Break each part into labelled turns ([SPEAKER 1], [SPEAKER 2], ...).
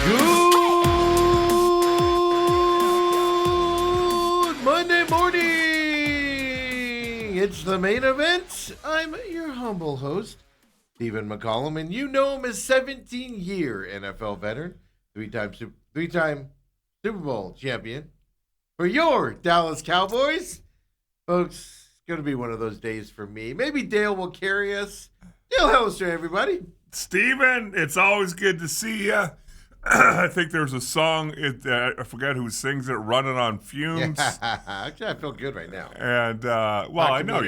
[SPEAKER 1] Good Monday morning! It's the main event. I'm your humble host, Stephen McCollum, and you know him as 17-year NFL veteran, three-time Super Bowl champion for your Dallas Cowboys. Folks, it's going to be one of those days for me. Maybe Dale will carry us. Dale Hellister, everybody.
[SPEAKER 2] Steven, it's always good to see you. I think there's a song, I forgot who sings it, Running on Fumes.
[SPEAKER 1] Actually, I feel good right now.
[SPEAKER 2] And, I know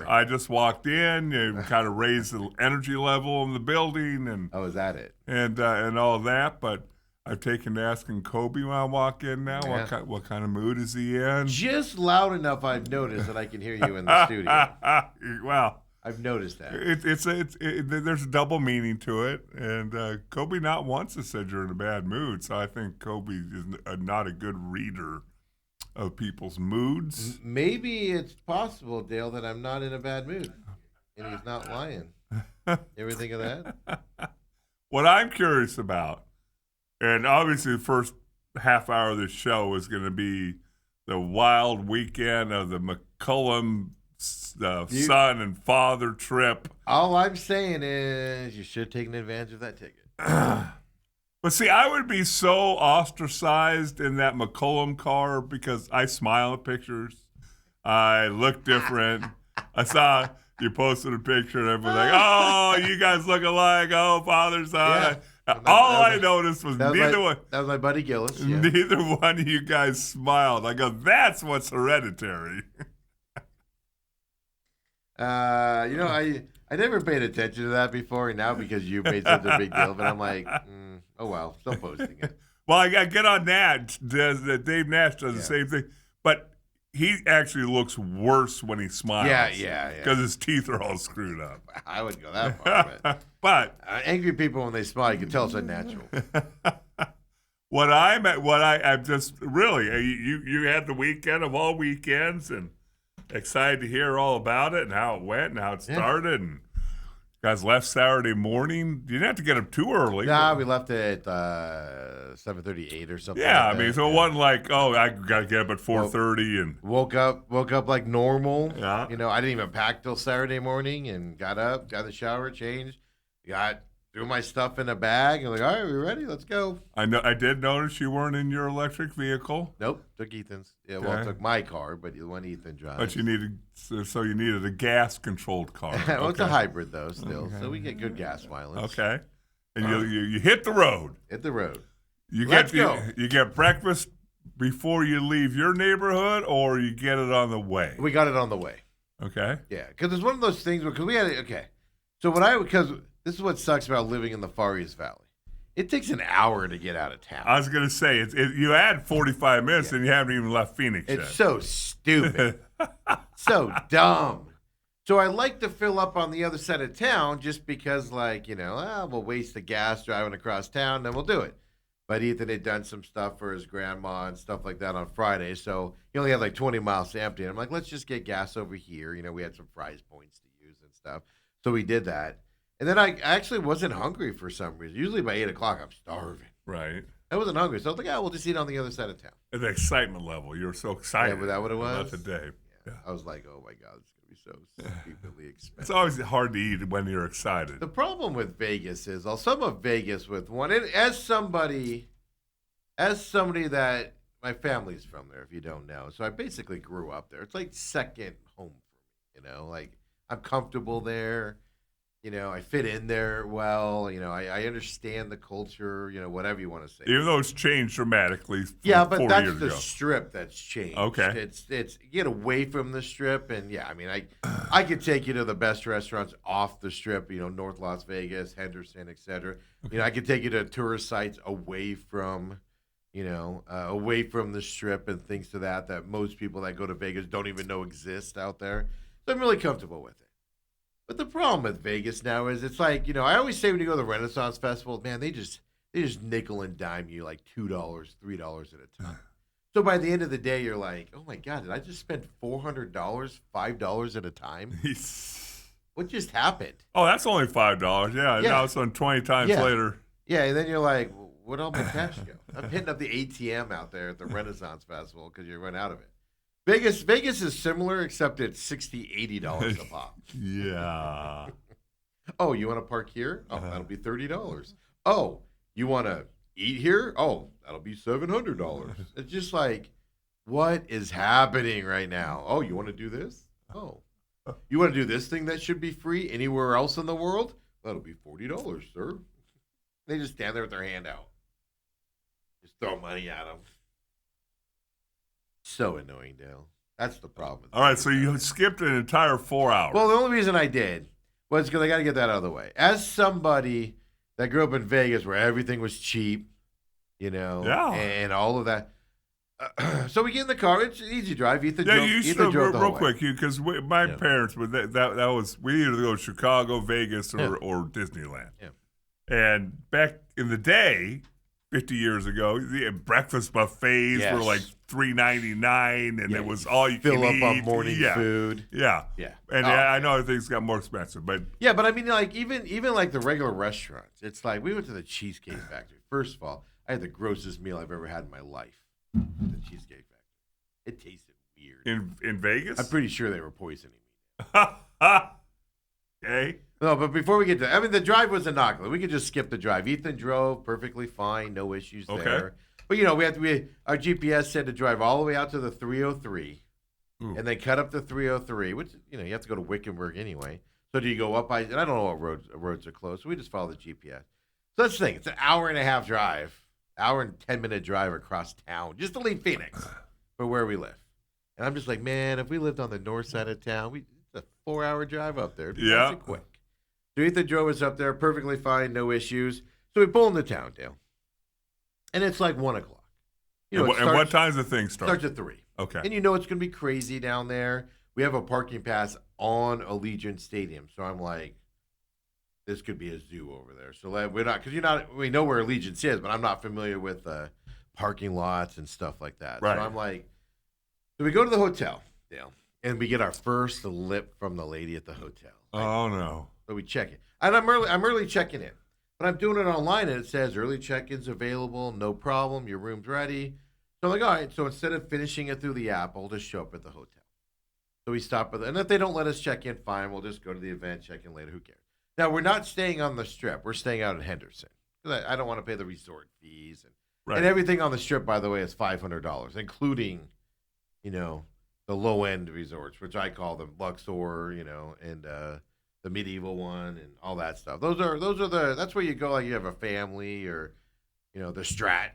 [SPEAKER 2] I just walked in, you kind of raised the energy level in the building. And
[SPEAKER 1] Oh, is that it?
[SPEAKER 2] And all that, but I've taken to asking Kobe when I walk in now,
[SPEAKER 1] Yeah.
[SPEAKER 2] what kind of mood is he in?
[SPEAKER 1] Just loud enough I've noticed that I can hear you in the studio.
[SPEAKER 2] Well,
[SPEAKER 1] I've noticed that.
[SPEAKER 2] There's a double meaning to it, and Kobe not once has said you're in a bad mood. So I think Kobe is not a good reader of people's moods.
[SPEAKER 1] Maybe it's possible, Dale, that I'm not in a bad mood, and he's not lying. You ever think of that?
[SPEAKER 2] What I'm curious about, and obviously the first half hour of this show is going to be the wild weekend of the McCollum son and father trip.
[SPEAKER 1] All I'm saying is you should have taken advantage of that ticket.
[SPEAKER 2] But see, I would be so ostracized in that McCollum car because I smile at pictures. I look different. I saw you posted a picture and everyone's like, oh, you guys look alike. Oh, father, son.
[SPEAKER 1] Yeah.
[SPEAKER 2] I noticed was neither one.
[SPEAKER 1] That was my buddy Gillis. Yeah.
[SPEAKER 2] Neither one of you guys smiled. I go, that's what's hereditary.
[SPEAKER 1] I never paid attention to that before, and now because you made such a big deal, but I'm like, oh well, still posting it.
[SPEAKER 2] Well, I get on that. Dave Nash does the same thing, but he actually looks worse when he smiles.
[SPEAKER 1] Yeah.
[SPEAKER 2] Because his teeth are all screwed up.
[SPEAKER 1] I wouldn't go that far,
[SPEAKER 2] but
[SPEAKER 1] angry people when they smile, you can tell it's unnatural.
[SPEAKER 2] I just really, you had the weekend of all weekends and excited to hear all about it and how it went and how it started. And guys left Saturday morning. You didn't have to get up too early.
[SPEAKER 1] Nah, we left at 7:38 or something.
[SPEAKER 2] Yeah,
[SPEAKER 1] like
[SPEAKER 2] I mean,
[SPEAKER 1] that.
[SPEAKER 2] so it wasn't like, I got to get up at 4:30 and
[SPEAKER 1] woke up like normal.
[SPEAKER 2] Yeah.
[SPEAKER 1] I didn't even pack till Saturday morning and got up, got in the shower, changed, threw my stuff in a bag, and like, all right, we ready? Let's go.
[SPEAKER 2] I did notice you weren't in your electric vehicle.
[SPEAKER 1] Nope, took Ethan's. Yeah, well, I took my car, but the one Ethan drives.
[SPEAKER 2] But you needed a gas-controlled car.
[SPEAKER 1] Well, it's a hybrid though, still, so we get good gas mileage.
[SPEAKER 2] Okay, and you hit the road.
[SPEAKER 1] Hit the road.
[SPEAKER 2] Let's go. You get breakfast before you leave your neighborhood, or you get it on the way.
[SPEAKER 1] We got it on the way.
[SPEAKER 2] Okay.
[SPEAKER 1] Yeah, because it's one of those things because we had it. Okay, so because this is what sucks about living in the Far East Valley. It takes an hour to get out of town.
[SPEAKER 2] I was going to say, you add 45 minutes and you haven't even left Phoenix yet.
[SPEAKER 1] It's so stupid. So dumb. So I like to fill up on the other side of town just because, we'll waste the gas driving across town, then we'll do it. But Ethan had done some stuff for his grandma and stuff like that on Friday, so he only had like 20 miles to empty. And I'm like, let's just get gas over here. We had some prize points to use and stuff. So we did that. And then I actually wasn't hungry for some reason. Usually by 8 o'clock, I'm starving.
[SPEAKER 2] Right.
[SPEAKER 1] I wasn't hungry. So I was like, we'll just eat on the other side of town.
[SPEAKER 2] And the excitement level. You were so excited.
[SPEAKER 1] Yeah, was that what it was?
[SPEAKER 2] About the day.
[SPEAKER 1] Yeah. I was like, oh, my God, it's going to be so stupidly expensive.
[SPEAKER 2] It's always hard to eat when you're excited.
[SPEAKER 1] The problem with Vegas is I'll sum up Vegas with one. As somebody that my family's from there, if you don't know. So I basically grew up there. It's like second home for me, Like I'm comfortable there. I fit in there well. I understand the culture, whatever you want to say.
[SPEAKER 2] Even though it's changed dramatically
[SPEAKER 1] yeah, but
[SPEAKER 2] 4
[SPEAKER 1] that's
[SPEAKER 2] years
[SPEAKER 1] the
[SPEAKER 2] ago.
[SPEAKER 1] strip that's changed.
[SPEAKER 2] Okay.
[SPEAKER 1] It's get away from the strip. And, I could take you to the best restaurants off the strip, North Las Vegas, Henderson, et cetera. Okay. I could take you to tourist sites away from the strip and things to that most people that go to Vegas don't even know exist out there. So I'm really comfortable with it. But the problem with Vegas now is it's like, I always say when you go to the Renaissance Festival, man, they just nickel and dime you like $2, $3 at a time. So by the end of the day, you're like, oh my God, did I just spend $400, $5 at a time? What just happened?
[SPEAKER 2] Oh, that's only $5. Yeah. Now it's on 20 times later.
[SPEAKER 1] Yeah, and then you're like, where'd all my cash go? I'm hitting up the ATM out there at the Renaissance Festival because you run out of it. Vegas is similar, except it's $60, $80 a pop.
[SPEAKER 2] Yeah.
[SPEAKER 1] Oh, you want to park here? Oh, that'll be $30. Oh, you want to eat here? Oh, that'll be $700. It's just like, what is happening right now? Oh, you want to do this? Oh, you want to do this thing that should be free anywhere else in the world? That'll be $40, sir. They just stand there with their hand out. Just throw money at them. So annoying, Dale. That's the problem.
[SPEAKER 2] All right, so you skipped an entire 4 hours.
[SPEAKER 1] Well, the only reason I did was because I got to get that out of the way. As somebody that grew up in Vegas where everything was cheap, and all of that. So we get in the car. It's an easy drive. Ethan drove the whole
[SPEAKER 2] real quick, because my parents, that was, we either go to Chicago, Vegas, or Disneyland.
[SPEAKER 1] Yeah.
[SPEAKER 2] And back in the day, 50 years ago, the breakfast buffets were like $3.99, and it was all you could eat.
[SPEAKER 1] Fill up on morning food.
[SPEAKER 2] Yeah. And I know things got more expensive, but
[SPEAKER 1] but I mean, like even like the regular restaurants, it's like we went to the Cheesecake Factory. First of all, I had the grossest meal I've ever had in my life. The Cheesecake Factory. It tasted weird.
[SPEAKER 2] In Vegas?
[SPEAKER 1] I'm pretty sure they were poisoning me.
[SPEAKER 2] Okay.
[SPEAKER 1] No, but before we get to, I mean, the drive was innocuous. We could just skip the drive. Ethan drove perfectly fine, no issues there. But our GPS said to drive all the way out to the 303, and then cut up the 303, which you have to go to Wickenburg anyway. So do you go up and I don't know what roads are closed, so we just follow the GPS. So that's the thing. It's an hour and a half drive, hour and 10-minute drive across town just to leave Phoenix for where we live. And I'm just like, man, if we lived on the north side of town, it's a 4-hour drive up there. It'd be nice and quick. So Ethan drove us up there perfectly fine, no issues. So we pull into town, Dale. And it's like 1 o'clock.
[SPEAKER 2] And what time does the thing start?
[SPEAKER 1] Starts at 3.
[SPEAKER 2] Okay.
[SPEAKER 1] And it's going to be crazy down there. We have a parking pass on Allegiant Stadium. So I'm like, this could be a zoo over there. So we're not, because we know where Allegiant is, but I'm not familiar with parking lots and stuff like that.
[SPEAKER 2] Right.
[SPEAKER 1] So I'm like, so we go to the hotel, Dale, and we get our first lip from the lady at the hotel.
[SPEAKER 2] Oh, no.
[SPEAKER 1] So we check it. And I'm early checking in. But I'm doing it online, and it says early check-in's available, no problem, your room's ready. So I'm like, all right. So instead of finishing it through the app, I'll just show up at the hotel. So we stop and if they don't let us check in, fine. We'll just go to the event, check in later. Who cares? Now, we're not staying on the Strip. We're staying out in Henderson. Because I don't want to pay the resort fees. And everything on the Strip, by the way, is $500, including, the low-end resorts, which I call them Luxor, and the medieval one and all that stuff. That's where you go like you have a family or, the Strat.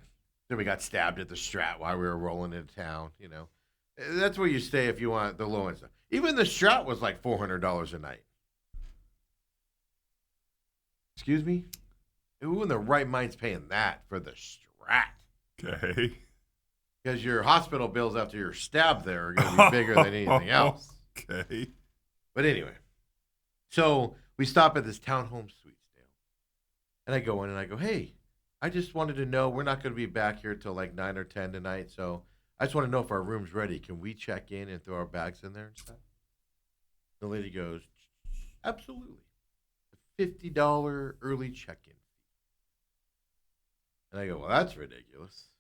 [SPEAKER 1] Then we got stabbed at the Strat while we were rolling into town, That's where you stay if you want the low end stuff. Even the Strat was like $400 a night. Excuse me? Who in the right mind's paying that for the Strat?
[SPEAKER 2] Okay.
[SPEAKER 1] Because your hospital bills after you're stabbed there are going to be bigger than anything else.
[SPEAKER 2] Okay.
[SPEAKER 1] But anyway. So we stop at this townhome suites, Dale. And I go in and I go, hey, I just wanted to know, we're not going to be back here till like 9 or 10 tonight, so I just want to know if our room's ready. Can we check in and throw our bags in there and stuff? The lady goes, absolutely. A $50 early check-in fee. And I go, well, that's ridiculous.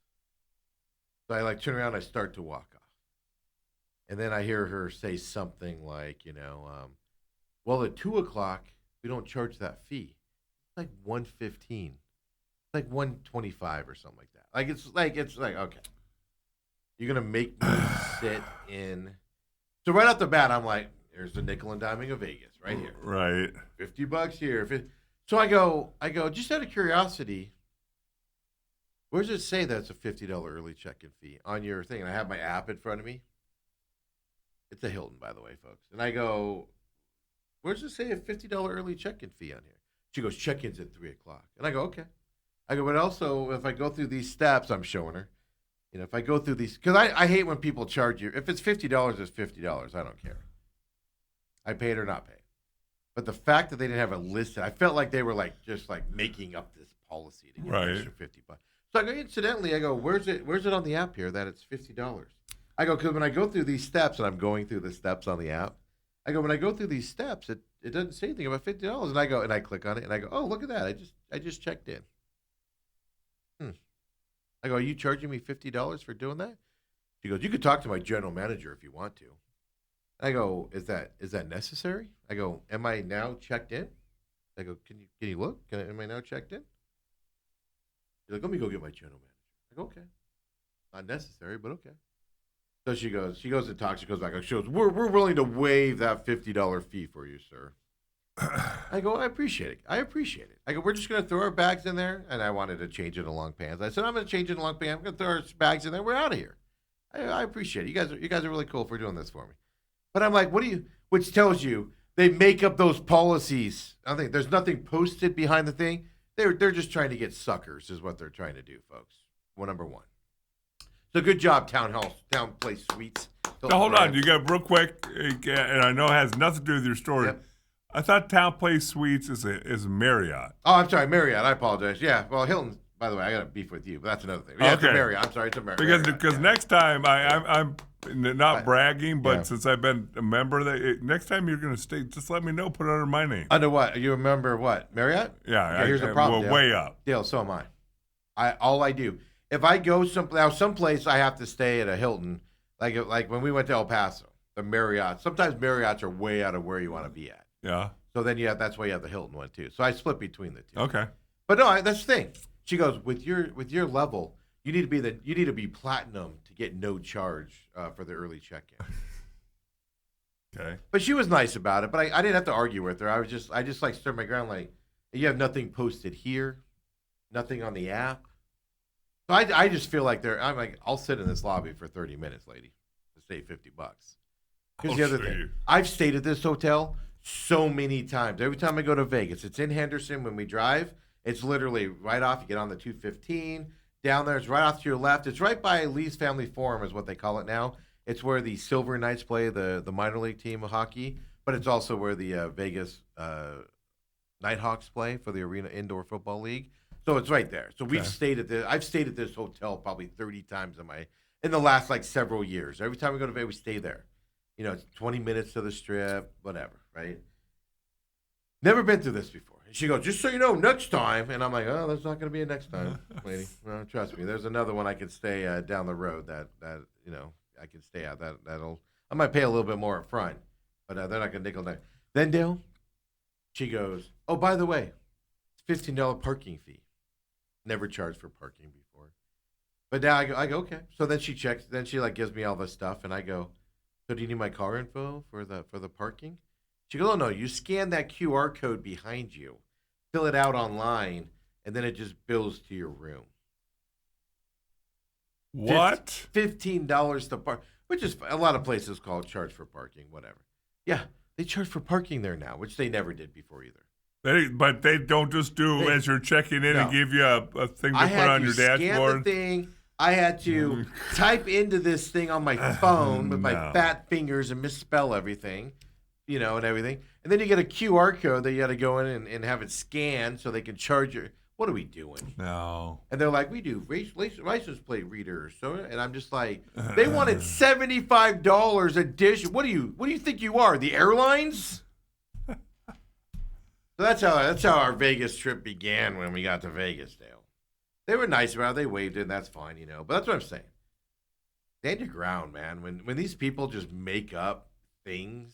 [SPEAKER 1] So I turn around and I start to walk off. And then I hear her say something like, well, at 2 o'clock, we don't charge that fee. It's like $115. It's like $125 or something like that. It's like okay. You're gonna make me sit in. So right off the bat, I'm like, here's the nickel and diming of Vegas, right here.
[SPEAKER 2] Right.
[SPEAKER 1] $50 here. So I go, just out of curiosity, where does it say that's a $50 early check-in fee on your thing? And I have my app in front of me. It's a Hilton, by the way, folks. And I go, where does it say a $50 early check-in fee on here? She goes, check-in's at 3 o'clock. And I go, okay. I go, but also, if I go through these steps, I'm showing her, if I go through these, because I hate when people charge you. If it's $50, it's $50. I don't care. I pay it or not pay it. But the fact that they didn't have it listed, I felt like they were just making up this policy to get an extra $50. So I go, incidentally, where's it on the app here that it's $50? I go, because when I go through these steps, and I'm going through the steps on the app, I go, when I go through these steps, it doesn't say anything about $50. And I go, and I click on it, and I go, oh, look at that. I just checked in. I go, are you charging me $50 for doing that? She goes, you could talk to my general manager if you want to. I go, is that necessary? I go, am I now checked in? I go, can you look? Am I now checked in? She's like, let me go get my general manager. I go, okay. Not necessary, but okay. So she goes and talks. She goes back. She goes, we're willing to waive that $50 fee for you, sir. I go, I appreciate it. I go, we're just going to throw our bags in there. And I wanted to change it to long pants. I said, I'm going to change it to long pants. I'm going to throw our bags in there. We're out of here. I appreciate it. You guys are really cool for doing this for me. But I'm like, which tells you they make up those policies. I think there's nothing posted behind the thing. They're just trying to get suckers is what they're trying to do, folks. Well, number one. So good job, Town Place Suites.
[SPEAKER 2] Now, hold on. You got real quick, and I know it has nothing to do with your story.
[SPEAKER 1] Yep.
[SPEAKER 2] I thought Town Place Suites is a Marriott.
[SPEAKER 1] Oh, I'm sorry, Marriott. I apologize. Yeah, well, Hilton. By the way, I got a beef with you, but that's another thing. Yeah, It's a Marriott. I'm sorry, it's a Marriott.
[SPEAKER 2] Because
[SPEAKER 1] yeah.
[SPEAKER 2] next time I'm not bragging, but
[SPEAKER 1] yeah.
[SPEAKER 2] since I've been a member, next time you're going to stay, just let me know. Put it under my name.
[SPEAKER 1] Under what? You remember what? Marriott?
[SPEAKER 2] Yeah.
[SPEAKER 1] Here's the problem.
[SPEAKER 2] Well, way up.
[SPEAKER 1] Dale, so am I. All I do. If I go someplace I have to stay at a Hilton, like when we went to El Paso, the Marriott. Sometimes Marriotts are way out of where you want to be at.
[SPEAKER 2] Yeah.
[SPEAKER 1] So then that's why you have the Hilton one too. So I split between the two.
[SPEAKER 2] Okay.
[SPEAKER 1] But no, that's the thing. She goes, with your level, you need to be platinum to get no charge for the early check-in.
[SPEAKER 2] Okay.
[SPEAKER 1] But she was nice about it. But I didn't have to argue with her. I just like stood my ground. Like, you have nothing posted here, nothing on the app. So I just feel like I'm like, I'll sit in this lobby for 30 minutes, lady, to save $50. Here's the other thing. I've stayed at this hotel so many times. Every time I go to Vegas, it's in Henderson. When we drive, it's literally right off. You get on the 215 down there. It's right off to your left. It's right by Lee's Family Forum, is what they call it now. It's where the Silver Knights play, the minor league team of hockey, but it's also where the Vegas Nighthawks play for the Arena Indoor Football League. So it's right there. So I've stayed at this hotel probably 30 times in the last like several years. Every time we go to Vegas, we stay there. You know, it's 20 minutes to the strip, whatever, right? Never been through this before. And she goes, just so you know, next time. And I'm like, oh, there's not going to be a next time, lady. No, trust me. There's another one I could stay down the road that you know I can stay at. I might pay a little bit more up front, but they're not going to nickel down. Then Dale, she goes, oh, by the way, it's $15 parking fee. Never charged for parking before. But now I go, okay. So then she checks. Then she like gives me all this stuff, and I go, so do you need my car info for the parking? She goes, oh, no, you scan that QR code behind you, fill it out online, and then it just bills to your room.
[SPEAKER 2] What?
[SPEAKER 1] $15 to park, which is a lot of places call charge for parking, whatever. Yeah, they charge for parking there now, which they never did before either.
[SPEAKER 2] But they don't just do as you're checking in and give you a thing to put on your dashboard.
[SPEAKER 1] Scan the thing. I had to type into this thing on my phone with my fat fingers and misspell everything, you know, and everything. And then you get a QR code that you got to go in and have it scanned so they can charge you. What are we doing?
[SPEAKER 2] No.
[SPEAKER 1] And they're like, we do license plate readers. So, and I'm just like, they wanted $75 addition. What do you think you are, the airlines? So that's how our Vegas trip began when we got to Vegas, Dale. They were nice about it. They waved it, and that's fine, you know. But that's what I'm saying. Stand your ground, man. When these people just make up things,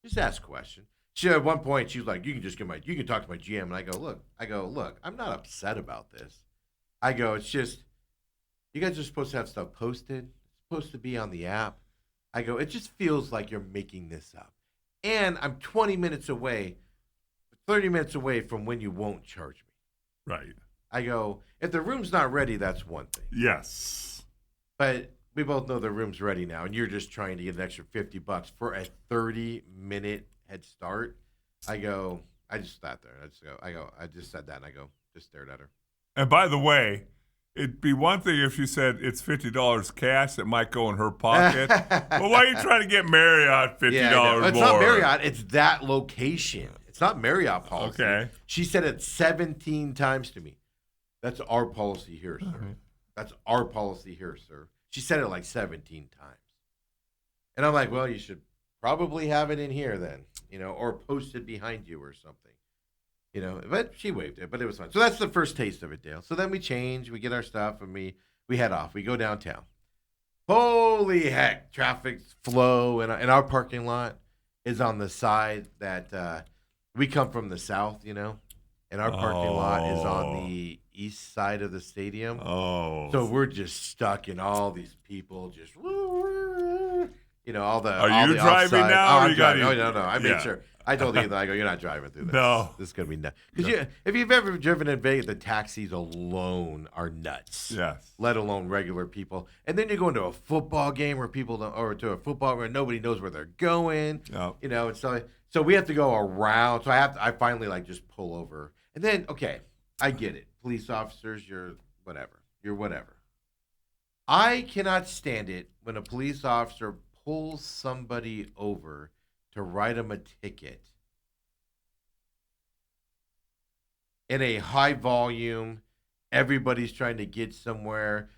[SPEAKER 1] just ask questions. She at one point she was like, you can talk to my GM, and I go, look, I'm not upset about this. I go, it's just you guys are supposed to have stuff posted. It's supposed to be on the app. I go, it just feels like you're making this up. And I'm 20 minutes away. 30 minutes away from when you won't charge me.
[SPEAKER 2] Right.
[SPEAKER 1] I go, if the room's not ready, that's one thing.
[SPEAKER 2] Yes.
[SPEAKER 1] But we both know the room's ready now, and you're just trying to get an extra $50 for a 30-minute head start. I just sat there. I just said that, and I just stared at her.
[SPEAKER 2] And by the way, it'd be one thing if she said it's $50 cash that might go in her pocket. Well, why are you trying to get Marriott $50 more?
[SPEAKER 1] It's not Marriott. It's that location. It's not Marriott policy.
[SPEAKER 2] Okay.
[SPEAKER 1] She said it 17 times to me. That's our policy here, sir.
[SPEAKER 2] Mm-hmm.
[SPEAKER 1] That's our policy here, sir. She said it like 17 times. And I'm like, well, you should probably have it in here then, you know, or post it behind you or something. You know, but she waved it, but it was fine. So that's the first taste of it, Dale. So then we change, we get our stuff, and we We head off. We go downtown. Holy heck, traffic flow, and our parking lot is on the side that we come from the south, and our parking lot is on the east side of the stadium.
[SPEAKER 2] Oh.
[SPEAKER 1] So we're just stuck in all these people, just all the.
[SPEAKER 2] Are
[SPEAKER 1] all
[SPEAKER 2] you
[SPEAKER 1] the
[SPEAKER 2] driving
[SPEAKER 1] offside.
[SPEAKER 2] now,
[SPEAKER 1] Oh,
[SPEAKER 2] or
[SPEAKER 1] I'm
[SPEAKER 2] you got
[SPEAKER 1] driving.
[SPEAKER 2] you-
[SPEAKER 1] Oh no, I made
[SPEAKER 2] Yeah.
[SPEAKER 1] sure. I told Ethan, I go, you're not driving through this.
[SPEAKER 2] No.
[SPEAKER 1] This is gonna be nuts. Because if you've ever driven in Vegas, the taxis alone are nuts.
[SPEAKER 2] Yes.
[SPEAKER 1] Let alone regular people. And then you go into a football game where people don't, or to a football where nobody knows where they're going.
[SPEAKER 2] Yep.
[SPEAKER 1] And so we have to go around. So I finally just pull over. And then, okay, I get it. Police officers, you're whatever. You're whatever. I cannot stand it when a police officer pulls somebody over to write them a ticket in a high volume. Everybody's trying to get somewhere.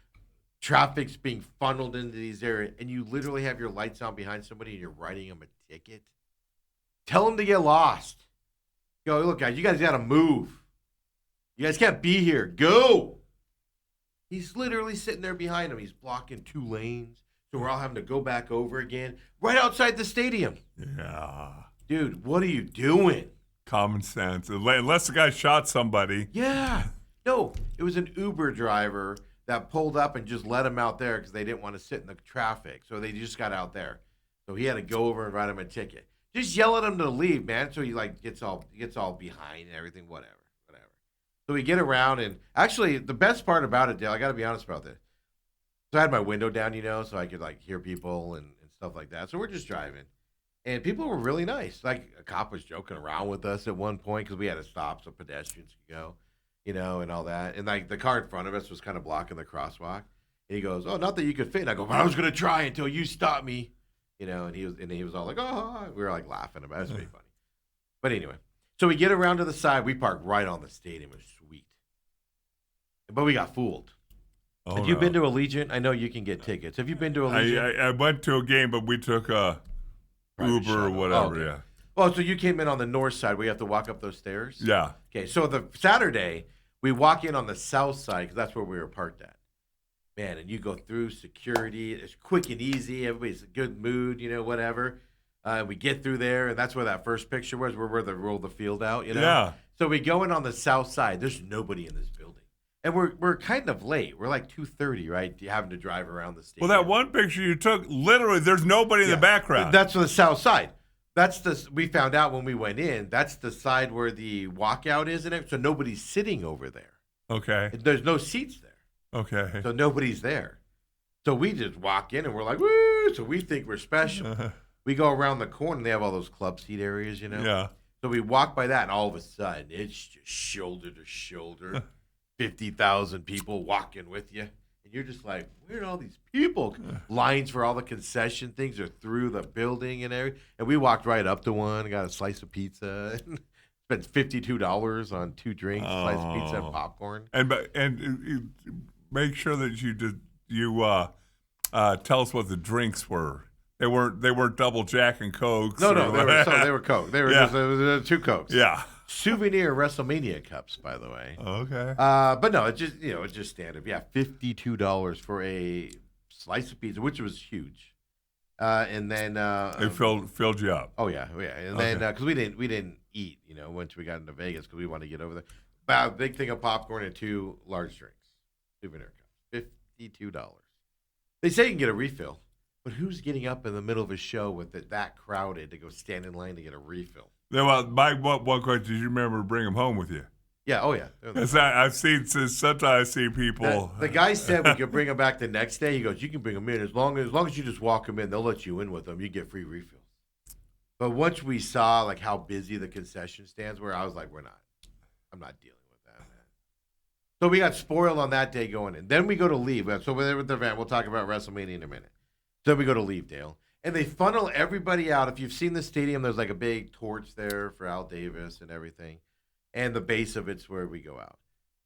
[SPEAKER 1] Traffic's being funneled into these areas, and you literally have your lights on behind somebody and you're writing them a ticket. Tell them to get lost. Go, look, guys, you guys got to move. You guys can't be here. Go. He's literally sitting there behind him. He's blocking 2 lanes. So we're all having to go back over again right outside the stadium.
[SPEAKER 2] Yeah.
[SPEAKER 1] Dude, what are you doing?
[SPEAKER 2] Common sense. Unless the guy shot somebody.
[SPEAKER 1] Yeah. No, it was an Uber driver that pulled up and just let him out there because they didn't want to sit in the traffic. So they just got out there. So he had to go over and write him a ticket. Just yell at him to leave, man. So he gets all behind and everything, whatever. So we get around, and actually the best part about it, Dale, I got to be honest about this. So I had my window down, so I could hear people and stuff like that. So we're just driving, and people were really nice. Like a cop was joking around with us at one point because we had to stop so pedestrians could go, and all that. And the car in front of us was kind of blocking the crosswalk. And he goes, "Oh, not that you could fit." And I go, "But I was gonna try until you stopped me," And he was all like, "Oh," we were laughing about it. It was pretty funny. But anyway, so we get around to the side. We park right on the stadium. It was sweet, but we got fooled.
[SPEAKER 2] Oh,
[SPEAKER 1] Have you been to Allegiant? I know you can get tickets. Have you been to Allegiant?
[SPEAKER 2] I went to a game, but we took a
[SPEAKER 1] Private
[SPEAKER 2] Uber or
[SPEAKER 1] shuttle.
[SPEAKER 2] whatever.
[SPEAKER 1] Oh, okay.
[SPEAKER 2] Yeah.
[SPEAKER 1] Oh, so you came in on the north side where you have to walk up those stairs?
[SPEAKER 2] Yeah.
[SPEAKER 1] Okay, so the Saturday, we walk in on the south side because that's where we were parked at. Man, and you go through security. It's quick and easy. Everybody's in a good mood, whatever. We get through there, and that's where that first picture was, where they rolled the field out,
[SPEAKER 2] Yeah.
[SPEAKER 1] So we go in on the south side. There's nobody in this building. And we're kind of late. We're 2:30, right? Having to drive around the stadium.
[SPEAKER 2] Well, that one picture you took, literally, there's nobody in the background.
[SPEAKER 1] That's the south side. We found out when we went in, that's the side where the walkout is in it. So nobody's sitting over there.
[SPEAKER 2] Okay.
[SPEAKER 1] There's no seats there.
[SPEAKER 2] Okay.
[SPEAKER 1] So nobody's there. So we just walk in and we're like, woo! So we think we're special. We go around the corner and they have all those club seat areas,
[SPEAKER 2] Yeah.
[SPEAKER 1] So we walk by that and all of a sudden it's just shoulder to shoulder. 50,000 people walking with you. And you're just like, where'd all these people? Lines for all the concession things are through the building and everything. And we walked right up to one, got a slice of pizza, spent $52 on 2 drinks, slice of pizza and popcorn.
[SPEAKER 2] And make sure that you tell us what the drinks were. They weren't double Jack and Cokes.
[SPEAKER 1] No, they were Coke. They were just it was 2 Cokes.
[SPEAKER 2] Yeah.
[SPEAKER 1] Souvenir WrestleMania cups, by the way.
[SPEAKER 2] Okay.
[SPEAKER 1] But no, it's just standard. Yeah, $52 for a slice of pizza, which was huge. And then
[SPEAKER 2] It filled you up.
[SPEAKER 1] Oh yeah. And then because we didn't eat, once we got into Vegas because we wanted to get over there. About a big thing of popcorn and 2 large drinks, souvenir cups, $52. They say you can get a refill, but who's getting up in the middle of a show with it that crowded to go stand in line to get a refill?
[SPEAKER 2] Yeah, well, my one question: did you remember to bring them home with you?
[SPEAKER 1] Yeah. Oh yeah.
[SPEAKER 2] I've seen sometimes I see people.
[SPEAKER 1] The guy said we could bring them back the next day. He goes, "You can bring them in as long as you just walk them in. They'll let you in with them. You get free refills." But once we saw how busy the concession stands were, I was like, I'm not dealing with that, man. So we got spoiled on that day going in. Then we go to leave. So with the event, we'll talk about WrestleMania in a minute. Then we go to leave, Dale. And they funnel everybody out. If you've seen the stadium, there's a big torch there for Al Davis and everything. And the base of it's where we go out.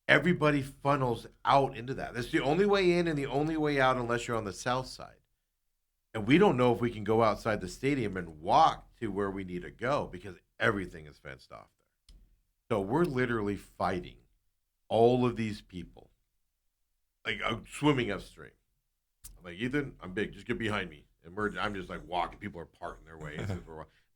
[SPEAKER 1] Everybody funnels out into that. That's the only way in and the only way out unless you're on the south side. And we don't know if we can go outside the stadium and walk to where we need to go because everything is fenced off there. So we're literally fighting all of these people like swimming upstream. I'm like, Ethan, I'm big. Just get behind me. I'm just like walking. People are parting their way.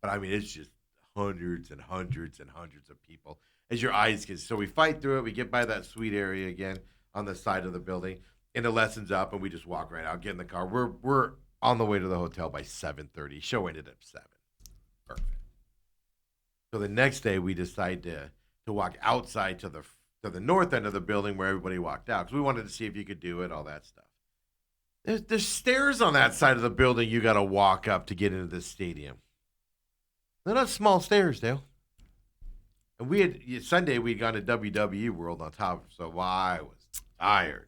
[SPEAKER 1] But I mean, it's just hundreds and hundreds and hundreds of people as your eyes get. So we fight through it. We get by that sweet area again on the side of the building, and the lesson's up, and we just walk right out, get in the car. We're on the way to the hotel by 7:30. Show ended at 7. Perfect. So the next day we decide to walk outside to the north end of the building where everybody walked out because we wanted to see if you could do it, all that stuff. There's stairs on that side of the building you got to walk up to get into this stadium. They're not small stairs, Dale. And Sunday we'd gone to WWE World on top, so I was tired.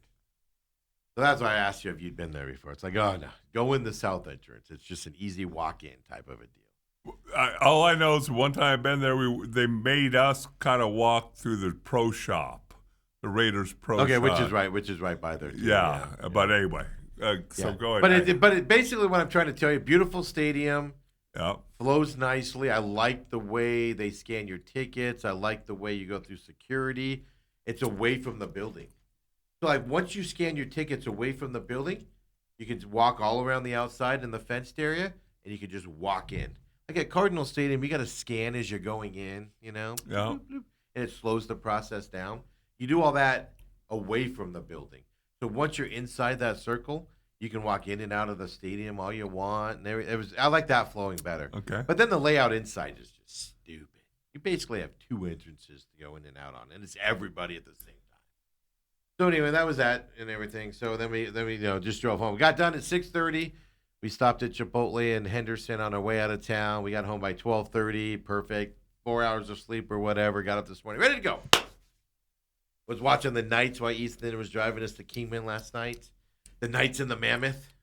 [SPEAKER 1] So that's why I asked you if you'd been there before. It's like, oh no, go in the south entrance. It's just an easy walk-in type of a deal.
[SPEAKER 2] All I know is one time I've been there, they made us kind of walk through the pro shop, the Raiders pro shop.
[SPEAKER 1] Okay, which is right by there too.
[SPEAKER 2] Yeah. But anyway, so go
[SPEAKER 1] But
[SPEAKER 2] ahead.
[SPEAKER 1] basically what I'm trying to tell you, beautiful stadium.
[SPEAKER 2] Yeah.
[SPEAKER 1] Flows nicely. I like the way they scan your tickets. I like the way you go through security. It's away from the building. So like once you scan your tickets away from the building, you can walk all around the outside in the fenced area, and you can just walk in. Like at Cardinal Stadium, you got to scan as you're going in, you know?
[SPEAKER 2] Yeah.
[SPEAKER 1] Bloop, bloop, and it slows the process down. You do all that away from the building. So once you're inside that circle, you can walk in and out of the stadium all you want. And I like that flowing better.
[SPEAKER 2] Okay.
[SPEAKER 1] But then the layout inside is just stupid. You basically have 2 entrances to go in and out on, and it's everybody at the same time. So anyway, that was that and everything. So then we just drove home. We got done at 6:30. We stopped at Chipotle in Henderson on our way out of town. We got home by 12:30. Perfect. 4 hours of sleep or whatever. Got up this morning. Ready to go. Was watching the Knights while Ethan was driving us to Kingman last night. The Knights and the Mammoth.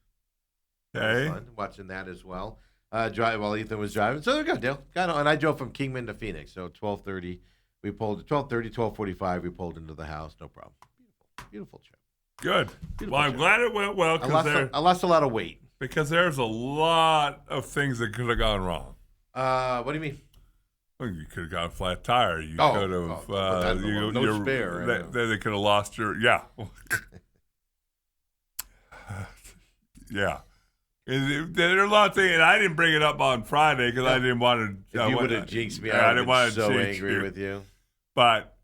[SPEAKER 2] Okay.
[SPEAKER 1] Fun watching that as well. While Ethan was driving. So there we go, Dale. And I drove from Kingman to Phoenix. So 12:30. We pulled 12:30, 12:45. We pulled into the house. No problem. Beautiful trip.
[SPEAKER 2] Good.
[SPEAKER 1] Beautiful
[SPEAKER 2] Well, I'm
[SPEAKER 1] trip.
[SPEAKER 2] glad it went well
[SPEAKER 1] I lost a lot of weight.
[SPEAKER 2] because there's a lot of things that could have gone wrong.
[SPEAKER 1] What do you mean?
[SPEAKER 2] Well, you could have got a flat tire. You
[SPEAKER 1] Oh,
[SPEAKER 2] could have.
[SPEAKER 1] oh, that's no spare, I know.
[SPEAKER 2] They could have lost your. Yeah. Yeah. There are a lot of things, and I didn't bring it up on Friday because I didn't want to.
[SPEAKER 1] If you would have jinxed me,
[SPEAKER 2] I
[SPEAKER 1] I
[SPEAKER 2] didn't
[SPEAKER 1] would have
[SPEAKER 2] want
[SPEAKER 1] been
[SPEAKER 2] to
[SPEAKER 1] so
[SPEAKER 2] jinx
[SPEAKER 1] angry
[SPEAKER 2] you.
[SPEAKER 1] with you.
[SPEAKER 2] But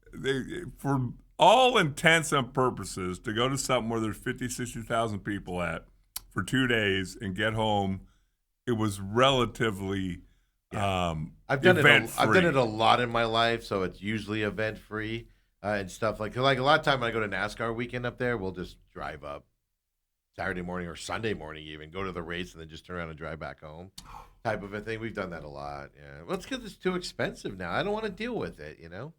[SPEAKER 2] for all intents and purposes, to go to something where there's 50, 60,000 people at for 2 days and get home, it was relatively
[SPEAKER 1] I've done
[SPEAKER 2] event-free.
[SPEAKER 1] it a lot in my life, so it's usually event free and stuff like a lot of time when I go to NASCAR weekend up there, we'll just drive up Saturday morning or Sunday morning, even go to the race and then just turn around and drive back home, type of a thing. We've done that a lot. Yeah, well, it's because it's too expensive now. I don't want to deal with it. You know,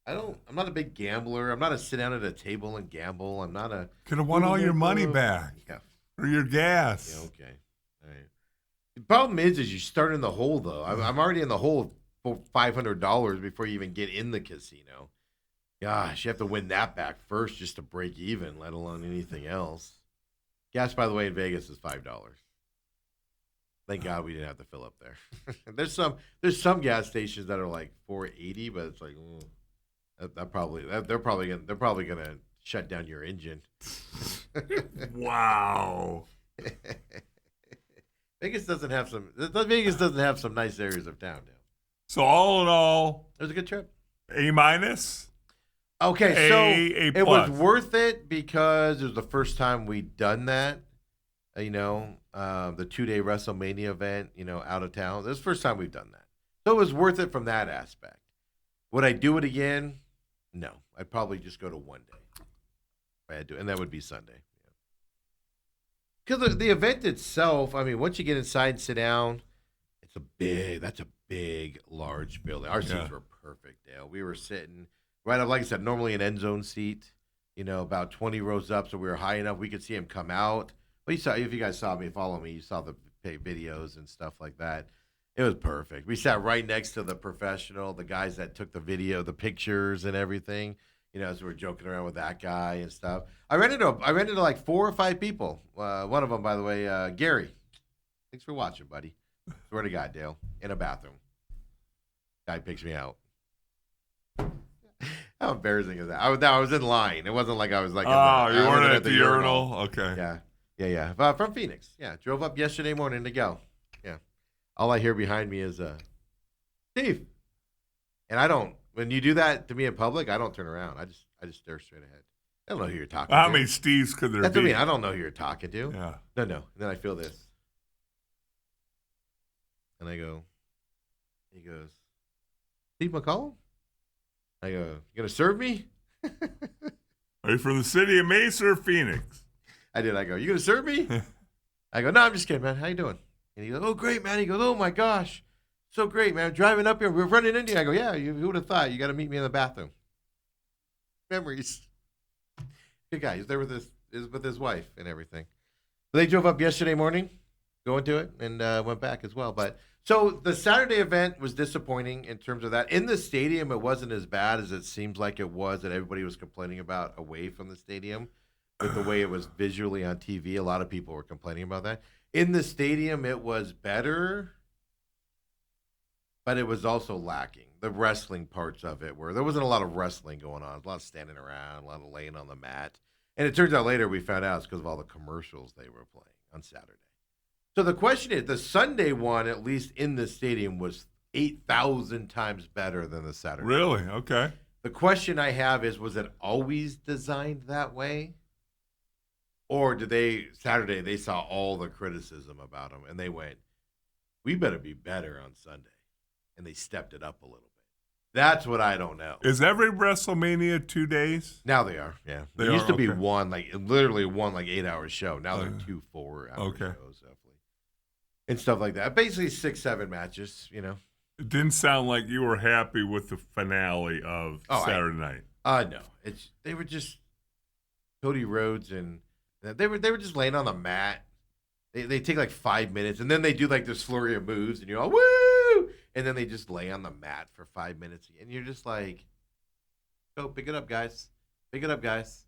[SPEAKER 1] I'm not a big gambler. I'm not a sit down at a table and gamble. I'm not a.
[SPEAKER 2] Could have won all your money back
[SPEAKER 1] Yeah.
[SPEAKER 2] or your gas.
[SPEAKER 1] Yeah. Okay. All right. The problem is you start in the hole though. I'm already in the hole for $500 before you even get in the casino. Gosh, you have to win that back first just to break even, let alone anything else. Gas, by the way, in Vegas is $5. Thank God we didn't have to fill up there. There's some gas stations that are like $4.80, but it's like they're probably gonna shut down your engine.
[SPEAKER 2] Wow.
[SPEAKER 1] Vegas doesn't have some nice areas of town now.
[SPEAKER 2] So all in all,
[SPEAKER 1] It was a good trip.
[SPEAKER 2] A minus.
[SPEAKER 1] Okay, so
[SPEAKER 2] A
[SPEAKER 1] it was
[SPEAKER 2] plus.
[SPEAKER 1] worth it because it was the first time we'd done that. The 2-day WrestleMania event, out of town. This is the first time we've done that. So it was worth it from that aspect. Would I do it again? No. I'd probably just go to one day. If I had to, and that would be Sunday. Because the event itself, I mean, once you get inside and sit down, that's a big, large building. Our seats were perfect, Dale. We were sitting right up, like I said, normally an end zone seat, about 20 rows up, so we were high enough we could see him come out. Well, if you guys saw me, follow me, you saw the videos and stuff like that. It was perfect. We sat right next to the professional, the guys that took the video, the pictures and everything. As we were joking around with that guy and stuff. I ran into like 4 or 5 people. One of them, by the way, Gary. Thanks for watching, buddy. Swear to God, Dale. In a bathroom. Guy picks me out. How embarrassing is that? I was in line. It wasn't like I was like.
[SPEAKER 2] Oh,
[SPEAKER 1] I
[SPEAKER 2] you weren't
[SPEAKER 1] wasn't
[SPEAKER 2] at the urinal? Okay.
[SPEAKER 1] Yeah. From Phoenix. Yeah, drove up yesterday morning to go. Yeah. All I hear behind me is Steve. And I don't. When you do that to me in public, I don't turn around. I just stare straight ahead. I don't know who you're talking
[SPEAKER 2] How
[SPEAKER 1] to.
[SPEAKER 2] many Steves could there
[SPEAKER 1] That's
[SPEAKER 2] be?
[SPEAKER 1] what I mean. I don't know who you're talking to.
[SPEAKER 2] Yeah.
[SPEAKER 1] No. And then I feel this. And I go, he goes, Steve McCollum? I go, you going to serve me?
[SPEAKER 2] Are you from the city of Mesa or Phoenix?
[SPEAKER 1] I did. I go, you going to serve me? I go, no, I'm just kidding, man. How you doing? And he goes, oh, great, man. He goes, oh, my gosh. So great, man. Driving up here. We're running into you. I go, yeah, who would have thought? You got to meet me in the bathroom. Memories. Good guy. He's there with his wife and everything. They drove up yesterday morning, going to it, and went back as well. But so the Saturday event was disappointing in terms of that. In the stadium, it wasn't as bad as it seems like it was that everybody was complaining about away from the stadium with the way it was visually on TV. A lot of people were complaining about that. In the stadium, it was better, but it was also lacking. The wrestling parts of it where there wasn't a lot of wrestling going on. A lot of standing around, a lot of laying on the mat. And it turns out later we found out it's because of all the commercials they were playing on Saturday. So the question is, the Sunday one, at least in the stadium, was 8,000 times better than the Saturday.
[SPEAKER 2] Really? Okay.
[SPEAKER 1] The question I have is, was it always designed that way? Or did Saturday, they saw all the criticism about them and they went, we better be better on Sunday. And they stepped it up a little bit. That's what I don't know.
[SPEAKER 2] Is every WrestleMania 2 days?
[SPEAKER 1] Now they are, yeah.
[SPEAKER 2] They
[SPEAKER 1] It used to be
[SPEAKER 2] okay.
[SPEAKER 1] literally one 8-hour show. Now they're 2 4-hour
[SPEAKER 2] okay.
[SPEAKER 1] shows, definitely. And stuff like that. Basically 6-7 matches,
[SPEAKER 2] It didn't sound like you were happy with the finale of Saturday night.
[SPEAKER 1] No. They were just Cody Rhodes and they were just laying on the mat. They take 5 minutes and then they do this flurry of moves and you're all woo! And then they just lay on the mat for 5 minutes and you're just like, go pick it up, guys. Pick it up, guys.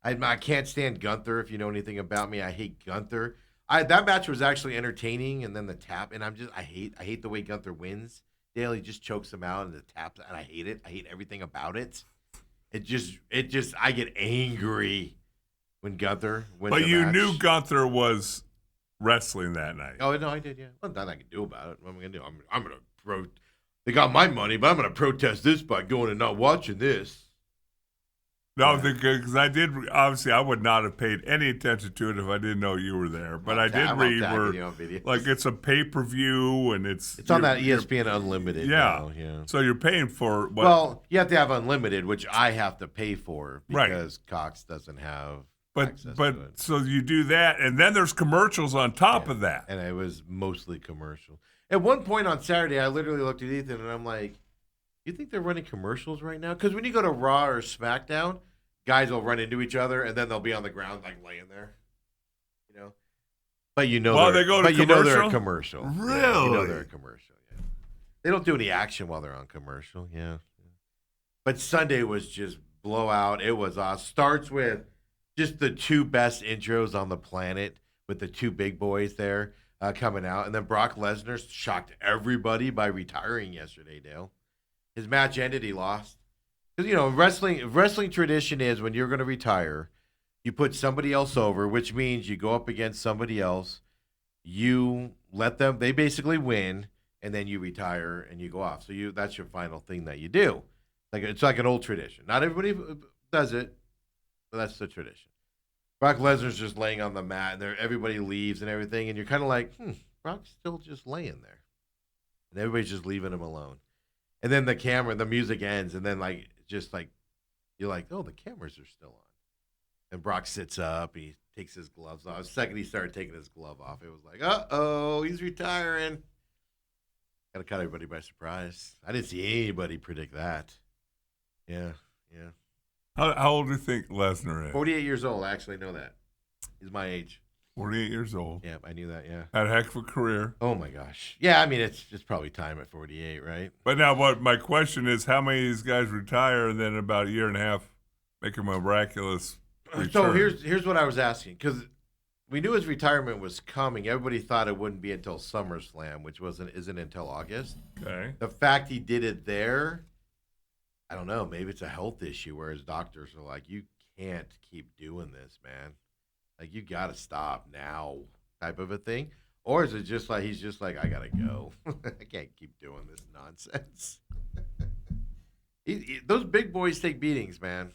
[SPEAKER 1] I can't stand Gunther. If you know anything about me, I hate Gunther. That match was actually entertaining, and then the tap, and I hate the way Gunther wins. Dale, he just chokes him out, and the taps, and I hate it. I hate everything about it. I get angry when Gunther wins.
[SPEAKER 2] But
[SPEAKER 1] a
[SPEAKER 2] you
[SPEAKER 1] match.
[SPEAKER 2] knew Gunther was wrestling that night.
[SPEAKER 1] Oh no, I did. Yeah, well, nothing I can do about it. What am I gonna do? I'm gonna They got my money, but I'm gonna protest this by going and not watching this.
[SPEAKER 2] No, because I did. Obviously, I would not have paid any attention to it if I didn't know you were there. But I did read where, it's a pay-per-view and it's
[SPEAKER 1] on that ESPN Unlimited.
[SPEAKER 2] Yeah,
[SPEAKER 1] yeah.
[SPEAKER 2] So you're paying for.
[SPEAKER 1] Well, you have to have Unlimited, which I have to pay for
[SPEAKER 2] right.
[SPEAKER 1] because Cox doesn't have.
[SPEAKER 2] But so you do that, and then there's commercials on top of that.
[SPEAKER 1] And it was mostly commercial. At one point on Saturday, I literally looked at Ethan and I'm like, you think they're running commercials right now? Because when you go to Raw or SmackDown, guys will run into each other and then they'll be on the ground laying there, But
[SPEAKER 2] they go to commercial?
[SPEAKER 1] They're a commercial.
[SPEAKER 2] Really?
[SPEAKER 1] Yeah, they're a commercial. Yeah. They don't do any action while they're on commercial. Yeah. But Sunday was just blowout. It was starts with just the two best intros on the planet with the two big boys there coming out, and then Brock Lesnar shocked everybody by retiring yesterday. Dale. His match ended, he lost. Because, wrestling tradition is when you're going to retire, you put somebody else over, which means you go up against somebody else, you let them, they basically win, and then you retire and you go off. So that's your final thing that you do. It's like an old tradition. Not everybody does it, but that's the tradition. Brock Lesnar's just laying on the mat, and everybody leaves and everything, and you're kind of like, Brock's still just laying there. And everybody's just leaving him alone. And then the music ends, and then you're like, oh, the cameras are still on. And Brock sits up, he takes his gloves off. The second he started taking his glove off, it was like, uh-oh, he's retiring. Got to cut everybody by surprise. I didn't see anybody predict that. Yeah.
[SPEAKER 2] How old do you think Lesnar is?
[SPEAKER 1] 48 years old, I actually know that. He's my age.
[SPEAKER 2] 48 years old.
[SPEAKER 1] Yeah, I knew that, yeah.
[SPEAKER 2] Had a heck of a career.
[SPEAKER 1] Oh, my gosh. Yeah, I mean, it's probably time at 48, right?
[SPEAKER 2] But now my question is, how many of these guys retire and then in about a year and a half make a miraculous return?
[SPEAKER 1] So here's what I was asking, because we knew his retirement was coming. Everybody thought it wouldn't be until SummerSlam, which isn't until August.
[SPEAKER 2] Okay.
[SPEAKER 1] The fact he did it there I don't know. Maybe it's a health issue where his doctors are like, you can't keep doing this, man. Like, you got to stop now, type of a thing. Or is it just like he's just like, I gotta go. I can't keep doing this nonsense. Those big boys take beatings, man.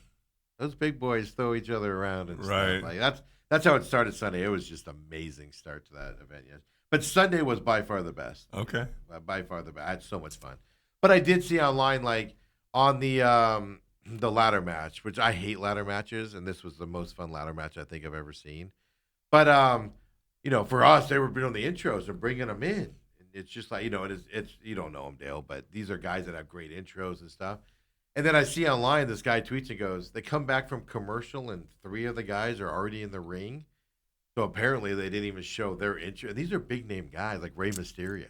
[SPEAKER 1] Those big boys throw each other around and
[SPEAKER 2] Right.
[SPEAKER 1] stuff. Like that's how it started Sunday. It was just amazing start to that event. Yes, but Sunday was by far the best.
[SPEAKER 2] Okay.
[SPEAKER 1] By far the best. I had so much fun. But I did see online, like on the ladder match, which I hate ladder matches, and this was the most fun ladder match I think I've ever seen. But for us, they were doing the intros and bringing them in. And it's just like it's you don't know them, Dale, but these are guys that have great intros and stuff. And then I see online this guy tweets and goes, they come back from commercial and 3 of the guys are already in the ring. So apparently they didn't even show their intro. These are big name guys like Rey Mysterio.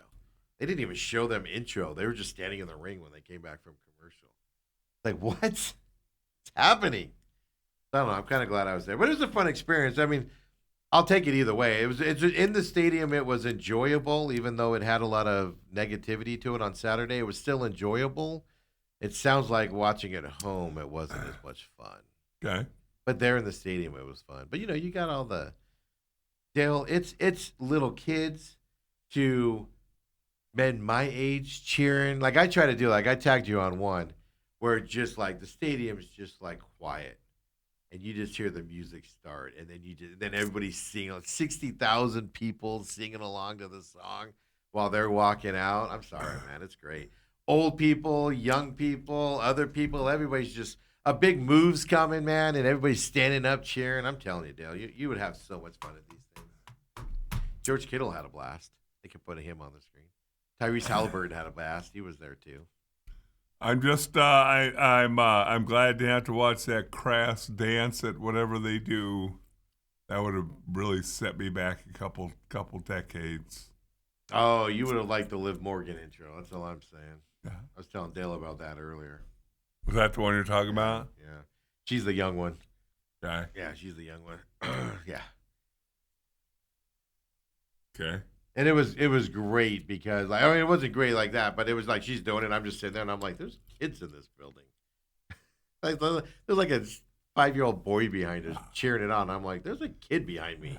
[SPEAKER 1] They didn't even show them intro. They were just standing in the ring when they came back from commercial. Like, what? What's happening? I don't know. I'm kind of glad I was there. But it was a fun experience. I mean, I'll take it either way. It's in the stadium. It was enjoyable, even though it had a lot of negativity to it on Saturday. It was still enjoyable. It sounds like watching at home, it wasn't as much fun.
[SPEAKER 2] Okay.
[SPEAKER 1] But there in the stadium, it was fun. But you got all the Dale. It's little kids to men my age cheering. Like I try to do. Like I tagged you on one where just like the stadium's just like quiet. And you just hear the music start, and then everybody's singing. Like 60,000 people singing along to the song while they're walking out. I'm sorry, man, it's great. Old people, young people, other people, everybody's just a big move's coming, man, and everybody's standing up cheering. I'm telling you, Dale, you would have so much fun at these things. George Kittle had a blast. They kept putting him on the screen. Tyrese Halliburton had a blast. He was there too.
[SPEAKER 2] I'm just I'm glad to have to watch that crass dance at whatever they do. That would have really set me back a couple decades.
[SPEAKER 1] Oh, you would have liked the Liv Morgan intro. That's all I'm saying.
[SPEAKER 2] Yeah.
[SPEAKER 1] I was telling Dale about that earlier.
[SPEAKER 2] Was that the one you're talking about?
[SPEAKER 1] Yeah. She's the young one.
[SPEAKER 2] Okay.
[SPEAKER 1] Yeah, she's the young one. Yeah.
[SPEAKER 2] Okay.
[SPEAKER 1] And it was great because like, I mean it wasn't great like that, but it was like she's doing it. I'm just sitting there and I'm like, there's kids in this building. Like there's like a 5-year-old boy behind us cheering it on. I'm like, there's a kid behind me.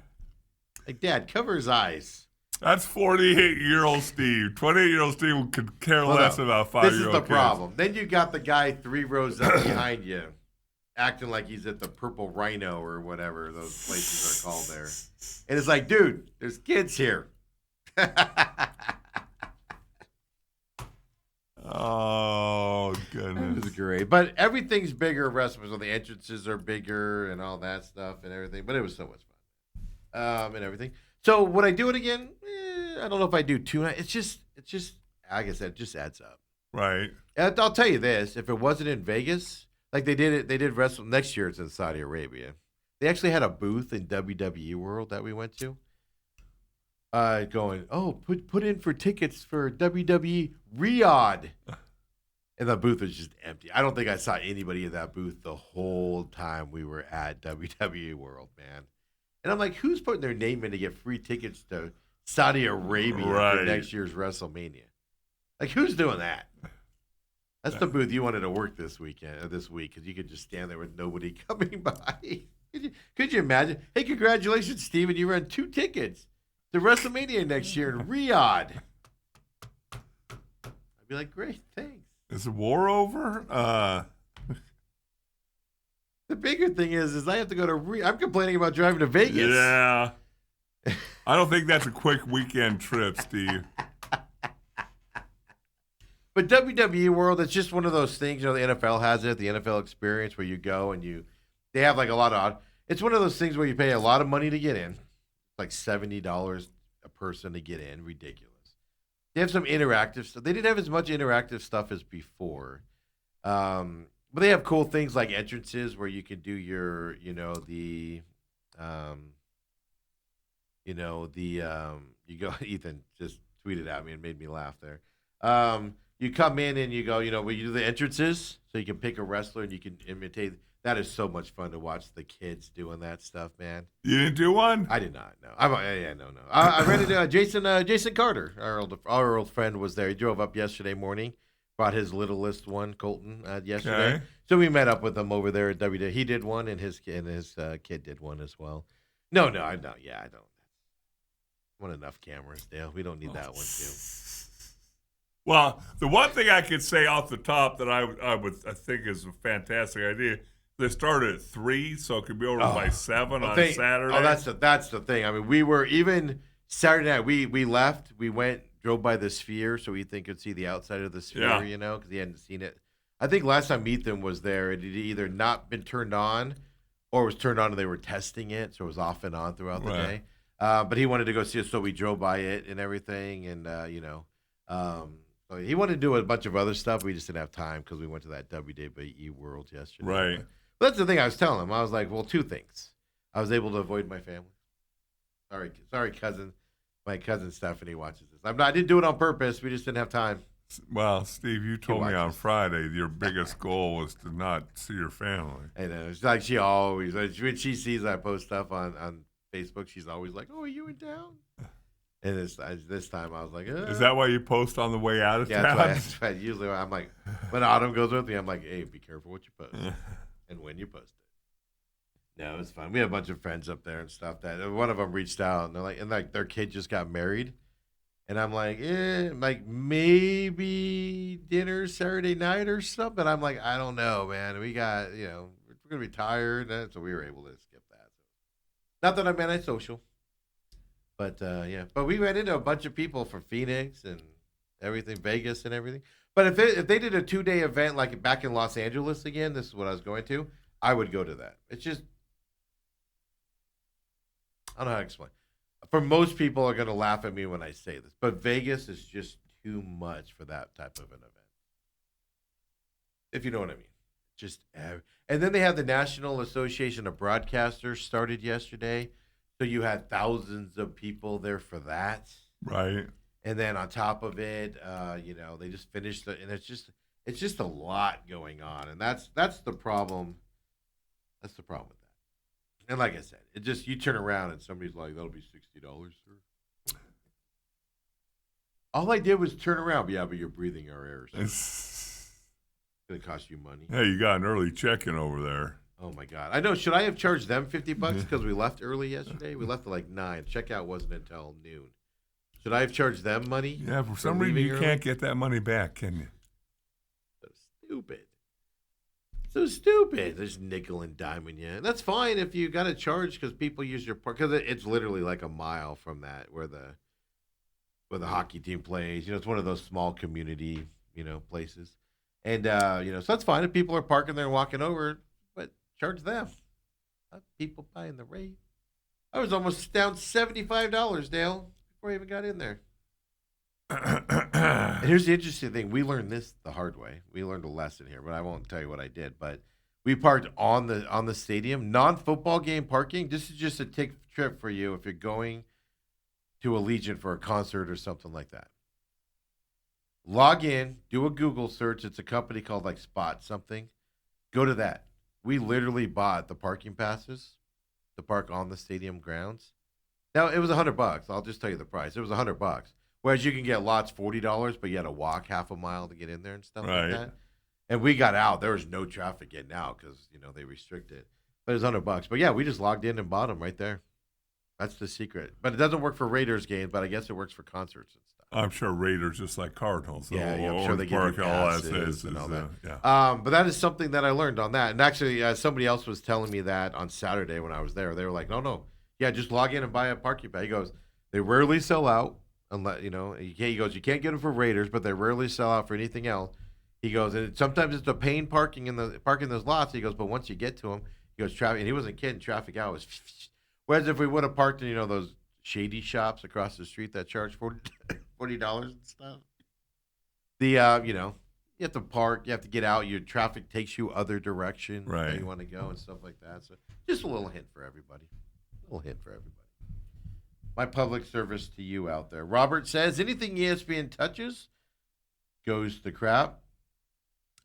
[SPEAKER 1] Like, Dad, cover his eyes.
[SPEAKER 2] That's 48-year-old Steve. 28-year-old Steve could care less about 5-year-old
[SPEAKER 1] This is the
[SPEAKER 2] kids.
[SPEAKER 1] problem. Then you got the guy 3 rows up behind you, acting like he's at the Purple Rhino or whatever those places are called there. And it's like, dude, there's kids here.
[SPEAKER 2] Oh,
[SPEAKER 1] It
[SPEAKER 2] goodness.
[SPEAKER 1] was great. But everything's bigger in wrestling. So the entrances are bigger and all that stuff and everything. But it was so much fun. And everything. So would I do it again? I don't know if I do 2 nights. It's just like I said, it just adds up.
[SPEAKER 2] Right.
[SPEAKER 1] And I'll tell you this: if it wasn't in Vegas, like they did wrestle next year. It's in Saudi Arabia. They actually had a booth in WWE World that we went to. Going, oh, put in for tickets for WWE Riyadh, and the booth was just empty. I don't think I saw anybody in that booth the whole time we were at WWE World, man. And I'm like, who's putting their name in to get free tickets to Saudi Arabia for
[SPEAKER 2] Right.
[SPEAKER 1] next year's WrestleMania? Like, who's doing that? That's the booth you wanted to work this week, because you could just stand there with nobody coming by. Could you imagine? Hey, congratulations, Steven. You ran 2 tickets to WrestleMania next year in Riyadh. I'd be like, great, thanks.
[SPEAKER 2] Is the war over?
[SPEAKER 1] The bigger thing is I have to go to I'm complaining about driving to Vegas.
[SPEAKER 2] Yeah. I don't think that's a quick weekend trip, Steve.
[SPEAKER 1] But WWE World, it's just one of those things. The NFL has it, the NFL experience, where you go and they have like a lot of. It's one of those things where you pay a lot of money to get in, like $70 a person to get in, ridiculous. They have some interactive stuff. They didn't have as much interactive stuff as before, but they have cool things like entrances where you can do your, you go. Ethan just tweeted at me and made me laugh there. You come in and you go, where you do the entrances, so you can pick a wrestler and you can imitate. That is so much fun to watch the kids doing that stuff, man.
[SPEAKER 2] You didn't do one?
[SPEAKER 1] I did not. No, no. I ran into Jason Carter, our old friend, was there. He drove up yesterday morning brought his littlest one, Colton, yesterday.
[SPEAKER 2] Okay.
[SPEAKER 1] So we met up with him over there at WD. He did one, and his kid did one as well. No, I don't. Yeah, I don't. I want enough cameras, Dale. We don't need that one too.
[SPEAKER 2] Well, the one thing I could say off the top that I think is a fantastic idea. They started at 3, so it could be over by 7 on Saturday.
[SPEAKER 1] Oh, that's the thing. I mean, we were even Saturday night. We left. We drove by the Sphere, so Ethan could see the outside of the Sphere.
[SPEAKER 2] Yeah.
[SPEAKER 1] Because he hadn't seen it. I think last time Ethan was there, it had either not been turned on, or it was turned on and they were testing it, so it was off and on throughout the day. But he wanted to go see it, so we drove by it and everything, and so he wanted to do a bunch of other stuff. We just didn't have time because we went to that WWE World yesterday.
[SPEAKER 2] Right.
[SPEAKER 1] But that's the thing I was telling him. I was like, well, 2 things. I was able to avoid my family. Sorry, cousin. My cousin Stephanie watches this. I didn't do it on purpose. We just didn't have time.
[SPEAKER 2] Well, Steve, you told me on Friday your biggest goal was to not see your family.
[SPEAKER 1] I know. It's like she always, when she sees I post stuff on Facebook, she's always like, "Oh, are you in town?" And this time I was like,
[SPEAKER 2] Is that why you post on the way out of town?
[SPEAKER 1] That's why. Usually I'm like, when Autumn goes with me, I'm like, "Hey, be careful what you post and when you post it." No, it was fun. We had a bunch of friends up there and stuff. That one of them reached out and they're like, their kid just got married. And I'm like, maybe dinner Saturday night or something. I'm like, I don't know, man. We got, we're going to be tired. So we were able to skip that. Not that I'm antisocial. But, But we ran into a bunch of people from Phoenix and everything, Vegas and everything. But if they did a 2-day event like back in Los Angeles again, this is what I was going to, I would go to that. It's just, I don't know how to explain. For most people are going to laugh at me when I say this, but Vegas is just too much for that type of an event. If you know what I mean. And then they have the National Association of Broadcasters started yesterday. So you had thousands of people there for that.
[SPEAKER 2] Right.
[SPEAKER 1] And then on top of it, they just finished it, and it's just a lot going on. And that's the problem. That's the problem with that. And like I said, it just, you turn around and somebody's like, that'll be $60, sir. All I did was turn around. But you're breathing our air. So it's going to cost you money.
[SPEAKER 2] Hey, you got an early check-in over there.
[SPEAKER 1] Oh, my God. I know. Should I have charged them $50 because we left early yesterday? We left at like 9. Checkout wasn't until noon. Should I have charged them money?
[SPEAKER 2] Yeah, for some reason you can't get that money back, can you?
[SPEAKER 1] So stupid. There's nickel and diming you. And that's fine if you got to charge because people use your park. Because it's literally like a mile from that where the hockey team plays. It's one of those small community, places. And, so that's fine if people are parking there and walking over, but charge them. Not people buying the rate. I was almost down $75, Dale, before I even got in there. And here's the interesting thing. We learned this the hard way. We learned a lesson here, but I won't tell you what I did. But we parked on the stadium, non-football game parking. This is just a trip for you if you're going to Allegiant for a concert or something like that. Log in, do a Google search. It's a company called like Spot something. Go to that. We literally bought the parking passes to park on the stadium grounds. Now, it was $100. I'll just tell you the price. It was $100. Whereas you can get lots $40, but you had to walk half a mile to get in there and stuff like that. And we got out. There was no traffic getting out because, they restrict it. But it was $100. But, yeah, we just logged in and bought them right there. That's the secret. But it doesn't work for Raiders games, but I guess it works for concerts and stuff.
[SPEAKER 2] I'm sure Raiders just like Cardinals.
[SPEAKER 1] Yeah, I'm sure they give you passes and all that.
[SPEAKER 2] Yeah.
[SPEAKER 1] But that is something that I learned on that. And actually, somebody else was telling me that on Saturday when I was there. They were like, no. Yeah, just log in and buy a parking pass. He goes, they rarely sell out. Unless, he goes, you can't get them for Raiders, but they rarely sell out for anything else. He goes, and sometimes it's a pain parking those lots. He goes, but once you get to them, he goes, traffic, and he wasn't kidding, traffic out was. Whereas if we would have parked in, those shady shops across the street that charge $40 and stuff, you have to park, you have to get out, your traffic takes you other directions where you want to go and stuff like that. So just a little hint for everybody. My public service to you out there. Robert says, anything ESPN touches goes to crap.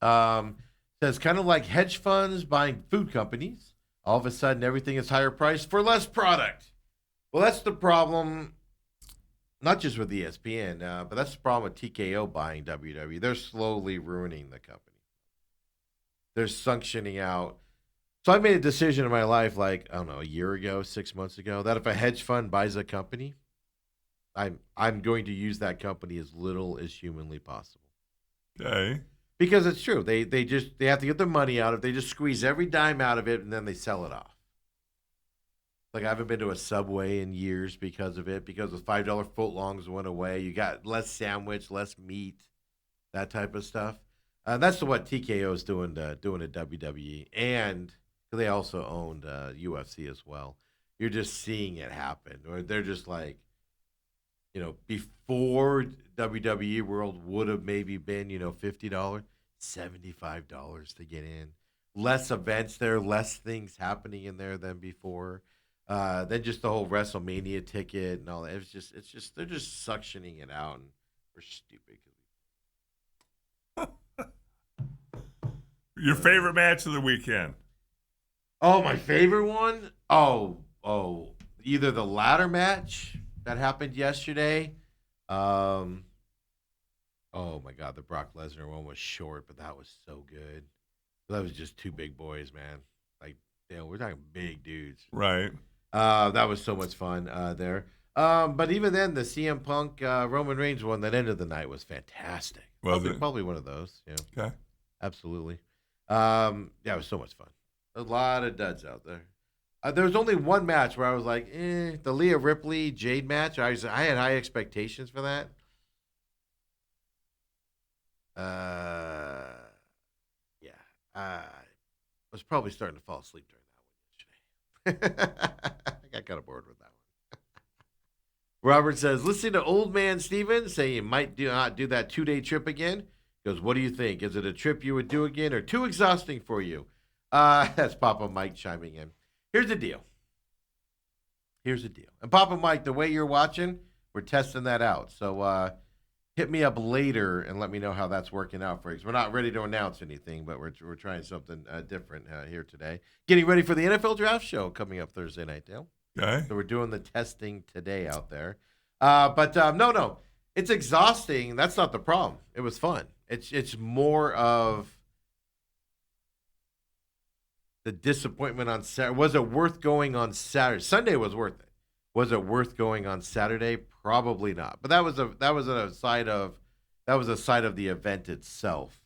[SPEAKER 1] Says, kind of like hedge funds buying food companies. All of a sudden, everything is higher priced for less product. Well, that's the problem not just with ESPN, but that's the problem with TKO buying WWE. They're slowly ruining the company. They're sanctioning out. So I made a decision in my life, like, I don't know, a year ago, 6 months ago, that if a hedge fund buys a company, I'm going to use that company as little as humanly possible.
[SPEAKER 2] Okay.
[SPEAKER 1] Because it's true. They have to get their money out of it. They just squeeze every dime out of it and then they sell it off. Like, I haven't been to a Subway in years because of it, because the $5 footlongs went away. You got less sandwich, less meat, that type of stuff. That's what TKO is doing at WWE. And they also owned UFC as well. You're just seeing it happen. Or they're just like, before WWE World would have maybe been, $50, $75 to get in. Less events there, less things happening in there than before. Then just the whole WrestleMania ticket and all that. It's just they're just suctioning it out, and we're stupid.
[SPEAKER 2] Your favorite match of the weekend?
[SPEAKER 1] Oh, my favorite one? Oh, either the ladder match that happened yesterday. Oh my God, the Brock Lesnar one was short, but that was so good. That was just two big boys, man. Like, we're talking big dudes.
[SPEAKER 2] Right.
[SPEAKER 1] That was so much fun there. But even then, the CM Punk Roman Reigns one that ended the night was fantastic.
[SPEAKER 2] Was it?
[SPEAKER 1] Probably one of those. Yeah.
[SPEAKER 2] Okay.
[SPEAKER 1] Absolutely. Yeah, it was so much fun. A lot of duds out there. There was only one match where I was like, the Leah Ripley Jade match. I had high expectations for that. Yeah. I was probably starting to fall asleep during that one yesterday. I got kind of bored with that one. Robert says, listening to old man Steven say you might not do that 2-day trip again. He goes, what do you think? Is it a trip you would do again or too exhausting for you? That's Papa Mike chiming in. Here's the deal. And Papa Mike, the way you're watching, we're testing that out. So hit me up later and let me know how that's working out for you. 'Cause we're not ready to announce anything, but we're trying something different here today. Getting ready for the NFL Draft Show coming up Thursday night, Dale.
[SPEAKER 2] Okay.
[SPEAKER 1] So we're doing the testing today out there. But no. It's exhausting. That's not the problem. It was fun. It's more of the disappointment on Saturday. Was it worth going on Saturday? Sunday was worth it. Was it worth going on Saturday? Probably not. But that was a side of the event itself.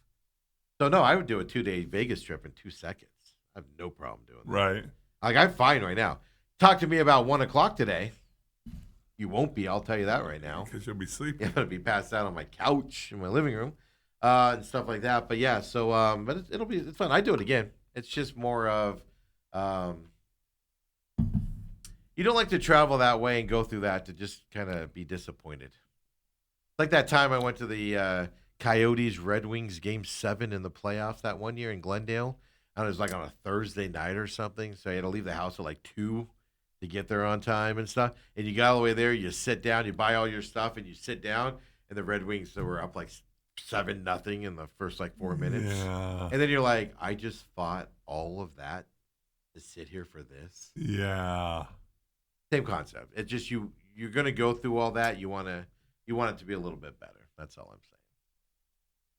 [SPEAKER 1] So no, I would do a 2-day Vegas trip in 2 seconds. I have no problem doing that.
[SPEAKER 2] Right.
[SPEAKER 1] Like, I'm fine right now. Talk to me about 1:00 today. You won't be. I'll tell you that right now.
[SPEAKER 2] Because you'll be sleeping.
[SPEAKER 1] I'm gonna be passed out on my couch in my living room, and stuff like that. But yeah, so but it's fun. I do it again. It's just more of you don't like to travel that way and go through that to just kind of be disappointed. Like that time I went to the Coyotes Red Wings Game 7 in the playoffs that one year in Glendale. And it was like on a Thursday night or something, so I had to leave the house at like 2 to get there on time and stuff. And you got all the way there, you sit down, you buy all your stuff, and you sit down. And the Red Wings were up like 7-0 in the first like 4 minutes.
[SPEAKER 2] Yeah.
[SPEAKER 1] And then you're like, I just fought all of that to sit here for this.
[SPEAKER 2] Yeah.
[SPEAKER 1] Same concept. It's just you're gonna go through all that. You want it to be a little bit better. That's all I'm saying.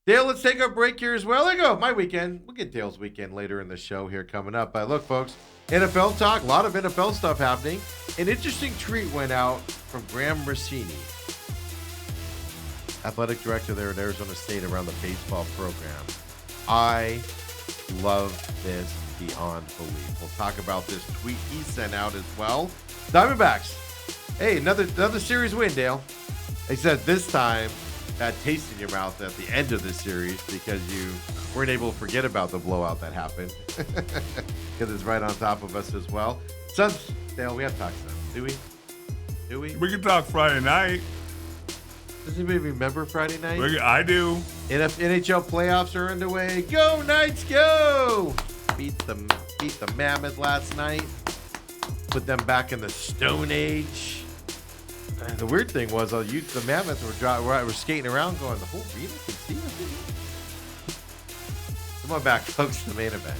[SPEAKER 1] Dale, let's take our break here as well. There you go. My weekend. We'll get Dale's weekend later in the show here coming up. But look, folks, NFL talk. A lot of NFL stuff happening. An interesting tweet went out from Graham Rossini, athletic director there at Arizona State around the baseball program. I love this beyond belief. We'll talk about this tweet he sent out as well. Diamondbacks. Hey, another series win, Dale. Except this time, that taste in your mouth at the end of the series because you weren't able to forget about the blowout that happened because it's right on top of us as well. Suns, Dale, we have to talk Suns. Do we?
[SPEAKER 2] We can talk Friday night.
[SPEAKER 1] Does anybody remember Friday night?
[SPEAKER 2] I do.
[SPEAKER 1] NHL playoffs are underway. Go Knights, go! Beat the Mammoth last night. Put them back in the Stone Age. And the weird thing was, the Mammoth were skating around going, the whole arena can see us. Come on back, folks, to the main event.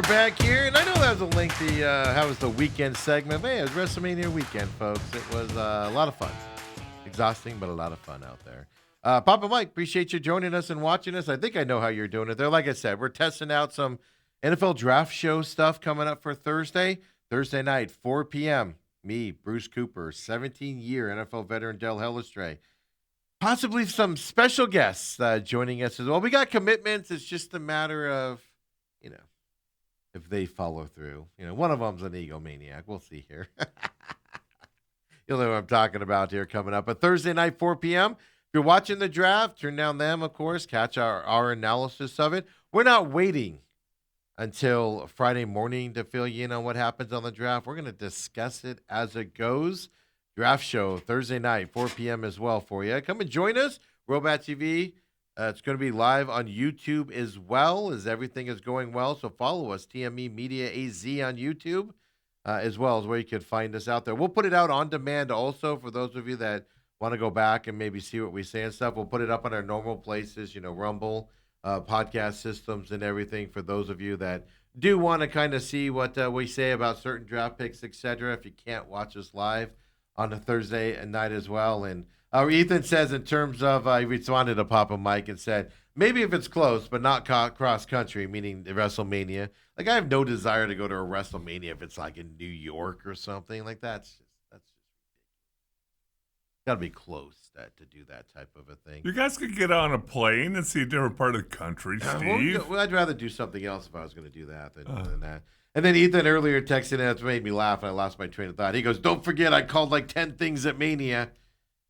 [SPEAKER 1] back here, and I know that was a lengthy, how was the weekend segment, but yeah, it was WrestleMania weekend, folks. It was a lot of fun. Exhausting, but a lot of fun out there. Papa Mike, appreciate you joining us and watching us. I think I know how you're doing it there. Like I said, we're testing out some NFL draft show stuff coming up for Thursday night, 4 p.m. Me, Bruce Cooper, 17-year NFL veteran Del Hellestrae. Possibly some special guests joining us as well. We got commitments. It's just a matter of, if they follow through. One of them's an egomaniac. We'll see here. You'll know what I'm talking about here coming up. But Thursday night, 4 p.m., if you're watching the draft, turn down them, of course. Catch our analysis of it. We're not waiting until Friday morning to fill you in on what happens on the draft. We're going to discuss it as it goes. Draft show Thursday night, 4 p.m. as well for you. Come and join us. Robat TV. It's going to be live on YouTube as well, as everything is going well. So follow us, TME Media AZ on YouTube, as well as where you can find us out there. We'll put it out on demand also for those of you that want to go back and maybe see what we say and stuff. We'll put it up on our normal places, Rumble, podcast systems and everything for those of you that do want to kind of see what we say about certain draft picks, etc. If you can't watch us live on a Thursday night as well. And Ethan says in terms of, he responded to Papa Mike and said, maybe if it's close, but not cross country, meaning the WrestleMania. Like, I have no desire to go to a WrestleMania if it's like in New York or something like that. That's just got to be close to do that type of a thing.
[SPEAKER 2] You guys could get on a plane and see a different part of the country, Steve.
[SPEAKER 1] Well, I'd rather do something else if I was going to do that than that. And then Ethan earlier texted in, it's made me laugh, and I lost my train of thought. He goes, don't forget I called like 10 things at Mania.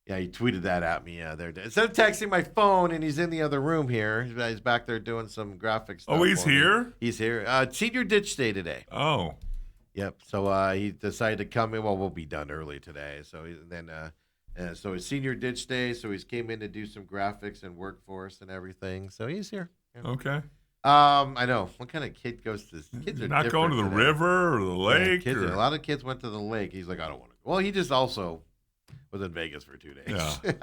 [SPEAKER 1] Yeah, he tweeted that at me there. Instead of texting my phone, and he's in the other room here. He's back there doing some graphic stuff.
[SPEAKER 2] Oh, he's here?
[SPEAKER 1] He's here. Senior Ditch Day today.
[SPEAKER 2] Oh.
[SPEAKER 1] Yep. So he decided to come in. Well, we'll be done early today. So so it's Senior Ditch Day. So he's came in to do some graphics and work for us and everything. So he's here. Yeah.
[SPEAKER 2] Okay.
[SPEAKER 1] I know. What kind of kid goes to this? Kids are
[SPEAKER 2] not going to the
[SPEAKER 1] today.
[SPEAKER 2] river or the lake.
[SPEAKER 1] Yeah, a lot of kids went to the lake. He's like, I don't want to. Well, he just also was in Vegas for 2 days.
[SPEAKER 2] Yeah.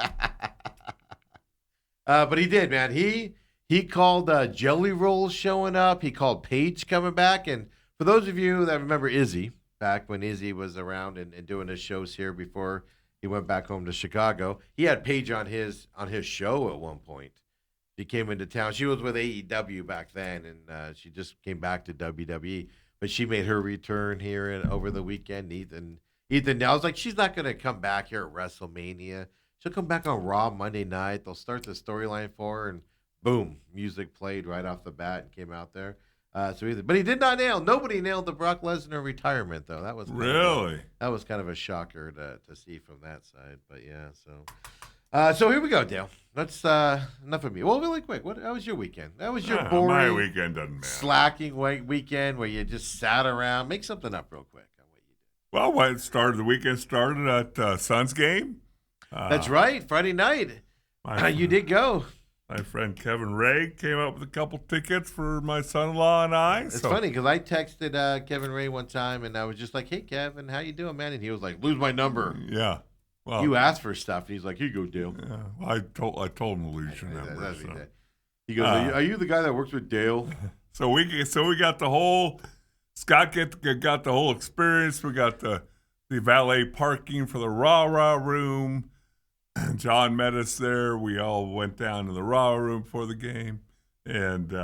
[SPEAKER 1] But he did, man. He called Jelly Rolls showing up. He called Paige coming back. And for those of you that remember Izzy, back when Izzy was around and doing his shows here before he went back home to Chicago, he had Paige on his show at one point. She came into town. She was with AEW back then, and she just came back to WWE. But she made her return here over the weekend. Ethan, I was like, she's not going to come back here at WrestleMania. She'll come back on Raw Monday night. They'll start the storyline for her, and boom, music played right off the bat and came out there. But he did not nail. Nobody nailed the Brock Lesnar retirement, though. That was
[SPEAKER 2] really
[SPEAKER 1] that was kind of a shocker to see from that side. But yeah, so here we go, Dale. That's enough of me. Well, really quick, how was your weekend? That was your boring,
[SPEAKER 2] my weekend doesn't matter.
[SPEAKER 1] Slacking weekend where you just sat around. Make something up real quick on what you did.
[SPEAKER 2] Well, the weekend started at Suns game.
[SPEAKER 1] That's right, Friday night. You did go.
[SPEAKER 2] My friend Kevin Ray came up with a couple tickets for my son-in-law and I.
[SPEAKER 1] It's funny because I texted Kevin Ray one time, and I was just like, hey, Kevin, how you doing, man? And he was like, lose my number.
[SPEAKER 2] Yeah. Well,
[SPEAKER 1] you asked for stuff, and he's like, here you go, Dale.
[SPEAKER 2] Yeah, well, I told him to lose your number. So.
[SPEAKER 1] He goes, are you the guy that works with Dale?
[SPEAKER 2] So we got the whole, Scott got the whole experience. We got the valet parking for the Rah-Rah room. John met us there. We all went down to the Rah-Rah room for the game. And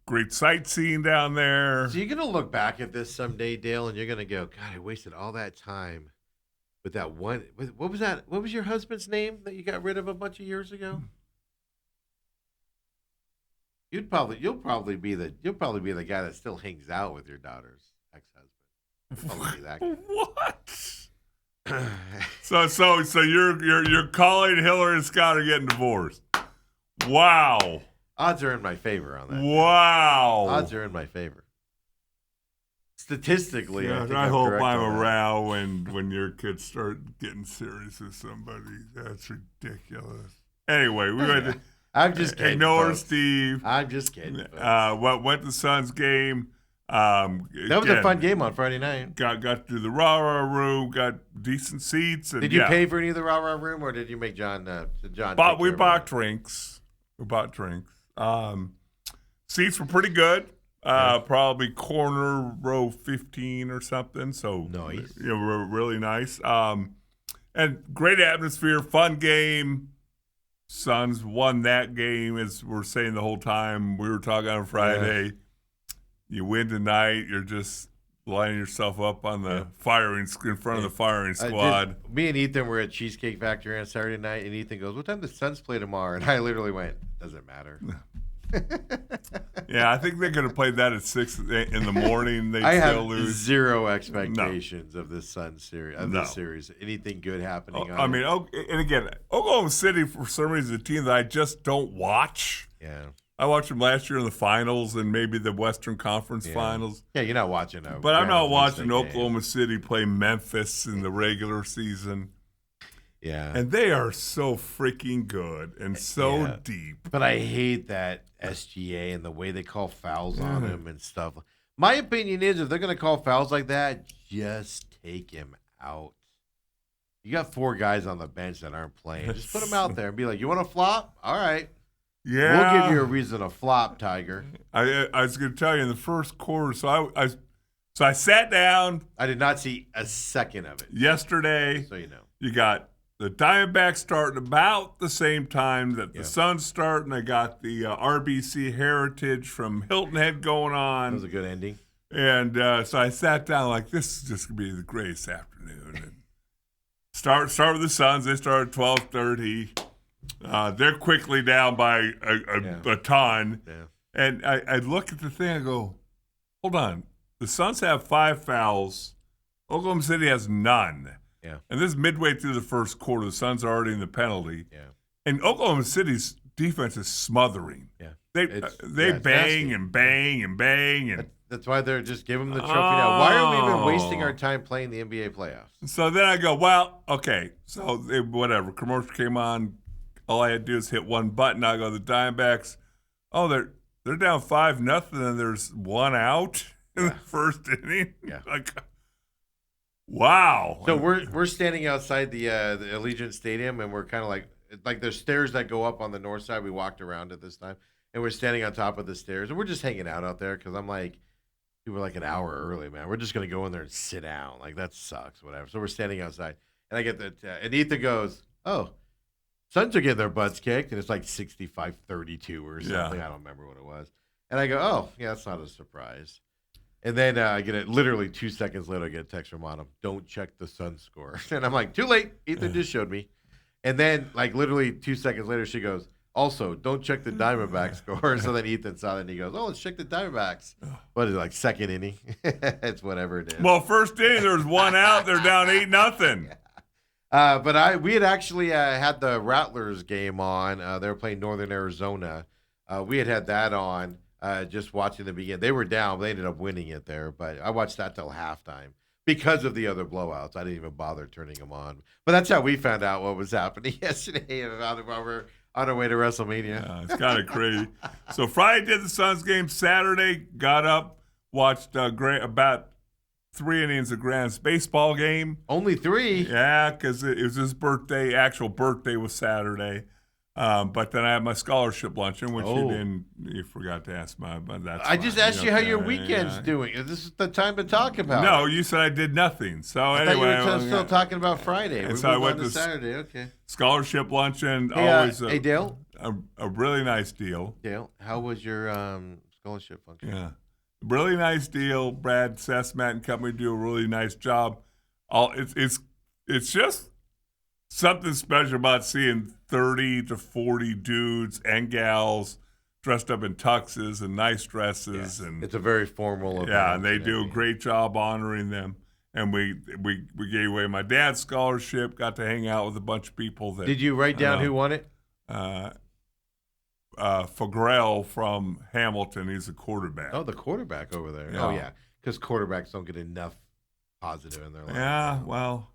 [SPEAKER 2] great sightseeing down there.
[SPEAKER 1] So you're going to look back at this someday, Dale, and you're going to go, God, I wasted all that time. With that one, what was that? What was your husband's name that you got rid of a bunch of years ago? You'll probably be the guy that still hangs out with your daughter's ex-husband. Probably be that guy.
[SPEAKER 2] What? So you're calling Hillary and Scott are getting divorced? Wow.
[SPEAKER 1] Odds are in my favor on that.
[SPEAKER 2] Wow.
[SPEAKER 1] Odds are in my favor. Statistically,
[SPEAKER 2] yeah, I hope I'm around when your kids start getting serious with somebody. That's ridiculous. Anyway, we went to
[SPEAKER 1] I'm just kidding.
[SPEAKER 2] Ignore Steve.
[SPEAKER 1] I'm just kidding.
[SPEAKER 2] Went to the Suns game.
[SPEAKER 1] That was a fun game on Friday night.
[SPEAKER 2] Got to the Rah-Rah room. Got decent seats. And
[SPEAKER 1] did you pay for any of the Rah-Rah room, or did you make John?
[SPEAKER 2] We bought drinks. We bought drinks. Seats were pretty good. Probably corner row 15 or something. So
[SPEAKER 1] Nice.
[SPEAKER 2] Really nice. And great atmosphere, fun game. Suns won that game, as we're saying the whole time. We were talking on Friday. You win tonight, you're just lining yourself up on the in front of the firing squad.
[SPEAKER 1] Me and Ethan were at Cheesecake Factory on Saturday night, and Ethan goes, "What time does Suns play tomorrow?" And I literally went, "Doesn't matter."
[SPEAKER 2] Yeah, I think they could have played that at 6 in the morning. They'd
[SPEAKER 1] I
[SPEAKER 2] still
[SPEAKER 1] have
[SPEAKER 2] lose.
[SPEAKER 1] zero expectations of this Suns series. This series, anything good happening?
[SPEAKER 2] I mean, and again, Oklahoma City for some reason is a team that I just don't watch.
[SPEAKER 1] Yeah.
[SPEAKER 2] I watched them last year in the finals and maybe the Western Conference finals.
[SPEAKER 1] Yeah, you're not watching them.
[SPEAKER 2] But I'm not watching Oklahoma City play Memphis in the regular season.
[SPEAKER 1] Yeah.
[SPEAKER 2] And they are so freaking good and so deep.
[SPEAKER 1] But I hate that SGA and the way they call fouls on him and stuff. My opinion is if they're going to call fouls like that, just take him out. You got 4 guys on the bench that aren't playing. Just put them out there and be like, you want to flop? All right.
[SPEAKER 2] Yeah.
[SPEAKER 1] We'll give you a reason to flop, Tiger.
[SPEAKER 2] I was going to tell you in the first quarter, so I sat down.
[SPEAKER 1] I did not see a second of it.
[SPEAKER 2] Yesterday.
[SPEAKER 1] So you know.
[SPEAKER 2] You got the Diamondbacks starting about the same time that the Suns start, and I got the RBC Heritage from Hilton Head going on.
[SPEAKER 1] That was a good ending.
[SPEAKER 2] And so I sat down like, this is just going to be the greatest afternoon. And start with the Suns. They start at 12:30. They're quickly down by a ton.
[SPEAKER 1] Yeah.
[SPEAKER 2] And I look at the thing, I go, hold on. The Suns have 5 fouls. Oklahoma City has none.
[SPEAKER 1] Yeah.
[SPEAKER 2] And this is midway through the first quarter. The Suns are already in the penalty.
[SPEAKER 1] Yeah.
[SPEAKER 2] And Oklahoma City's defense is smothering.
[SPEAKER 1] Yeah.
[SPEAKER 2] They
[SPEAKER 1] it's
[SPEAKER 2] bang
[SPEAKER 1] nasty.
[SPEAKER 2] and bang and bang. And
[SPEAKER 1] That's why they're just giving them the trophy now. Why are we even wasting our time playing the NBA playoffs?
[SPEAKER 2] so then I go, well, okay. So whatever. Commercial came on. All I had to do is hit one button. I go, the Diamondbacks, they're down 5-0, and there's 1 out in the first inning.
[SPEAKER 1] Yeah.
[SPEAKER 2] Like, wow.
[SPEAKER 1] So we're standing outside the Allegiant Stadium, and we're kind of like there's stairs that go up on the north side. We walked around it this time, and we're standing on top of the stairs, and we're just hanging out there because I'm like, dude, we're like an hour early, man. We're just gonna go in there and sit down. Like that sucks, whatever. So we're standing outside, and I get and Ethan goes, "Oh, Suns are getting their butts kicked," and it's like 65-32 or something.
[SPEAKER 2] Yeah.
[SPEAKER 1] I don't remember what it was. And I go, "Oh, yeah, that's not a surprise." And then I get it literally 2 seconds later. I get a text from Autumn, "Don't check the Suns score." And I'm like, "Too late." Ethan just showed me. And then like literally 2 seconds later, she goes, "Also, don't check the Diamondback score." So then Ethan saw that and he goes, "Oh, let's check the Diamondbacks." What is it, like second inning? It's whatever it is.
[SPEAKER 2] Well, first inning, there was 1 out. They're down 8-0.
[SPEAKER 1] But we had actually had the Rattlers game on. They were playing Northern Arizona. We had that on. Just watching the beginning. They were down. They ended up winning it there, but I watched that till halftime because of the other blowouts. I didn't even bother turning them on. But that's how we found out what was happening yesterday while we're on our way to WrestleMania.
[SPEAKER 2] It's kind of crazy. So Friday did the Suns game. Saturday got up, watched about 3 innings of Grant's baseball game.
[SPEAKER 1] Only 3?
[SPEAKER 2] Yeah, because it was his birthday. Actual birthday was Saturday. But then I had my scholarship luncheon, which you forgot to ask me about. That's
[SPEAKER 1] I just asked you how your
[SPEAKER 2] Okay,
[SPEAKER 1] weekend's doing. This is the time to talk about
[SPEAKER 2] No,
[SPEAKER 1] it.
[SPEAKER 2] you said I did nothing. So
[SPEAKER 1] I
[SPEAKER 2] anyway,
[SPEAKER 1] thought you were still talking about Friday.
[SPEAKER 2] And
[SPEAKER 1] We
[SPEAKER 2] so I
[SPEAKER 1] moved
[SPEAKER 2] went
[SPEAKER 1] on to
[SPEAKER 2] to
[SPEAKER 1] Saturday. Okay.
[SPEAKER 2] scholarship luncheon.
[SPEAKER 1] Hey,
[SPEAKER 2] Always
[SPEAKER 1] hey, Dale.
[SPEAKER 2] a really nice deal.
[SPEAKER 1] Dale, how was your scholarship function?
[SPEAKER 2] Yeah, really nice deal. Brad Sessmat and company do a really nice job. It's just something special about seeing 30 to 40 dudes and gals dressed up in tuxes and nice dresses, and
[SPEAKER 1] It's a very formal event.
[SPEAKER 2] yeah, and they do a great job honoring them. And we gave away my dad's scholarship. Got to hang out with a bunch of people. That
[SPEAKER 1] Did you write down who won it?
[SPEAKER 2] Fagrell from Hamilton. He's a quarterback.
[SPEAKER 1] Oh, the quarterback over there.
[SPEAKER 2] Yeah.
[SPEAKER 1] Oh, yeah, because quarterbacks don't get enough positive in their life.
[SPEAKER 2] Yeah, well,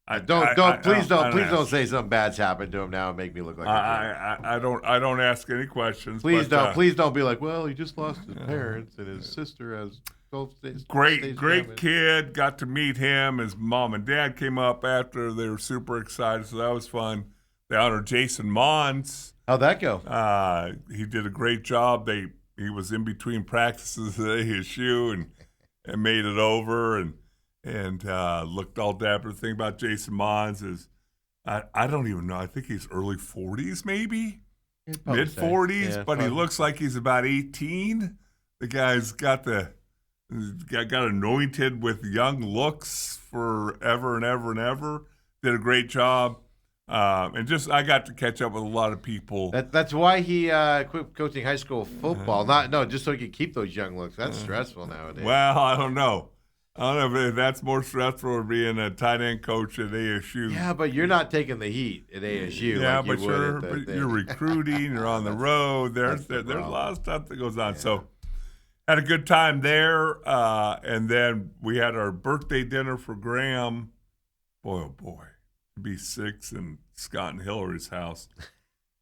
[SPEAKER 1] Please don't
[SPEAKER 2] ask.
[SPEAKER 1] say something bad's happened to him now and make me look like a jerk.
[SPEAKER 2] I don't ask any questions.
[SPEAKER 1] Please
[SPEAKER 2] but,
[SPEAKER 1] please don't be like, well, he just lost his parents and his sister has 12 states.
[SPEAKER 2] Great kid. Got to meet him. His mom and dad came up after. They were super excited, so that was fun. They honored Jason Mons.
[SPEAKER 1] How'd that go?
[SPEAKER 2] He did a great job. They he was in between practices at ASU and made it over and looked all dapper. The thing about Jason Mons is I don't even know. I think he's early 40s, maybe mid 40s, but he looks like he's about 18. The guy's got anointed with young looks forever and ever and ever. Did a great job. And just I got to catch up with a lot of people.
[SPEAKER 1] That's why he quit coaching high school football. Just so he could keep those young looks. That's stressful nowadays.
[SPEAKER 2] Well, I don't know if that's more stressful than being a tight end coach at ASU.
[SPEAKER 1] Yeah, but you're not taking the heat at ASU.
[SPEAKER 2] Yeah,
[SPEAKER 1] like
[SPEAKER 2] but you're recruiting. You're on the road. There's a lot of stuff that goes on. Yeah. So had a good time there, and then we had our birthday dinner for Graham. Boy, oh boy. Be 6 in Scott and Hillary's house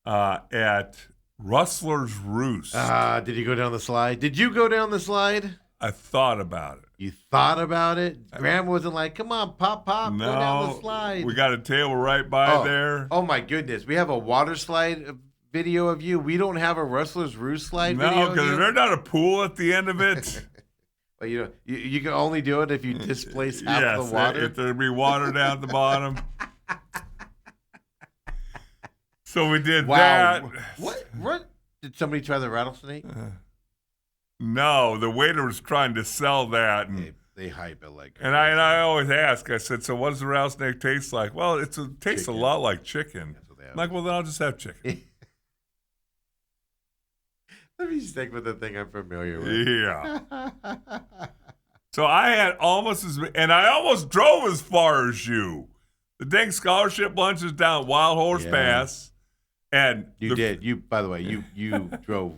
[SPEAKER 2] at Rustler's Roost.
[SPEAKER 1] Did you go down the slide? Did you go down the slide?
[SPEAKER 2] I thought about it.
[SPEAKER 1] You thought about it? Graham wasn't like, come on, pop, go down the slide.
[SPEAKER 2] We got a table right by there.
[SPEAKER 1] Oh, my goodness. We have a water slide video of you. We don't have a Rustler's Roost slide video of you?
[SPEAKER 2] No, because there's not a pool at the end of it.
[SPEAKER 1] But you can only do it if you displace half the water.
[SPEAKER 2] If there'd be water down at the bottom. So we did that.
[SPEAKER 1] What? Did somebody try the rattlesnake?
[SPEAKER 2] No, the waiter was trying to sell that. And
[SPEAKER 1] they hype it like.
[SPEAKER 2] And I always ask, I said, so what does the rattlesnake taste like? Well, it tastes a lot like chicken. I'm like, well, then I'll just have chicken.
[SPEAKER 1] Let me stick with the thing I'm familiar with.
[SPEAKER 2] Yeah. So I had and I almost drove as far as you. The dang scholarship lunch is down at Wild Horse Pass. And
[SPEAKER 1] you did. By the way, you drove.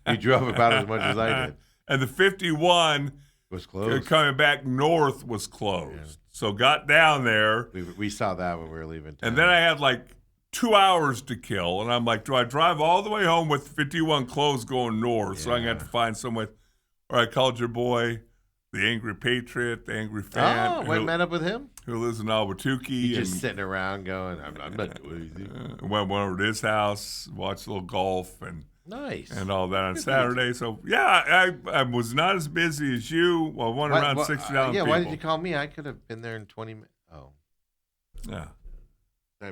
[SPEAKER 1] You drove about as much as I did.
[SPEAKER 2] And the 51
[SPEAKER 1] was closed.
[SPEAKER 2] Coming back north was closed. Yeah. So got down there.
[SPEAKER 1] We saw that when we were leaving town.
[SPEAKER 2] And then I had like 2 hours to kill. And I'm like, do I drive all the way home with 51 closed going north? Yeah. So I'm going to have to find somewhere. Or I called your boy, the Angry Patriot, the Angry Fan.
[SPEAKER 1] Oh, met up with him?
[SPEAKER 2] Who lives in Albuquerque.
[SPEAKER 1] He's just sitting around going, I'm not doing anything.
[SPEAKER 2] Went over to his house, watched a little golf and
[SPEAKER 1] nice
[SPEAKER 2] and all that on Saturday. So, yeah, I was not as busy as you. Well, I went around 60,000 people.
[SPEAKER 1] Why did you call me? I could have been there in 20 minutes. Oh.
[SPEAKER 2] Yeah.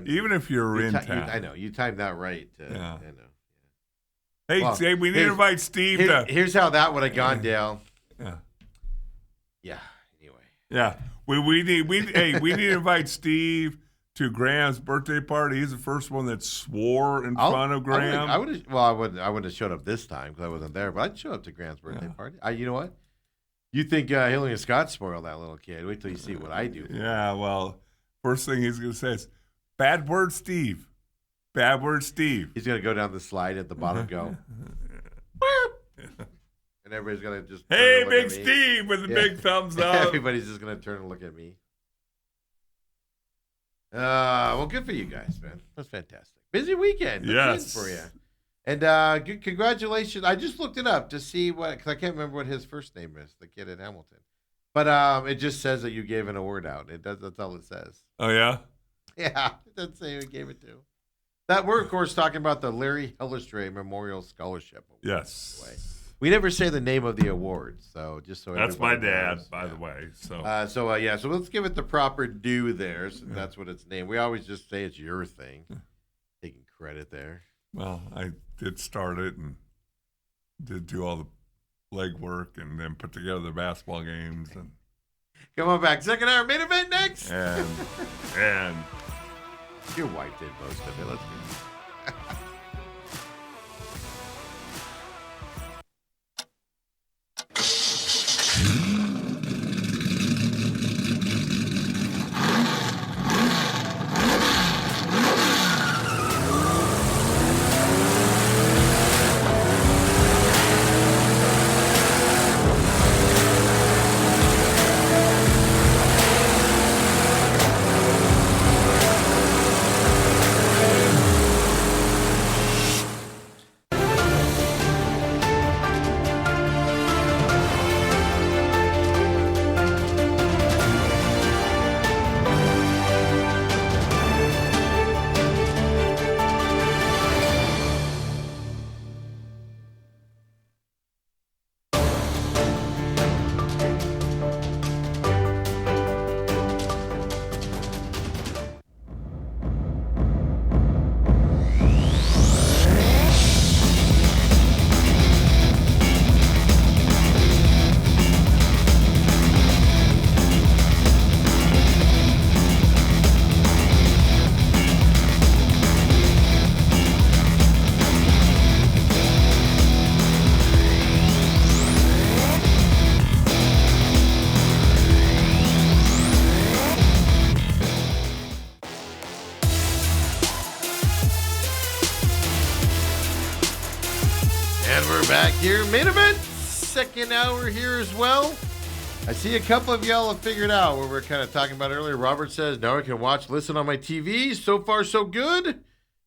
[SPEAKER 2] Even if you're in town.
[SPEAKER 1] I know. You timed that right. I know.
[SPEAKER 2] Hey, we need to invite Steve.
[SPEAKER 1] Here's how that would have gone down.
[SPEAKER 2] Yeah.
[SPEAKER 1] Yeah. Anyway.
[SPEAKER 2] Yeah. We need to invite Steve to Graham's birthday party. He's the first one that swore in front of Graham.
[SPEAKER 1] I wouldn't have showed up this time because I wasn't there, but I'd show up to Graham's birthday party. You know what? You think Hillary and Scott spoiled that little kid? Wait till you see what I do.
[SPEAKER 2] Yeah. Well, first thing he's going to say is, "Bad word, Steve. Bad word, Steve."
[SPEAKER 1] He's going to go down the slide at the bottom, go. And everybody's going to just
[SPEAKER 2] hey, Big Steve, with a big thumbs up.
[SPEAKER 1] Everybody's just going to turn and look at me. Well, good for you guys, man. That's fantastic. Busy weekend.
[SPEAKER 2] Yes.
[SPEAKER 1] For you. And congratulations. I just looked it up to see because I can't remember what his first name is, the kid at Hamilton. But it just says that you gave an award out. That's all it says.
[SPEAKER 2] Oh, yeah?
[SPEAKER 1] Yeah. It doesn't say who gave it to. That we're, of course, talking about the Larry Hillestray Memorial Scholarship Award.
[SPEAKER 2] Yes.
[SPEAKER 1] We never say the name of the award, so just so
[SPEAKER 2] that's my dad,
[SPEAKER 1] knows.
[SPEAKER 2] By the way. So
[SPEAKER 1] so let's give it the proper due there. So that's what it's named. We always just say it's your thing, taking credit there.
[SPEAKER 2] Well, I did start it and did do all the legwork and then put together the basketball games and.
[SPEAKER 1] Come on back, second hour main event next.
[SPEAKER 2] And
[SPEAKER 1] your wife did most of it. Let's go. here. Main event, second hour here as well. I see a couple of y'all have figured out what we're kind of talking about earlier. Robert says, now I can listen on my TV. So far, so good.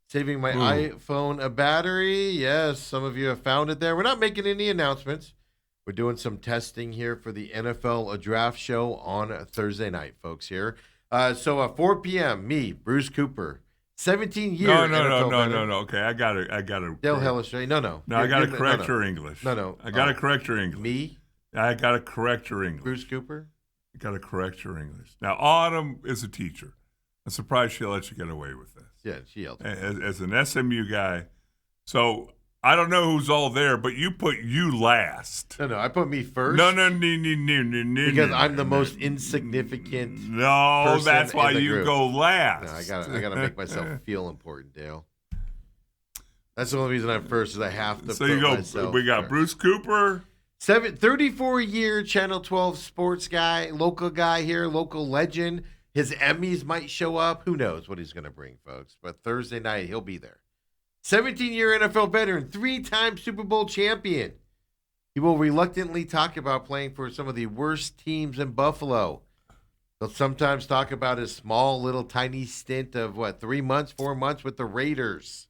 [SPEAKER 1] Saving my iPhone a battery. Yes, some of you have found it there. We're not making any announcements. We're doing some testing here for the NFL draft show on Thursday night, folks, here. So 4 p.m., me, Bruce Cooper, 17-year NFL veteran.
[SPEAKER 2] No. Okay, I got it.
[SPEAKER 1] Dale Hellestrade. No.
[SPEAKER 2] No, I got to correct your English.
[SPEAKER 1] No.
[SPEAKER 2] I got to correct your English.
[SPEAKER 1] Me?
[SPEAKER 2] I got to correct your English.
[SPEAKER 1] Bruce Cooper?
[SPEAKER 2] I got to correct your English. Now, Autumn is a teacher. I'm surprised she let you get away with this.
[SPEAKER 1] Yeah, she yelled.
[SPEAKER 2] As an SMU guy. So, I don't know who's all there, but you put you last.
[SPEAKER 1] No, I put me first.
[SPEAKER 2] No.
[SPEAKER 1] Because I'm the most insignificant.
[SPEAKER 2] No,
[SPEAKER 1] person
[SPEAKER 2] that's why
[SPEAKER 1] in the
[SPEAKER 2] you
[SPEAKER 1] group.
[SPEAKER 2] go last.
[SPEAKER 1] No, I gotta make myself feel important, Dale. That's the only reason I'm first, is I have to.
[SPEAKER 2] So
[SPEAKER 1] put
[SPEAKER 2] you go.
[SPEAKER 1] myself
[SPEAKER 2] We got
[SPEAKER 1] first.
[SPEAKER 2] Bruce Cooper.
[SPEAKER 1] 34-year Channel 12 sports guy, local guy here, local legend. His Emmys might show up. Who knows what he's gonna bring, folks? But Thursday night he'll be there. 17-year NFL veteran, 3-time Super Bowl champion. He will reluctantly talk about playing for some of the worst teams in Buffalo. He'll sometimes talk about his small, little, tiny stint of, 3 months, 4 months with the Raiders.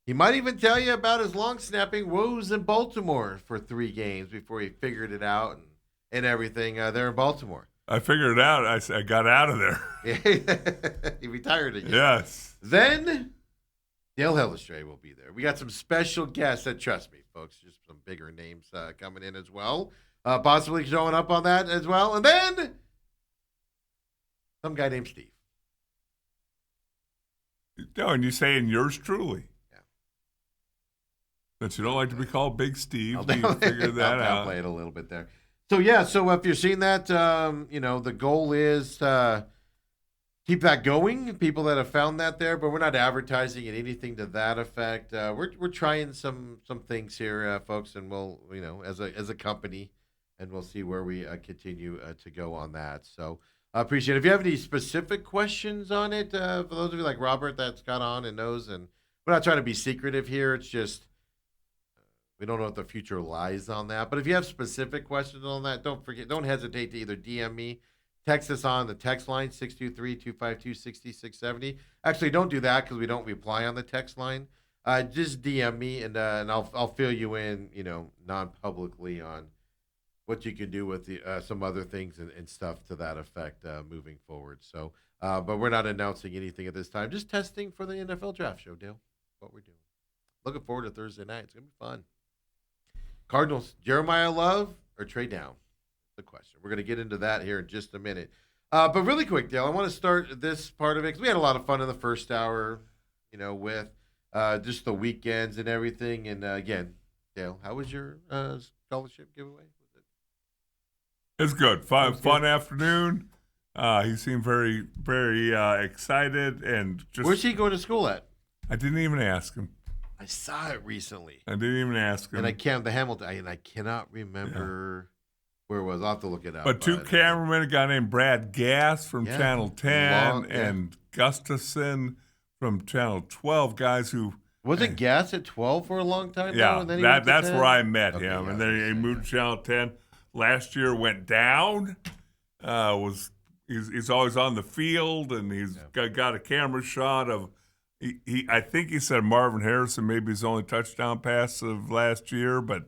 [SPEAKER 1] He might even tell you about his long snapping woes in Baltimore for 3 games before he figured it out and everything there in Baltimore.
[SPEAKER 2] I figured it out. I got out of there.
[SPEAKER 1] He retired again.
[SPEAKER 2] Yes.
[SPEAKER 1] Then Dale Hellestrade will be there. We got some special guests that, trust me, folks, just some bigger names coming in as well. Possibly showing up on that as well. And then some guy named Steve.
[SPEAKER 2] No, and you saying yours truly.
[SPEAKER 1] Yeah.
[SPEAKER 2] That you don't like to be called Big Steve.
[SPEAKER 1] I'll
[SPEAKER 2] You figured that
[SPEAKER 1] I'll
[SPEAKER 2] out.
[SPEAKER 1] play it a little bit there. So if you're seeing that, the goal is keep that going. People that have found that there, but we're not advertising it, anything to that effect. We're trying some things here, folks, and we'll, as a company, and we'll see where we continue to go on that. So I appreciate it. If you have any specific questions on it, for those of you like Robert that's got on and knows, and we're not trying to be secretive here. It's just we don't know what the future lies on that. But if you have specific questions on that, don't hesitate to either DM me, text us on the text line, 623-252-6670. Actually, don't do that because we don't reply on the text line. Just DM me, and I'll fill you in, non-publicly on what you can do with the some other things and stuff to that effect moving forward. So, but we're not announcing anything at this time. Just testing for the NFL draft show, Dale. What we're doing. Looking forward to Thursday night. It's gonna be fun. Cardinals, Jeremiah Love or Trey Down? The question. We're going to get into that here in just a minute. But really quick, Dale, I want to start this part of it because we had a lot of fun in the first hour, with just the weekends and everything. And again, Dale, how was your scholarship giveaway?
[SPEAKER 2] It's good. Fun afternoon. He seemed very, very excited and just.
[SPEAKER 1] Where's he going to school at?
[SPEAKER 2] I didn't even ask him.
[SPEAKER 1] I saw it recently.
[SPEAKER 2] I didn't even ask him.
[SPEAKER 1] And the Hamilton, and I cannot remember where it was. I'll have to look it up.
[SPEAKER 2] But 2 cameramen, a guy named Brad Gass from Channel 10 and Gustafson from Channel 12, guys who.
[SPEAKER 1] Wasn't Gass at 12 for a long time?
[SPEAKER 2] Yeah,
[SPEAKER 1] though, and then
[SPEAKER 2] that's where I met him.
[SPEAKER 1] Yeah,
[SPEAKER 2] and then he moved to Channel 10. Last year went down. He's always on the field, and he's got a camera shot of. I think he said Marvin Harrison maybe his only touchdown pass of last year, but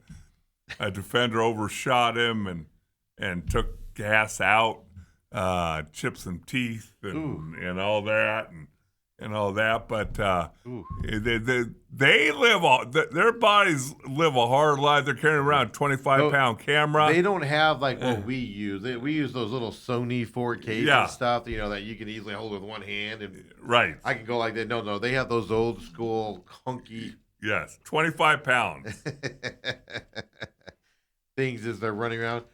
[SPEAKER 2] a defender overshot him and took Gass out, chipped some teeth and all that and all that. But they live their bodies live a hard life. They're carrying around a 25-pound camera.
[SPEAKER 1] They don't have like what we use. We use those little Sony 4Ks and stuff, that you can easily hold with one hand. And
[SPEAKER 2] right.
[SPEAKER 1] I can go like that. No, they have those old school hunky.
[SPEAKER 2] Yes, 25 pounds.
[SPEAKER 1] Things as they're running around.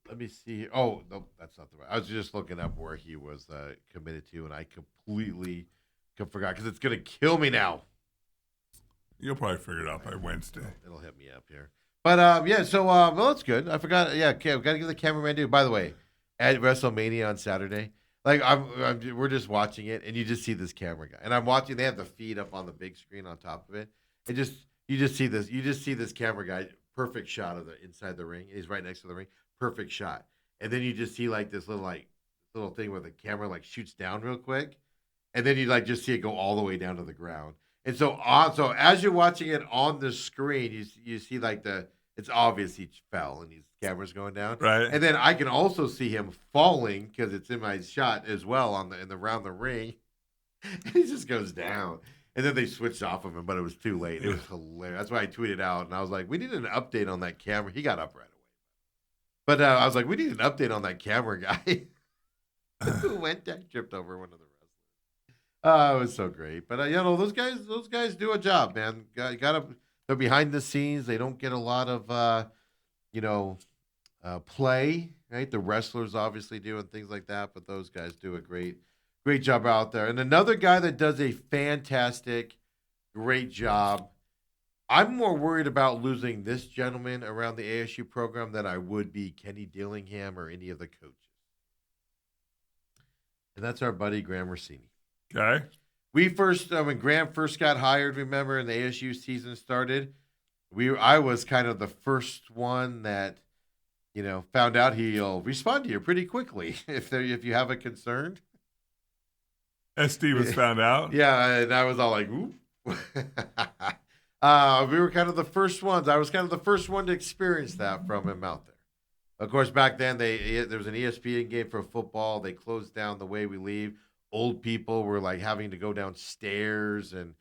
[SPEAKER 1] Let me see. Oh, no, that's not the right. I was just looking up where he was committed to, and I completely forgot because it's going to kill me now.
[SPEAKER 2] You'll probably figure it out by Wednesday.
[SPEAKER 1] It'll hit me up here. But, so, well, that's good. I forgot. Yeah, okay, I've got to give the cameraman due. By the way, at WrestleMania on Saturday, like, we're just watching it, and you just see this camera guy. And I'm watching, they have the feed up on the big screen on top of it. It just You just see this. You just see this camera guy. Perfect shot of the inside the ring. He's right next to the ring. Perfect shot. And then you just see like this little thing where the camera like shoots down real quick, and then you like just see it go all the way down to the ground. And so as you're watching it on the screen, you see like it's obvious he fell and his camera's going down.
[SPEAKER 2] Right.
[SPEAKER 1] And then I can also see him falling because it's in my shot as well around the ring. And he just goes down. And then they switched off of him, but it was too late. It was hilarious. That's why I tweeted out, and I was like, we need an update on that camera. He got up right away. But I was like, we need an update on that camera guy who went down, tripped over one of the wrestlers. It was so great. But, those guys do a job, man. They're behind the scenes. They don't get a lot of, play, right? The wrestlers obviously do and things like that, but those guys do a great job out there. And another guy that does a fantastic, great job. I'm more worried about losing this gentleman around the ASU program than I would be Kenny Dillingham or any of the coaches. And that's our buddy Graham Rossini.
[SPEAKER 2] Okay.
[SPEAKER 1] When Graham first got hired, remember, and the ASU season started, I was kind of the first one that, found out he'll respond to you pretty quickly if you have a concern.
[SPEAKER 2] SD was found out.
[SPEAKER 1] Yeah, and I was all like, "Ooh." We were kind of the first ones. I was kind of the first one to experience that from him out there. Of course, back then there was an ESPN game for football. They closed down the way we leave. Old people were like having to go downstairs and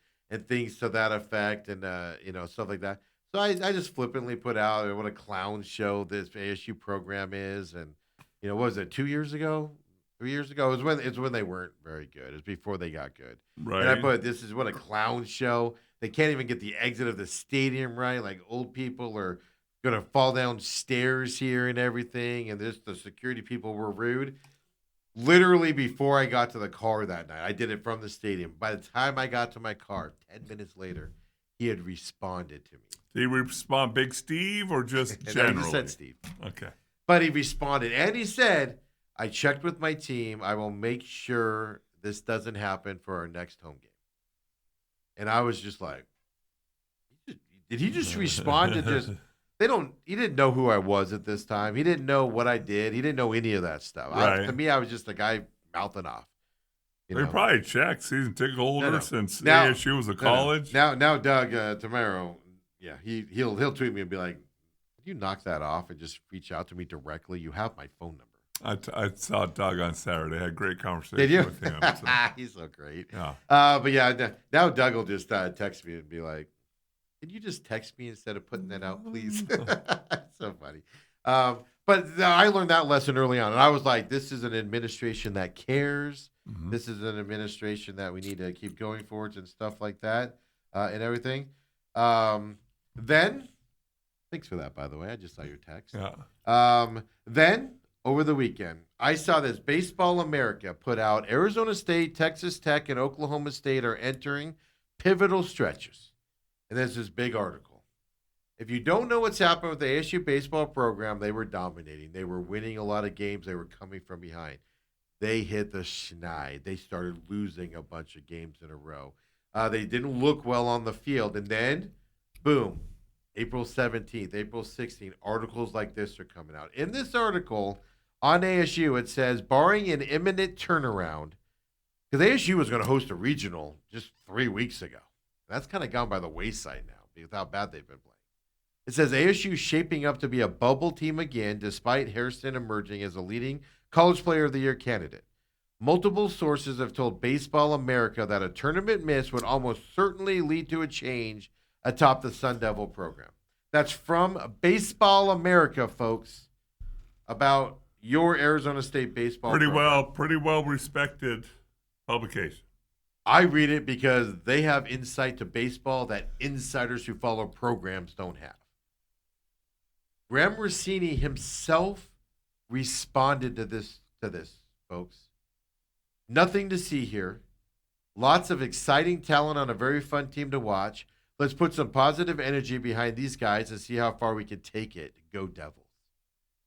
[SPEAKER 1] things to that effect, and stuff like that. So I just flippantly put out what a clown show this ASU program is, and what was it, 2 years ago? 3 years ago, it's when they weren't very good. It's before they got good.
[SPEAKER 2] Right.
[SPEAKER 1] And I put, this is what a clown show. They can't even get the exit of the stadium right. Like old people are gonna fall down stairs here and everything. And the security people were rude. Literally before I got to the car that night, I did it from the stadium. By the time I got to my car, 10 minutes later, he had responded to me.
[SPEAKER 2] Did he respond, Big Steve, or just generally?
[SPEAKER 1] No, he said Steve.
[SPEAKER 2] Okay.
[SPEAKER 1] But he responded, and he said, I checked with my team. I will make sure this doesn't happen for our next home game. And I was just like, did he just respond to just, he didn't know who I was at this time. He didn't know what I did. He didn't know any of that stuff.
[SPEAKER 2] Right.
[SPEAKER 1] To me, I was just a guy mouthing off.
[SPEAKER 2] He probably checked season ticket holder
[SPEAKER 1] No.
[SPEAKER 2] since
[SPEAKER 1] Now-
[SPEAKER 2] ASU was a college.
[SPEAKER 1] Now Doug Tamaro, he'll tweet me and be like, "Can you knock that off and just reach out to me directly? You have my phone number."
[SPEAKER 2] I saw Doug on Saturday. I had a great conversation
[SPEAKER 1] Did you?
[SPEAKER 2] with him. So,
[SPEAKER 1] He's so great.
[SPEAKER 2] yeah.
[SPEAKER 1] But yeah, now Doug will just text me and be like, "Can you just text me instead of putting that out, please?" So funny. But I learned that lesson early on, and I was like, "This is an administration that cares.
[SPEAKER 2] Mhm.
[SPEAKER 1] This is an administration that we need to keep going forwards and stuff like that, and everything." Then, thanks for that, by the way. I just saw your text.
[SPEAKER 2] Yeah.
[SPEAKER 1] Then over the weekend, I saw this Baseball America put out Arizona State, Texas Tech, and Oklahoma State are entering pivotal stretches. And there's this big article. If you don't know what's happened with the ASU baseball program, they were dominating. They were winning a lot of games. They were coming from behind. They hit the schneid. They started losing a bunch of games in a row. They didn't look well on the field. And then, boom, April 17th, April 16th, articles like this are coming out. In this article on ASU, it says, barring an imminent turnaround, because ASU was going to host a regional just 3 weeks ago. That's kind of gone by the wayside now because how bad they've been playing. It says ASU shaping up to be a bubble team again, despite Hairston emerging as a leading College Player of the Year candidate. Multiple sources have told Baseball America that a tournament miss would almost certainly lead to a change atop the Sun Devil program. That's from Baseball America, folks, about your Arizona State baseball program.
[SPEAKER 2] Pretty well respected publication.
[SPEAKER 1] I read it because they have insight to baseball that insiders who follow programs don't have. Graham Rossini himself responded to this, folks. Nothing to see here. Lots of exciting talent on a very fun team to watch. Let's put some positive energy behind these guys and see how far we can take it. Go Devils.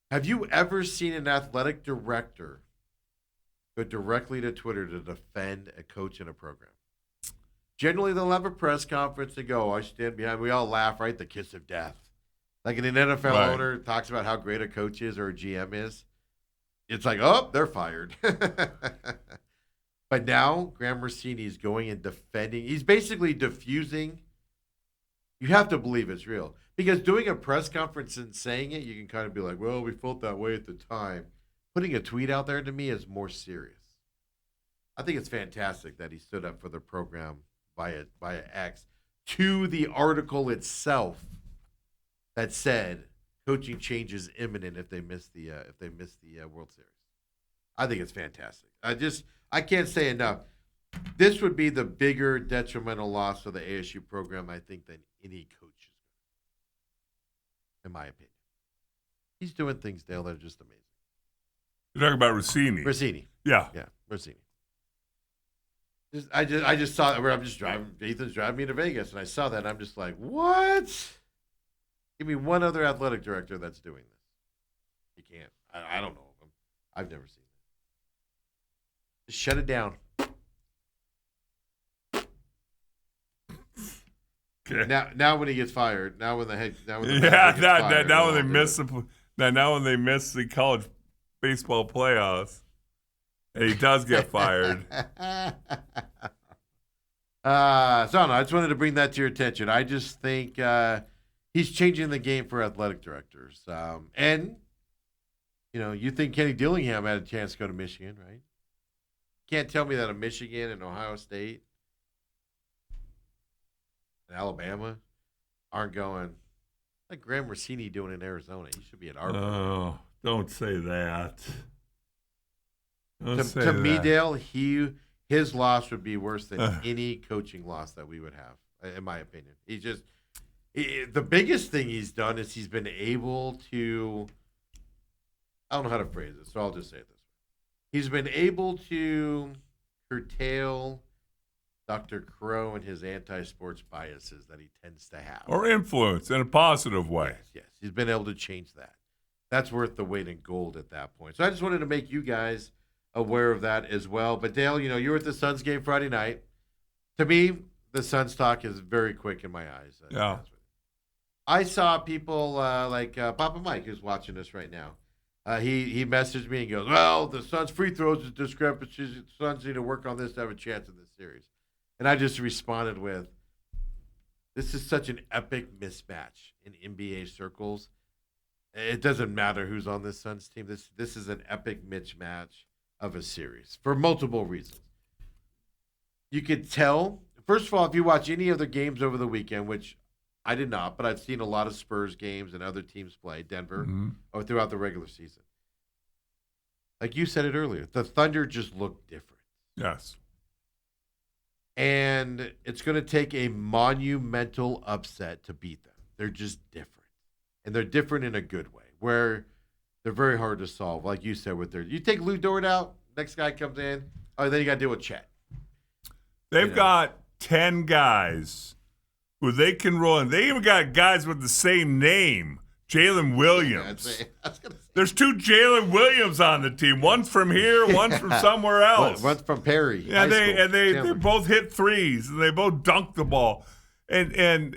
[SPEAKER 1] Have you ever seen an athletic director go directly to Twitter to defend a coach in a program? Generally, they'll have a press conference and go, I stand behind. We all laugh, right? The kiss of death. Like an NFL
[SPEAKER 2] Right.
[SPEAKER 1] owner talks about how great a coach is or a GM is. It's like, oh, they're fired. But now Graham Rossini is going and defending. He's basically diffusing. You have to believe it's real. Because doing a press conference and saying it, you can kind of be like, well, we felt that way at the time. Putting a tweet out there to me is more serious. I think it's fantastic that he stood up for the program via X to the article itself that said coaching change is imminent if they miss the World Series. I think it's fantastic. I can't say enough. This would be the bigger detrimental loss for the ASU program, I think, than any coach, in my opinion. He's doing things, Dale, that are just amazing.
[SPEAKER 2] You're talking about Rossini.
[SPEAKER 1] Rossini.
[SPEAKER 2] Yeah.
[SPEAKER 1] Yeah, Rossini. I just saw that where I'm just driving. Ethan's driving me to Vegas, and I saw that, and I'm just like, what? Give me one other athletic director that's doing this. You can't. I don't know of him. I've never seen it. Just shut it down.
[SPEAKER 2] Okay.
[SPEAKER 1] Now when he gets fired, now when the
[SPEAKER 2] now when they miss the college baseball playoffs, and he does get fired.
[SPEAKER 1] So I don't know. I just wanted to bring that to your attention. I just think he's changing the game for athletic directors. And, you think Kenny Dillingham had a chance to go to Michigan, right? Can't tell me that a Michigan and Ohio State and Alabama aren't going like Graham Rossini doing in Arizona. He should be at our.
[SPEAKER 2] Oh, don't say that.
[SPEAKER 1] To me, Dale, his loss would be worse than any coaching loss that we would have, in my opinion. The biggest thing he's done is he's been able to, I don't know how to phrase it, so I'll just say it this way. He's been able to curtail Dr. Crow and his anti-sports biases that he tends to have.
[SPEAKER 2] Or influence in a positive way.
[SPEAKER 1] Yes. He's been able to change that. That's worth the weight in gold at that point. So I just wanted to make you guys aware of that as well. But Dale, you were at the Suns game Friday night. To me, the Suns talk is very quick in my eyes.
[SPEAKER 2] Yeah.
[SPEAKER 1] I saw people like Papa Mike, who's watching us right now. He messaged me and goes, well, the Suns' free throws is discrepancies. The Suns need to work on this to have a chance in this series. And I just responded with, this is such an epic mismatch in NBA circles. It doesn't matter who's on this Suns team. This is an epic mismatch of a series for multiple reasons. You could tell, first of all, if you watch any of the games over the weekend, which I did not, but I've seen a lot of Spurs games and other teams play, Denver, or throughout the regular season. Like you said it earlier, the Thunder just look different.
[SPEAKER 2] Yes.
[SPEAKER 1] And it's going to take a monumental upset to beat them. They're just different. And they're different in a good way, where they're very hard to solve. Like you said, you take Lou Dort out, next guy comes in, then you got to deal with Chet.
[SPEAKER 2] They've got 10 guys who they can roll in. They even got guys with the same name, Jalen Williams. There's 2 Jalen Williams on the team. One's from here, one's from somewhere else.
[SPEAKER 1] One's from Perry.
[SPEAKER 2] Yeah, they both hit threes, and they both dunk the ball. And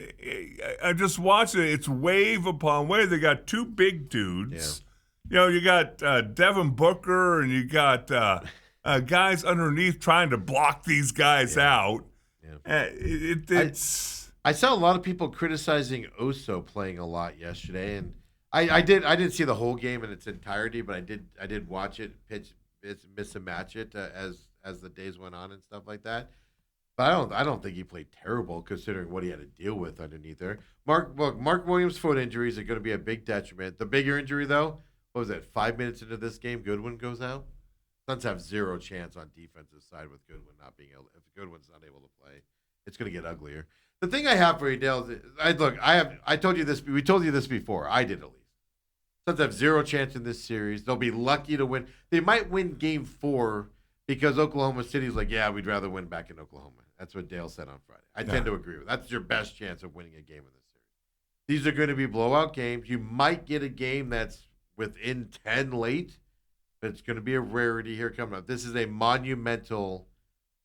[SPEAKER 2] I just watched it. It's wave upon wave. They got 2 big dudes. Yeah. You got Devin Booker, and you got guys underneath trying to block these guys out. Yeah.
[SPEAKER 1] I saw a lot of people criticizing Oso playing a lot yesterday, and I didn't see the whole game in its entirety, but I did watch it, miss and match it as the days went on and stuff like that. But I don't think he played terrible considering what he had to deal with underneath there. Mark Williams' foot injuries are going to be a big detriment. The bigger injury though, what was it? 5 minutes into this game, Goodwin goes out. Suns have zero chance on defensive side with Goodwin not being able. If Goodwin's not able to play, it's going to get uglier. The thing I have for you, Dale, I told you this. We told you this before. I did at least. Suns have zero chance in this series. They'll be lucky to win. They might win Game 4 because Oklahoma City's like, yeah, we'd rather win back in Oklahoma. That's what Dale said on Friday. I tend to agree with. That's your best chance of winning a game in this series. These are going to be blowout games. You might get a game that's within 10 late, but it's going to be a rarity here coming up. This is a monumental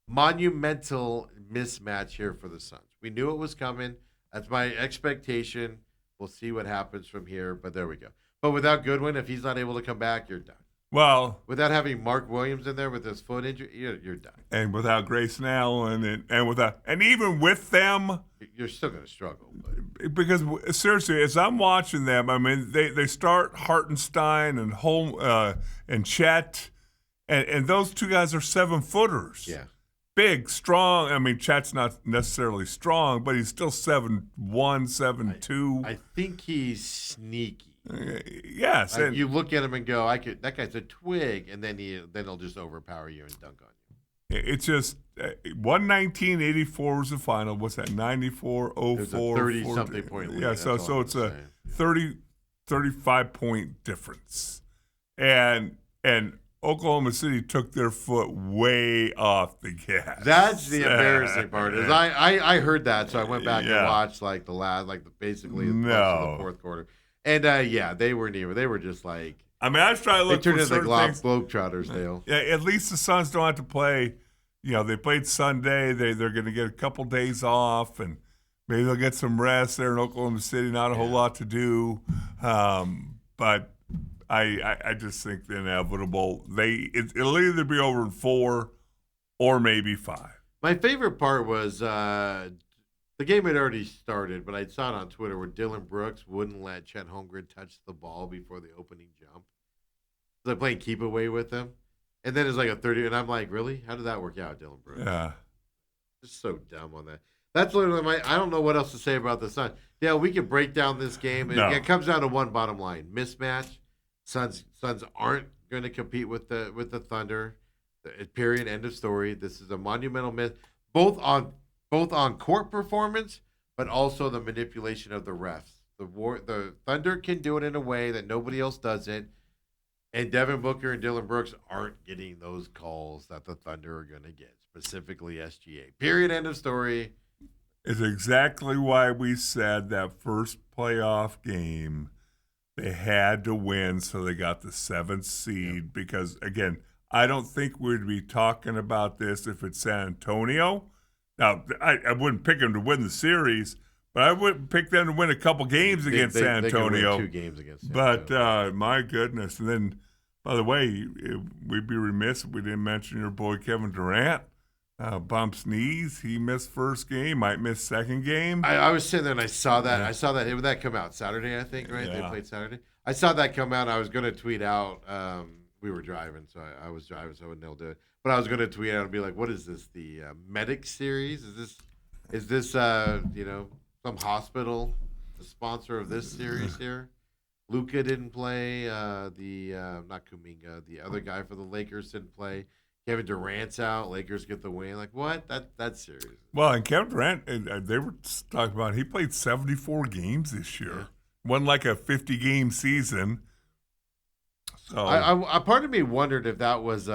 [SPEAKER 1] monumental mismatch here for the Suns. We knew it was coming. That's my expectation. We'll see what happens from here, but there we go. But without Goodwin, if he's not able to come back, you're done.
[SPEAKER 2] Well,
[SPEAKER 1] Without having Mark Williams in there with his foot injury, you're done.
[SPEAKER 2] and without Grayson Allen, and even with them,
[SPEAKER 1] You're still going to struggle. But
[SPEAKER 2] because seriously, as I'm watching them, I mean, they start Hartenstein and and Chet, and those two guys are 7-footers.
[SPEAKER 1] yeah.
[SPEAKER 2] Big, strong. I mean, Chet's not necessarily strong, but he's still 7'1", 7'2".
[SPEAKER 1] I think he's sneaky.
[SPEAKER 2] Yes,
[SPEAKER 1] Like,
[SPEAKER 2] and
[SPEAKER 1] you look at him and go, that guy's a twig, and then he'll just overpower you and dunk on you.
[SPEAKER 2] it's just 119-84 was the final. What's that? 94-04.
[SPEAKER 1] There's a 30-something point lead.
[SPEAKER 2] Yeah,
[SPEAKER 1] That's
[SPEAKER 2] so
[SPEAKER 1] all
[SPEAKER 2] it's
[SPEAKER 1] I'm
[SPEAKER 2] a
[SPEAKER 1] saying.
[SPEAKER 2] 35-point difference, and Oklahoma City took their foot way off the gas.
[SPEAKER 1] That's the embarrassing part. Is I heard that, so I went back
[SPEAKER 2] Yeah.
[SPEAKER 1] and watched like the last, basically the
[SPEAKER 2] No.
[SPEAKER 1] rest of the fourth quarter, and they weren't even. They were just like
[SPEAKER 2] I mean, I was trying to
[SPEAKER 1] they
[SPEAKER 2] look
[SPEAKER 1] turned
[SPEAKER 2] for
[SPEAKER 1] into the
[SPEAKER 2] certain things.
[SPEAKER 1] Globetrotters, Dale.
[SPEAKER 2] Yeah, at least the Suns don't have to play. You know, they played Sunday. They're going to get a couple days off, and maybe they'll get some rest there in Oklahoma City. Not a whole lot to do, but I just think the inevitable. It'll either be over in 4 or maybe 5.
[SPEAKER 1] My favorite part was the game had already started, but I saw it on Twitter where Dylan Brooks wouldn't let Chet Holmgren touch the ball before the opening jump. They're playing keep away with him. And then it's like a 30, and I'm like, really? How did that work out, Dylan Brooks?
[SPEAKER 2] Yeah.
[SPEAKER 1] Just so dumb on that. That's literally I don't know what else to say about the Suns. Yeah, we can break down this game.
[SPEAKER 2] No.
[SPEAKER 1] It comes down to one bottom line. Mismatch. Suns aren't going to compete with the Thunder. Period. End of story. This is a monumental miss, both on court performance, but also the manipulation of the refs. The Thunder can do it in a way that nobody else does it, and Devin Booker and Dylan Brooks aren't getting those calls that the Thunder are going to get, specifically SGA. Period. End of story.
[SPEAKER 2] It's exactly why we said that first playoff game they had to win, so they got the 7th seed. Because again, I don't think we'd be talking about this if it's San Antonio. Now, I wouldn't pick them to win the series, but I would pick them to win a couple games against San
[SPEAKER 1] They can
[SPEAKER 2] Antonio.
[SPEAKER 1] win 2 games against San
[SPEAKER 2] But
[SPEAKER 1] Antonio.
[SPEAKER 2] my goodness! And then, by the way, we'd be remiss if we didn't mention your boy Kevin Durant. Bumps knees. He missed first game. Might miss second game.
[SPEAKER 1] I was sitting there and I saw that. I saw that. Did that come out Saturday? I think right. They
[SPEAKER 2] Yeah.
[SPEAKER 1] played Saturday. I saw that come out. I was going to tweet out. We were driving, so I was driving, so I wouldn't be able to do it. But I was going to tweet out and be like, "What is this? The Medic series? Is this some hospital, the sponsor of this series here?" Luka didn't play. Not Kuminga. The other guy for the Lakers didn't play. Kevin Durant's out. Lakers get the win. Like what? That's serious.
[SPEAKER 2] Well, and Kevin Durant, they were talking about he played 74 games this year. Wasn't like a 50-game season. So
[SPEAKER 1] I part of me wondered if that was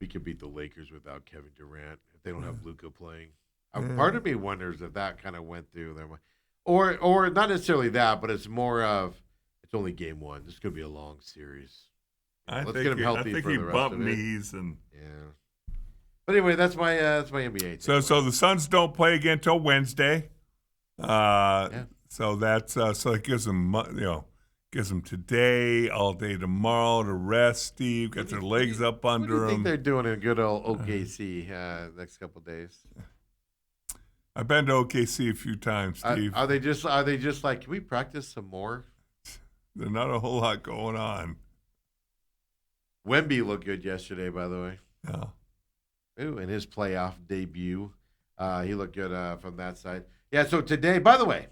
[SPEAKER 1] we could beat the Lakers without Kevin Durant if they don't have Luka playing. Part of me wonders if that kind of went through their mind, or not necessarily that, but it's more of it's only game 1. This could be a long series.
[SPEAKER 2] I
[SPEAKER 1] Let's
[SPEAKER 2] think
[SPEAKER 1] get him healthy
[SPEAKER 2] I think
[SPEAKER 1] for
[SPEAKER 2] he
[SPEAKER 1] the rest
[SPEAKER 2] bumped
[SPEAKER 1] of it.
[SPEAKER 2] knees and.
[SPEAKER 1] Yeah. But anyway, that's my NBA.
[SPEAKER 2] So the Suns don't play again till Wednesday.
[SPEAKER 1] Yeah.
[SPEAKER 2] So that's so it gives them gives them today, all day tomorrow to rest. Steve get their legs up
[SPEAKER 1] What do
[SPEAKER 2] under
[SPEAKER 1] you think
[SPEAKER 2] them.
[SPEAKER 1] they're doing in good old OKC next couple of days?
[SPEAKER 2] I've been to OKC a few times, Steve.
[SPEAKER 1] Are they just like, can we practice some more?
[SPEAKER 2] There's not a whole lot going on.
[SPEAKER 1] Wemby looked good yesterday, by the way.
[SPEAKER 2] Yeah.
[SPEAKER 1] Ooh, in his playoff debut. He looked good from that side. Yeah, so today, by the way,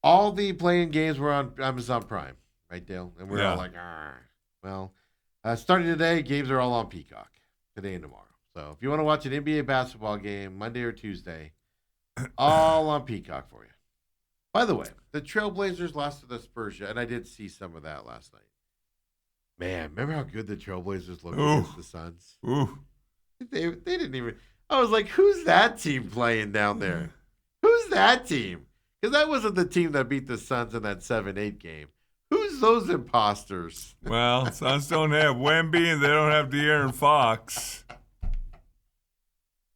[SPEAKER 1] all the playing games were on Amazon Prime, right, Dale? And we're all like, "Arr." Well, starting today, games are all on Peacock, today and tomorrow. So if you want to watch an NBA basketball game Monday or Tuesday, all on Peacock for you. By the way, the Trailblazers lost to the Spurs, and I did see some of that last night. Man, remember how good the Trailblazers looked against the Suns?
[SPEAKER 2] Ooh.
[SPEAKER 1] They didn't even. I was like, who's that team playing down there? Who's that team? Because that wasn't the team that beat the Suns in that 7-8 game. Who's those imposters?
[SPEAKER 2] Well, Suns don't have Wemby and they don't have De'Aaron Fox.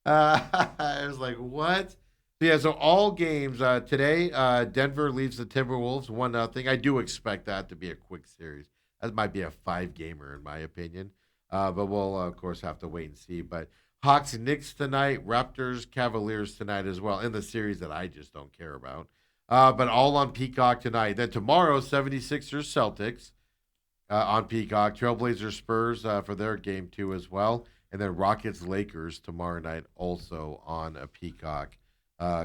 [SPEAKER 1] I was like, what? Yeah, so all games today. Denver leaves the Timberwolves 1-0. I do expect that to be a quick series. That might be a 5-gamer in my opinion, but we'll of course have to wait and see. But Hawks Knicks tonight, Raptors Cavaliers tonight as well in the series that I just don't care about. But all on Peacock tonight. Then tomorrow, 76ers Celtics on Peacock. Trailblazers Spurs for their game 2 as well. And then Rockets Lakers tomorrow night also on a Peacock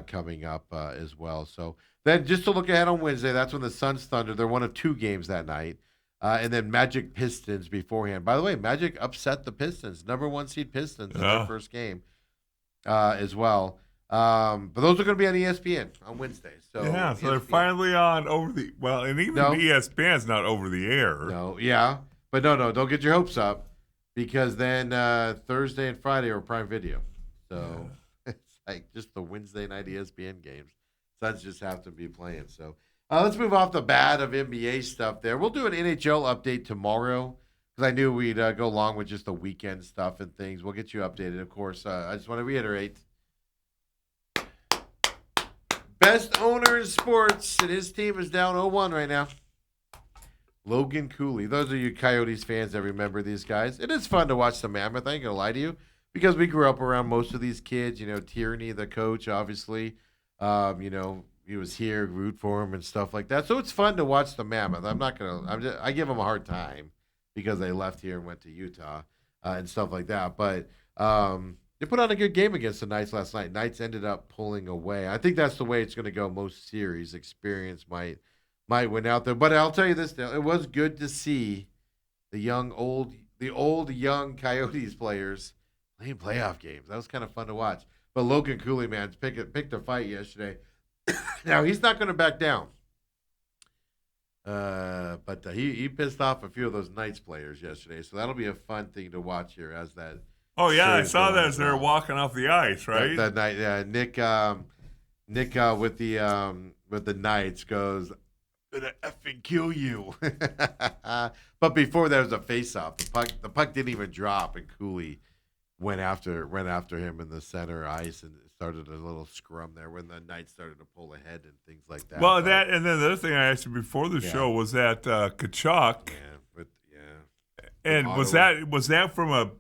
[SPEAKER 1] coming up as well. So then just to look ahead on Wednesday, that's when the Suns Thunder, they're one of 2 games that night. And then Magic Pistons beforehand. By the way, Magic upset the Pistons, number 1 seed Pistons in their first game as well. But those are going to be on ESPN on Wednesday. So
[SPEAKER 2] yeah, so they're finally on over the and even ESPN's not over the air.
[SPEAKER 1] No, yeah, but no, don't get your hopes up because then Thursday and Friday are Prime Video. So it's like just the Wednesday night ESPN games. Suns just have to be playing. So let's move off the bat of NBA stuff. There, we'll do an NHL update tomorrow because I knew we'd go along with just the weekend stuff and things. We'll get you updated, of course. I just want to reiterate. Best owner in sports, and his team is down 0-1 right now. Logan Cooley. Those are you Coyotes fans that remember these guys. It is fun to watch the Mammoth. I ain't going to lie to you because we grew up around most of these kids. You know, Tierney, the coach, obviously. He was here, root for him and stuff like that. So it's fun to watch the Mammoth. I give them a hard time because they left here and went to Utah and stuff like that. But they put on a good game against the Knights last night. Knights ended up pulling away. I think that's the way it's going to go most series. Experience might win out there. But I'll tell you this, it was good to see the old young Coyotes players playing playoff games. That was kind of fun to watch. But Logan Cooley, man, picked a fight yesterday. Now, he's not going to back down. But he pissed off a few of those Knights players yesterday. So that'll be a fun thing to watch here as that.
[SPEAKER 2] Oh, yeah, I saw that as they were walking off the ice, right?
[SPEAKER 1] That night, yeah. Nick with the Knights goes, "I'm gonna effing kill you." But before there was a face-off. The puck didn't even drop, and Cooley went after him in the center ice and started a little scrum there when the Knights started to pull ahead and things like that.
[SPEAKER 2] Well, that and then the other thing I asked you before the show was that Kachuk. And was that from a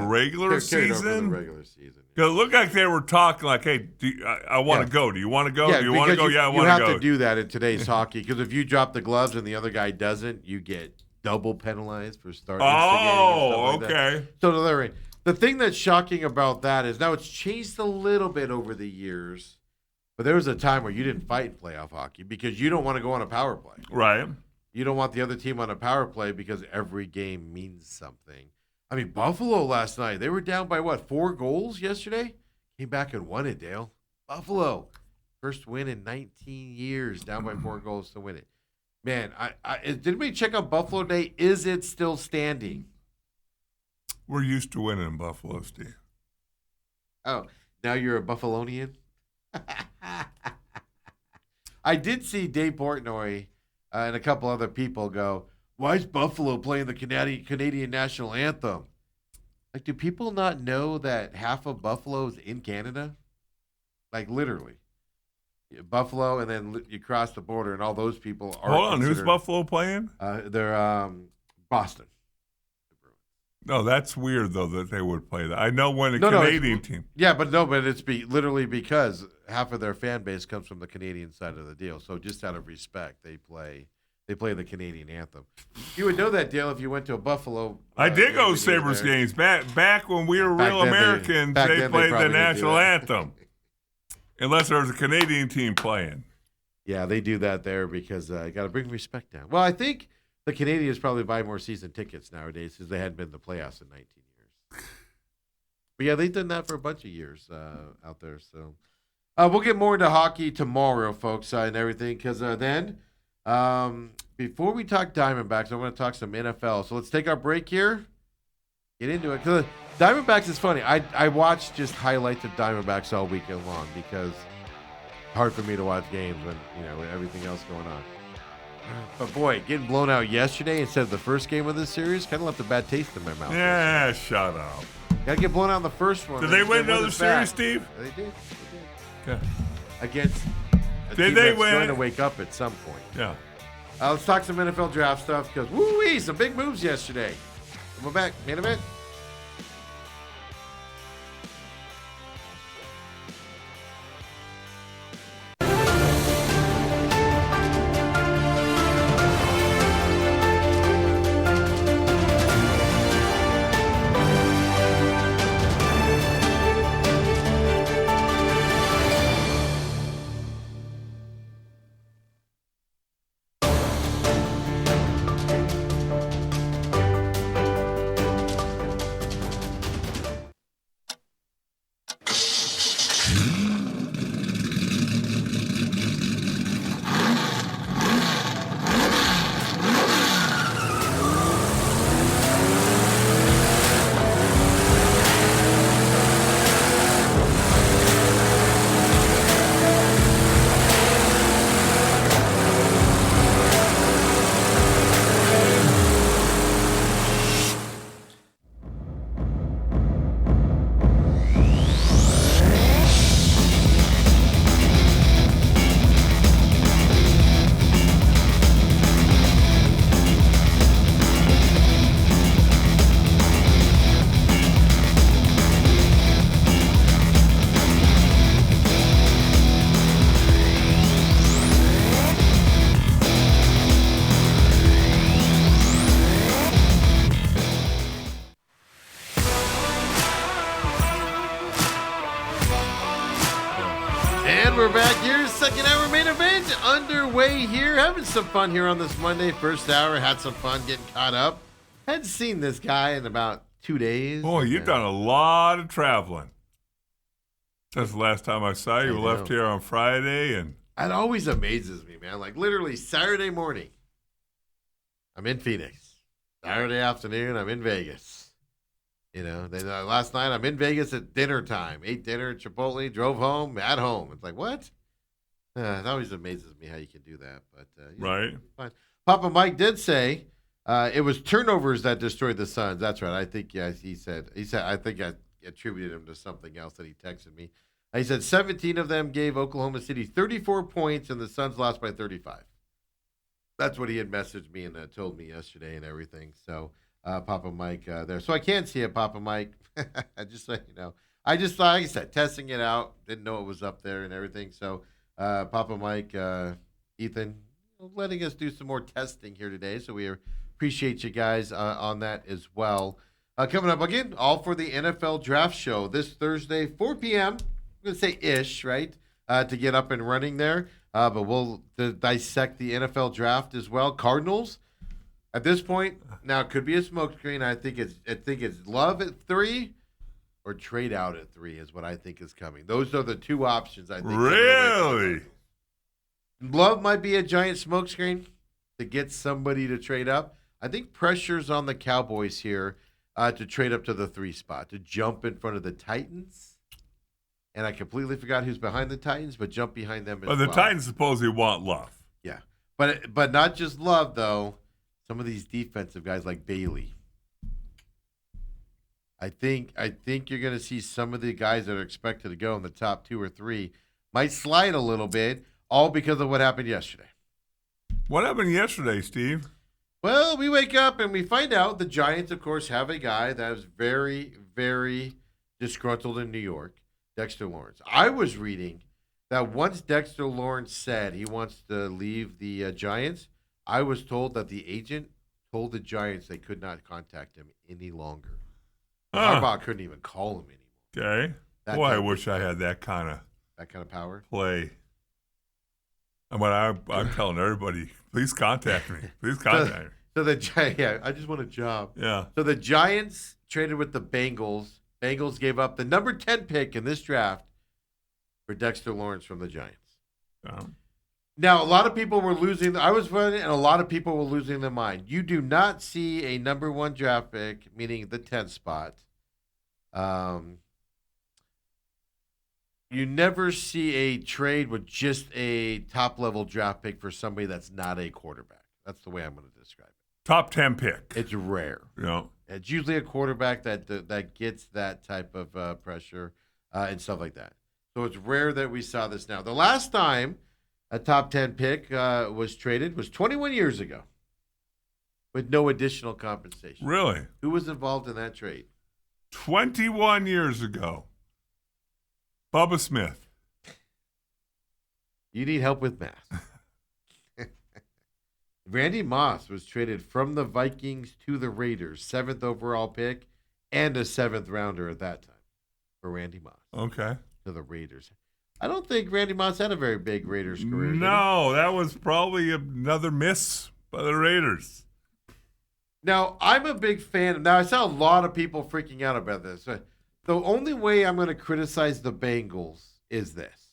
[SPEAKER 2] regular season?
[SPEAKER 1] Regular season.
[SPEAKER 2] Because it looked like they were talking like, "Hey, I want to go. Do you want to go?
[SPEAKER 1] Yeah,
[SPEAKER 2] do you want to go? Yeah, I want to go."
[SPEAKER 1] You have to do that in today's hockey because if you drop the gloves and the other guy doesn't, you get double penalized for starting.
[SPEAKER 2] Oh, okay.
[SPEAKER 1] So the thing that's shocking about that is now it's changed a little bit over the years, but there was a time where you didn't fight in playoff hockey because you don't want to go on a power play.
[SPEAKER 2] Right.
[SPEAKER 1] You don't want the other team on a power play because every game means something. I mean, Buffalo last night, they were down by 4 goals yesterday? Came back and won it, Dale. Buffalo. First win in 19 years, down by 4 goals to win it. Man, did we check on Buffalo Day? Is it still standing?
[SPEAKER 2] We're used to winning in Buffalo, Steve.
[SPEAKER 1] Oh, now you're a Buffalonian? I did see Dave Portnoy and a couple other people go, "Why is Buffalo playing the Canadian national anthem?" Like, do people not know that half of Buffalo is in Canada? Like, literally. Buffalo, and then you cross the border, and all those people are.
[SPEAKER 2] Hold on, who's Buffalo playing?
[SPEAKER 1] They're Boston.
[SPEAKER 2] No, that's weird though that they would play that. I know when a Canadian team.
[SPEAKER 1] Yeah, but it's literally because half of their fan base comes from the Canadian side of the deal. So just out of respect, they play the Canadian anthem. You would know that, Dale, if you went to a Buffalo.
[SPEAKER 2] I did go to Sabres games back when we were real Americans. They played the national anthem, unless there was a Canadian team playing.
[SPEAKER 1] Yeah, they do that there because you got to bring respect down. Well, I think the Canadians probably buy more season tickets nowadays because they hadn't been in the playoffs in 19 years. But yeah, they've done that for a bunch of years out there. So we'll get more into hockey tomorrow, folks, and everything. Because then, before we talk Diamondbacks, I want to talk some NFL. So let's take our break here. Get into it. Because Diamondbacks is funny. I watched just highlights of Diamondbacks all weekend long because it's hard for me to watch games when with everything else going on. But boy, getting blown out yesterday instead of the first game of this series kind of left a bad taste in my mouth.
[SPEAKER 2] Yeah, shut up.
[SPEAKER 1] Got to get blown out in the first one.
[SPEAKER 2] Did they win another
[SPEAKER 1] it
[SPEAKER 2] series,
[SPEAKER 1] back.
[SPEAKER 2] Steve?
[SPEAKER 1] They did.
[SPEAKER 2] Okay.
[SPEAKER 1] Against a
[SPEAKER 2] Did
[SPEAKER 1] team
[SPEAKER 2] they
[SPEAKER 1] that's
[SPEAKER 2] win?
[SPEAKER 1] going to wake up at some point.
[SPEAKER 2] Yeah.
[SPEAKER 1] Let's talk some NFL draft stuff because woo-wee, some big moves yesterday. We're back. Main event. And we're back here, second hour main event underway here. Having some fun here on this Monday. First hour, had some fun getting caught up. Hadn't seen this guy in about 2 days.
[SPEAKER 2] Boy, you've done a lot of traveling. Since the last time I saw you,
[SPEAKER 1] I
[SPEAKER 2] we left
[SPEAKER 1] know.
[SPEAKER 2] here on Friday, and
[SPEAKER 1] It always amazes me, man. Like literally Saturday morning, I'm in Phoenix. Saturday afternoon, I'm in Vegas. You know, then last night I'm in Vegas at dinner time. Ate dinner at Chipotle, drove home, at home. It's like, what? It always amazes me how you can do that. But
[SPEAKER 2] right?
[SPEAKER 1] fine. Papa Mike did say it was turnovers that destroyed the Suns. That's right. I think he said I think I attributed him to something else that he texted me. He said 17 of them gave Oklahoma City 34 points, and the Suns lost by 35. That's what he had messaged me and told me yesterday and everything. So, Papa Mike there. So I can't see it, Papa Mike. Just so you know. I just thought, like I said, testing it out. Didn't know it was up there and everything. So, Papa Mike, Ethan, letting us do some more testing here today. So we appreciate you guys on that as well. Coming up again, all for the NFL Draft Show this Thursday, 4 p.m. I'm going to say ish, right? To get up and running there. But we'll dissect the NFL Draft as well. Cardinals, at this point, now it could be a smokescreen. I think it's Love at 3 or trade out at 3 is what I think is coming. Those are the two options I think.
[SPEAKER 2] Really?
[SPEAKER 1] Love might be a giant smokescreen to get somebody to trade up. I think pressure's on the Cowboys here to trade up to the 3 spot, to jump in front of the Titans. And I completely forgot who's behind the Titans, but jump behind them as
[SPEAKER 2] Well,
[SPEAKER 1] well.
[SPEAKER 2] the Titans supposedly want Love.
[SPEAKER 1] Yeah. But not just Love, though. Some of these defensive guys like Bailey. I think you're going to see some of the guys that are expected to go in the top 2 or 3 might slide a little bit, all because of what happened yesterday.
[SPEAKER 2] What happened yesterday, Steve?
[SPEAKER 1] Well, we wake up and we find out the Giants, of course, have a guy that is very, very disgruntled in New York, Dexter Lawrence. I was reading that once Dexter Lawrence said he wants to leave the Giants, I was told that the agent told the Giants they could not contact him any longer. Harbaugh couldn't even call him anymore.
[SPEAKER 2] Okay. Boy, I wish I had that kind of
[SPEAKER 1] power.
[SPEAKER 2] play. I mean, I'm telling everybody, please contact me. Please contact me.
[SPEAKER 1] So the Giants, yeah, I just want a job.
[SPEAKER 2] Yeah.
[SPEAKER 1] So the Giants traded with the Bengals. Bengals gave up the number 10 pick in this draft for Dexter Lawrence from the Giants. Now, a lot of people were losing. I was running, and a lot of people were losing their mind. You do not see a number 1 draft pick, meaning the 10th spot. You never see a trade with just a top-level draft pick for somebody that's not a quarterback. That's the way I'm going to describe it.
[SPEAKER 2] Top 10 pick.
[SPEAKER 1] It's rare.
[SPEAKER 2] You know.
[SPEAKER 1] It's usually a quarterback that gets that type of pressure and stuff like that. So it's rare that we saw this now. The last time a top 10 pick was traded was 21 years ago with no additional compensation.
[SPEAKER 2] Really?
[SPEAKER 1] Who was involved in that trade?
[SPEAKER 2] 21 years ago. Bubba Smith.
[SPEAKER 1] You need help with math. Randy Moss was traded from the Vikings to the Raiders, 7th overall pick, and a 7th rounder at that time for Randy Moss.
[SPEAKER 2] Okay.
[SPEAKER 1] To the Raiders. I don't think Randy Moss had a very big Raiders career.
[SPEAKER 2] No, that was probably another miss by the Raiders.
[SPEAKER 1] Now, I'm a big fan. Now, I saw a lot of people freaking out about this. The only way I'm going to criticize the Bengals is this.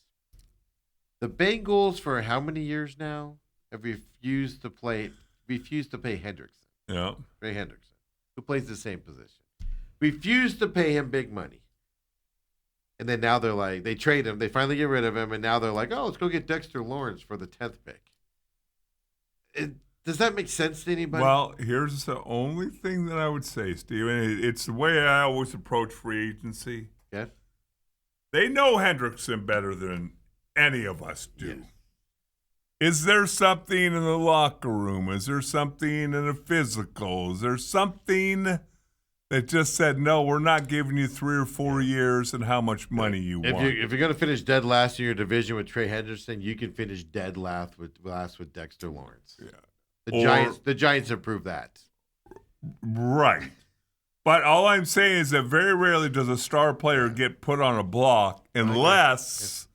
[SPEAKER 1] The Bengals, for how many years now, have refused to pay Hendrickson.
[SPEAKER 2] Yeah.
[SPEAKER 1] Ray Hendrickson, who plays the same position. Refused to pay him big money. And then now they're like, they trade him. They finally get rid of him. And now they're like, oh, let's go get Dexter Lawrence for the 10th pick. Does that make sense to anybody?
[SPEAKER 2] Well, here's the only thing that I would say, Steven. It's the way I always approach free agency.
[SPEAKER 1] Yeah.
[SPEAKER 2] They know Hendrickson better than any of us do.
[SPEAKER 1] Yes.
[SPEAKER 2] Is there something in the locker room? Is there something in the physical? Is there something that just said, no, we're not giving you 3 or 4 years and how much money you want?
[SPEAKER 1] If you're going to finish dead last in your division with Trey Henderson, you can finish dead last with Dexter Lawrence.
[SPEAKER 2] Yeah.
[SPEAKER 1] The Giants have proved that.
[SPEAKER 2] Right. But all I'm saying is that very rarely does a star player get put on a block unless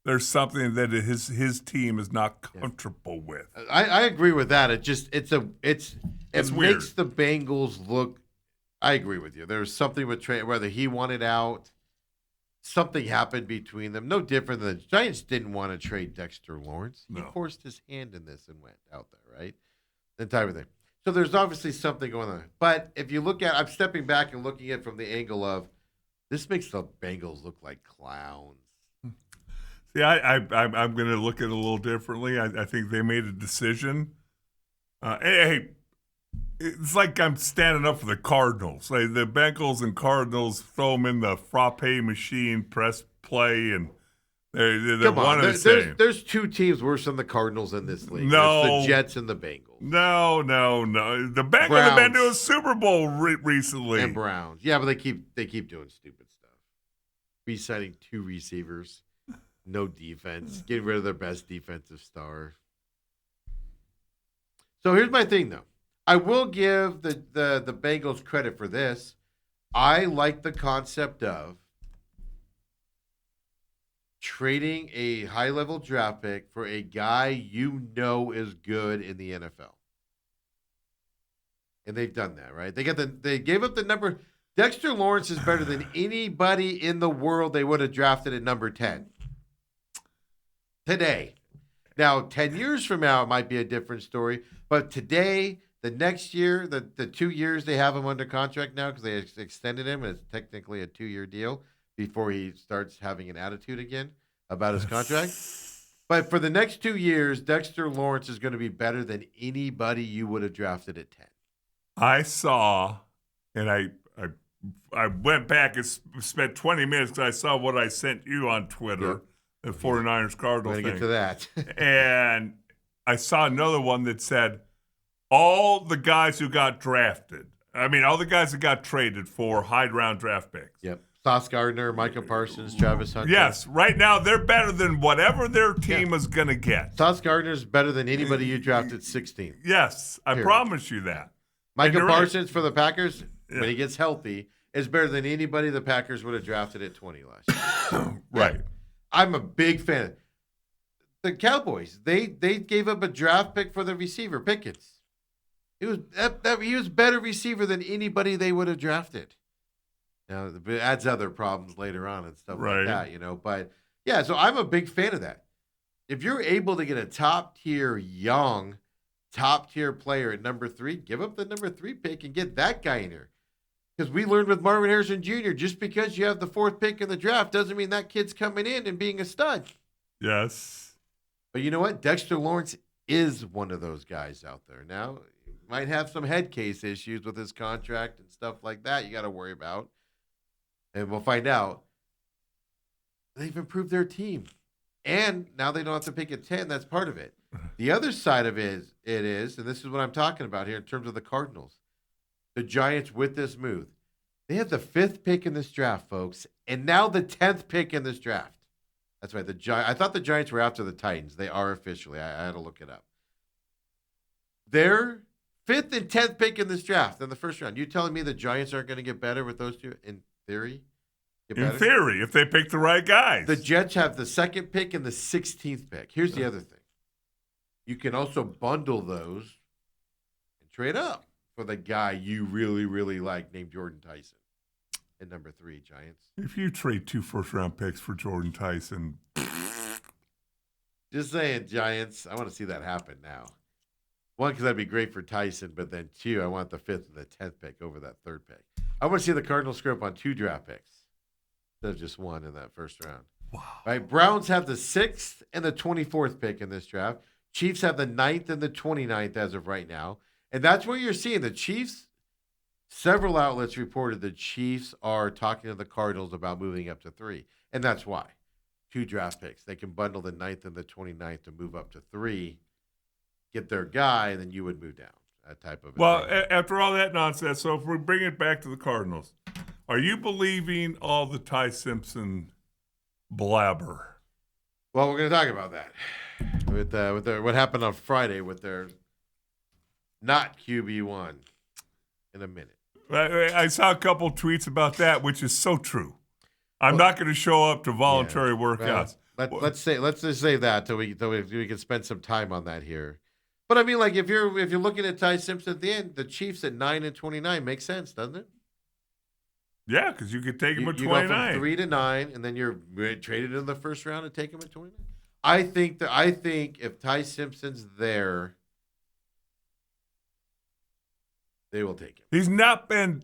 [SPEAKER 2] there's something that his team is not comfortable with.
[SPEAKER 1] I agree with that. It
[SPEAKER 2] weird.
[SPEAKER 1] makes the Bengals look. I agree with you. There's something with Trey, whether he wanted out, something happened between them. No different than the Giants didn't want to trade Dexter Lawrence.
[SPEAKER 2] No.
[SPEAKER 1] He forced his hand in this and went out there, right? The type of thing. So there's obviously something going on. But if you look at, I'm stepping back and looking at it from the angle of, this makes the Bengals look like clowns.
[SPEAKER 2] See, I'm going to look at it a little differently. I think they made a decision. Hey, it's like I'm standing up for the Cardinals. Like the Bengals and Cardinals throw them in the frappe machine, press play, and they're one and the same.
[SPEAKER 1] There's two teams worse than the Cardinals in this league.
[SPEAKER 2] No.
[SPEAKER 1] There's the Jets and the Bengals.
[SPEAKER 2] No. The Bengals
[SPEAKER 1] Browns.
[SPEAKER 2] have been to a Super Bowl recently.
[SPEAKER 1] And Browns. Yeah, but they keep doing stupid stuff. Re-signing 2 receivers, no defense, getting rid of their best defensive star. So here's my thing, though. I will give the Bengals credit for this. I like the concept of trading a high-level draft pick for a guy you know is good in the NFL. And they've done that, right? They gave up the number. Dexter Lawrence is better than anybody in the world they would have drafted at number 10. Today. Now, 10 years from now, it might be a different story. But today, the next year, the 2 years they have him under contract now because they extended him, and it's technically a 2-year deal before he starts having an attitude again about his contract. But for the next 2 years, Dexter Lawrence is going to be better than anybody you would have drafted at 10.
[SPEAKER 2] I saw, and I went back and spent 20 minutes because I saw what I sent you on Twitter, the 49ers Cardinals
[SPEAKER 1] We're
[SPEAKER 2] thing.
[SPEAKER 1] going to get to that.
[SPEAKER 2] And I saw another one that said, all the guys who got drafted, all the guys that got traded for high-round draft picks.
[SPEAKER 1] Yep. Sauce Gardner, Micah Parsons, Travis Hunter.
[SPEAKER 2] Yes, right now they're better than whatever their team is going to get.
[SPEAKER 1] Sauce Gardner is better than anybody you drafted 16.
[SPEAKER 2] Yes, I promise you that.
[SPEAKER 1] Micah
[SPEAKER 2] you're
[SPEAKER 1] Parsons for the Packers,
[SPEAKER 2] Yeah.
[SPEAKER 1] when he gets healthy, is better than anybody the Packers would have drafted at 20 last year.
[SPEAKER 2] Right.
[SPEAKER 1] I'm a big fan. The Cowboys, they gave up a draft pick for the receiver, Pickens. He was better receiver than anybody they would have drafted. Now, it adds other problems later on and stuff like that, But, yeah, so I'm a big fan of that. If you're able to get a top-tier player at number 3, give up the number 3 pick and get that guy in here. Because we learned with Marvin Harrison Jr., just because you have the 4th pick in the draft doesn't mean that kid's coming in and being a stud.
[SPEAKER 2] Yes.
[SPEAKER 1] But you know what? Dexter Lawrence is one of those guys out there. Now, might have some head case issues with his contract and stuff like that you got to worry about. And we'll find out. They've improved their team. And now they don't have to pick at 10. That's part of it. The other side of it is, and this is what I'm talking about here in terms of the Cardinals. The Giants with this move. They have the 5th pick in this draft, folks, and now the 10th pick in this draft. That's right. I thought the Giants were after the Titans. They are officially. I had to look it up. Their 5th and 10th pick in this draft in the first round. You telling me the Giants aren't going to get better with those two in theory?
[SPEAKER 2] In theory, if they pick the right guys.
[SPEAKER 1] The Jets have the 2nd pick and the 16th pick. Here's the other thing. You can also bundle those and trade up for the guy you really, really like named Jordan Tyson at number 3, Giants.
[SPEAKER 2] If you trade 2 first-round picks for Jordan Tyson.
[SPEAKER 1] Just saying, Giants. I want to see that happen now. 1, because that'd be great for Tyson, but then 2, I want the 5th and the 10th pick over that 3rd pick. I want to see the Cardinals screw up on 2 draft picks instead of just 1 in that first round.
[SPEAKER 2] Wow.
[SPEAKER 1] Right? Browns have the 6th and the 24th pick in this draft. Chiefs have the 9th and the 29th as of right now. And that's what you're seeing. The Chiefs, several outlets reported the Chiefs are talking to the Cardinals about moving up to 3. And that's why. 2 draft picks. They can bundle the 9th and the 29th to move up to 3, get their guy, and then you would move down. That type of
[SPEAKER 2] after all that nonsense, so if we bring it back to the Cardinals, are you believing all the Ty Simpson blabber?
[SPEAKER 1] Well, we're going to talk about that with what happened on Friday with their not QB1 in a minute.
[SPEAKER 2] I saw a couple tweets about that, which is so true. I'm not going to show up to voluntary workouts.
[SPEAKER 1] Let's just say that till we can spend some time on that here. But I mean, like if you're looking at Ty Simpson at the end, the Chiefs at 9 and 29 makes sense, doesn't it?
[SPEAKER 2] Yeah, because you could take him at
[SPEAKER 1] 29.
[SPEAKER 2] 29.
[SPEAKER 1] You go from 3 to 9, and then you're traded in the first round and take him at 29. I think if Ty Simpson's there, they will take him.
[SPEAKER 2] He's not been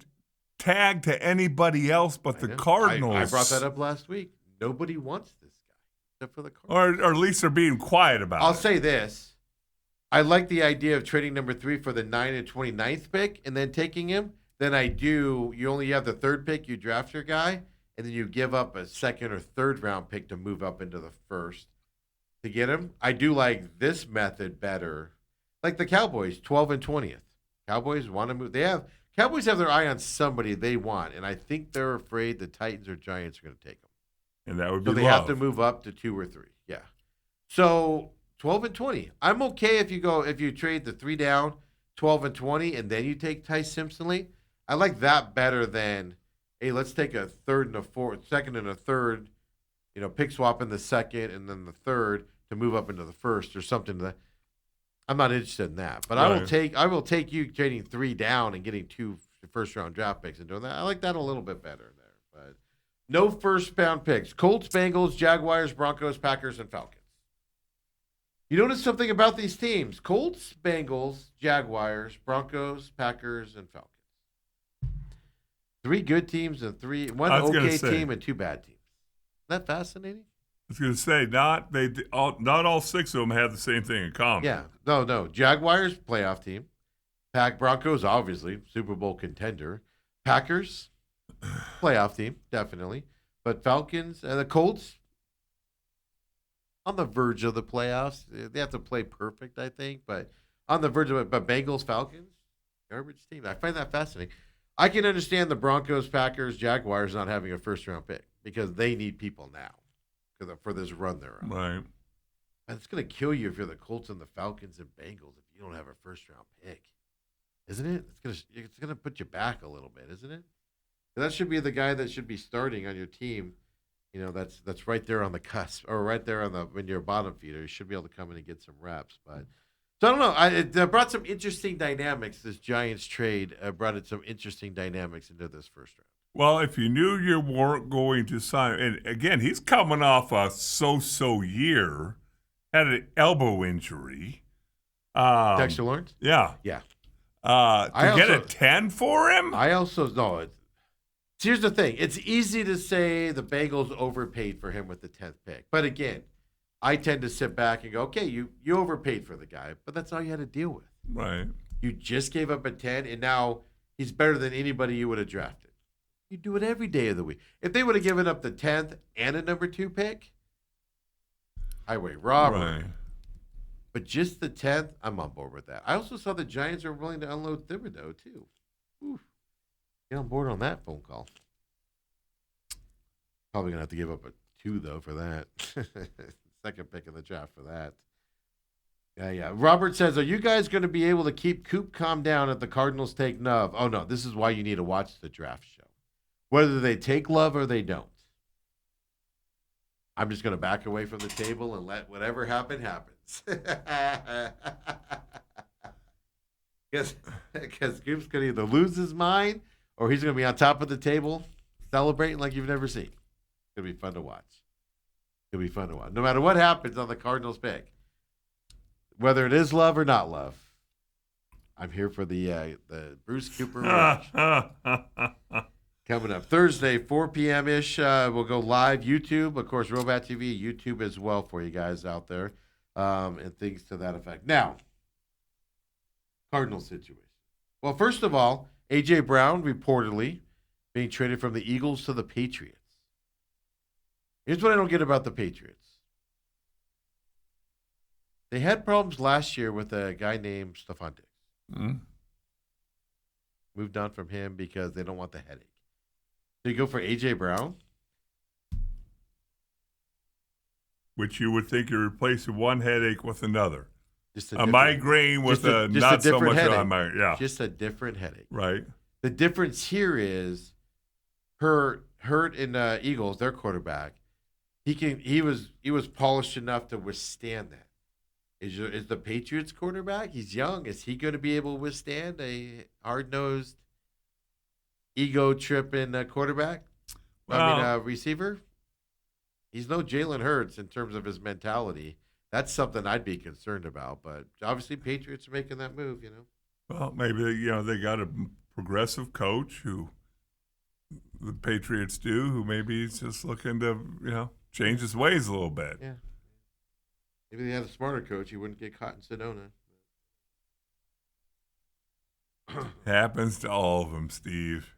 [SPEAKER 2] tagged to anybody else but the Cardinals.
[SPEAKER 1] I brought that up last week. Nobody wants this guy except for the Cardinals.
[SPEAKER 2] Or at least they're being quiet about it.
[SPEAKER 1] I'll say this. I like the idea of trading number 3 for the 9 and 29th pick and then taking him. Then you only have the 3rd pick, you draft your guy, and then you give up a 2nd or 3rd round pick to move up into the 1st to get him. I do like this method better. Like the Cowboys, 12 and 20th. Cowboys want to move. Cowboys have their eye on somebody they want, and I think they're afraid the Titans or Giants are going to take them.
[SPEAKER 2] And that would be
[SPEAKER 1] so they have to move up to 2 or 3. Yeah. So 12 and 20. I'm okay if you trade the 3 down, 12 and 20, and then you take Ty Simpson late. I like that better than, hey, let's take a 3rd and a 4th, 2nd and a 3rd, pick swap in the 2nd and then the 3rd to move up into the 1st or something. I'm not interested in that, but right. I will take you trading 3 down and getting 2 first-round draft picks and doing that. I like that a little bit better there, but no first-round picks. Colts, Bengals, Jaguars, Broncos, Packers, and Falcons. You notice something about these teams: Colts, Bengals, Jaguars, Broncos, Packers, and Falcons. 3 good teams and 1 okay team and 2 bad teams. Isn't that fascinating?
[SPEAKER 2] I was going to say, not all 6 of them have the same thing in common.
[SPEAKER 1] Yeah. No. Jaguars, playoff team. Broncos, obviously, Super Bowl contender. Packers, playoff team, definitely. But Falcons and the Colts, on the verge of the playoffs. They have to play perfect, I think, but on the verge of it. But Bengals, Falcons, garbage team. I find that fascinating. I can understand the Broncos, Packers, Jaguars not having a first-round pick because they need people now for this run they're on.
[SPEAKER 2] Right.
[SPEAKER 1] And it's going to kill you if you're the Colts and the Falcons and Bengals if you don't have a first-round pick, isn't it? It's going to put you back a little bit, isn't it? That should be the guy that should be starting on your team. That's right there on the cusp, or right there when you're a bottom feeder. You should be able to come in and get some reps. But so I don't know. It brought some interesting dynamics. This Giants trade brought in some interesting dynamics into this first round.
[SPEAKER 2] Well, if you knew you weren't going to sign, and again, he's coming off a so-so year, had an elbow injury.
[SPEAKER 1] Dexter Lawrence?
[SPEAKER 2] Yeah.
[SPEAKER 1] Yeah.
[SPEAKER 2] To get a 10 for him?
[SPEAKER 1] I also know. Here's the thing. It's easy to say the Bengals overpaid for him with the 10th pick. But again, I tend to sit back and go, okay, you overpaid for the guy, but that's all you had to deal with.
[SPEAKER 2] Right.
[SPEAKER 1] You just gave up a 10, and now he's better than anybody you would have drafted. You do it every day of the week. If they would have given up the 10th and a number 2 pick, highway robbery.
[SPEAKER 2] Right.
[SPEAKER 1] But just the 10th, I'm on board with that. I also saw the Giants are willing to unload Thibodeau, too. Oof. Get on board on that phone call. Probably going to have to give up a 2, though, for that. Second pick in the draft for that. Yeah. Robert says, are you guys going to be able to keep Coop calm down if the Cardinals take Love? Oh, no. This is why you need to watch the draft show. Whether they take Love or they don't. I'm just going to back away from the table and let whatever happen happens. Because Coop's going to either lose his mind or he's going to be on top of the table celebrating like you've never seen. It's going to be fun to watch. It'll be fun to watch. No matter what happens on the Cardinals pick, whether it is Love or not Love, I'm here for the Bruce Cooper rush. Coming up Thursday, 4 p.m.-ish, we'll go live YouTube. Of course, Robat TV, YouTube as well for you guys out there, and things to that effect. Now, Cardinals situation. Well, first of all, A.J. Brown reportedly being traded from the Eagles to the Patriots. Here's what I don't get about the Patriots. They had problems last year with a guy named Stephon Diggs.
[SPEAKER 2] Mm-hmm.
[SPEAKER 1] Moved on from him because they don't want the headache. So you go for A.J. Brown?
[SPEAKER 2] Which you would think you're replacing one headache with another.
[SPEAKER 1] Just
[SPEAKER 2] A migraine with a
[SPEAKER 1] just
[SPEAKER 2] not so
[SPEAKER 1] different
[SPEAKER 2] much
[SPEAKER 1] headache.
[SPEAKER 2] on my
[SPEAKER 1] Just a different headache.
[SPEAKER 2] Right.
[SPEAKER 1] The difference here is Hurt in Eagles, their quarterback. He was polished enough to withstand that. Is the Patriots quarterback? He's young. Is he going to be able to withstand a hard-nosed, ego-tripping quarterback? Receiver? He's no Jalen Hurts in terms of his mentality. That's something I'd be concerned about. But obviously, Patriots are making that move,
[SPEAKER 2] Well, maybe they got a progressive coach who the Patriots do, who maybe is just looking to change his ways a little bit.
[SPEAKER 1] Yeah. Maybe they had a smarter coach. He wouldn't get caught in Sedona.
[SPEAKER 2] Happens to all of them, Steve.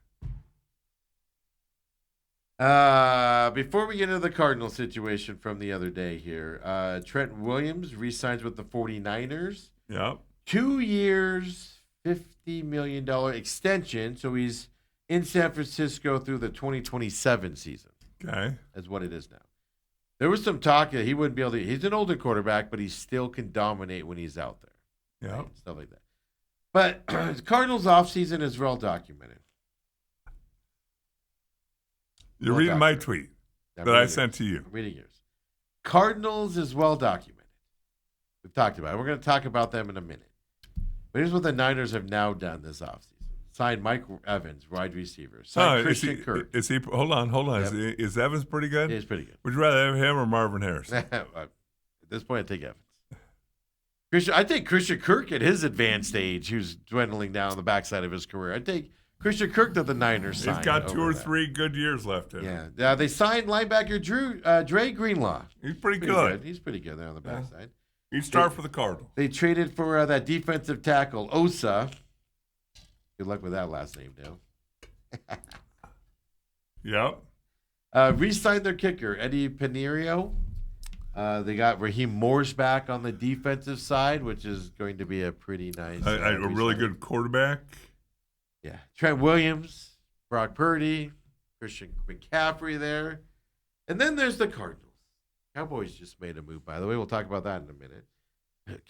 [SPEAKER 1] Before we get into the Cardinal situation from the other day here, Trent Williams re-signs with the 49ers.
[SPEAKER 2] Yep.
[SPEAKER 1] 2 years, $50 million extension. So he's in San Francisco through the 2027 season.
[SPEAKER 2] Okay.
[SPEAKER 1] That's what it is now. There was some talk that he wouldn't be able to. He's an older quarterback, but he still can dominate when he's out there.
[SPEAKER 2] Yep.
[SPEAKER 1] Right? Stuff like that. But the Cardinals' offseason is well documented.
[SPEAKER 2] You're
[SPEAKER 1] Well
[SPEAKER 2] reading my
[SPEAKER 1] documented.
[SPEAKER 2] tweet that I sent to you.
[SPEAKER 1] I'm reading yours. Cardinals is well documented. We've talked about it. We're going to talk about them in a minute. But here's what the Niners have now done this offseason. Signed Mike Evans, wide receiver. Signed Christian Kirk.
[SPEAKER 2] Is he? Hold on.
[SPEAKER 1] Yep.
[SPEAKER 2] Is Evans pretty good?
[SPEAKER 1] He's pretty good.
[SPEAKER 2] Would you rather have him or Marvin Harrison?
[SPEAKER 1] At this point, I take Evans. I think Christian Kirk at his advanced age, who's dwindling down the backside of his career. I take Christian Kirk that the Niners signed.
[SPEAKER 2] He's got 2 or
[SPEAKER 1] that.
[SPEAKER 2] 3 good years left in him.
[SPEAKER 1] Yeah. They signed linebacker Dre Greenlaw.
[SPEAKER 2] He's pretty good.
[SPEAKER 1] He's pretty good there on the backside.
[SPEAKER 2] He'd start for the Cardinals.
[SPEAKER 1] They traded for that defensive tackle, Osa. Good luck with that last name, Dale.
[SPEAKER 2] Yep.
[SPEAKER 1] Re-signed their kicker, Eddie Pineiro. They got Raheem Morris back on the defensive side, which is going to be a pretty nice.
[SPEAKER 2] A really good quarterback.
[SPEAKER 1] Yeah. Trent Williams, Brock Purdy, Christian McCaffrey there. And then there's the Cardinals. Cowboys just made a move, by the way. We'll talk about that in a minute.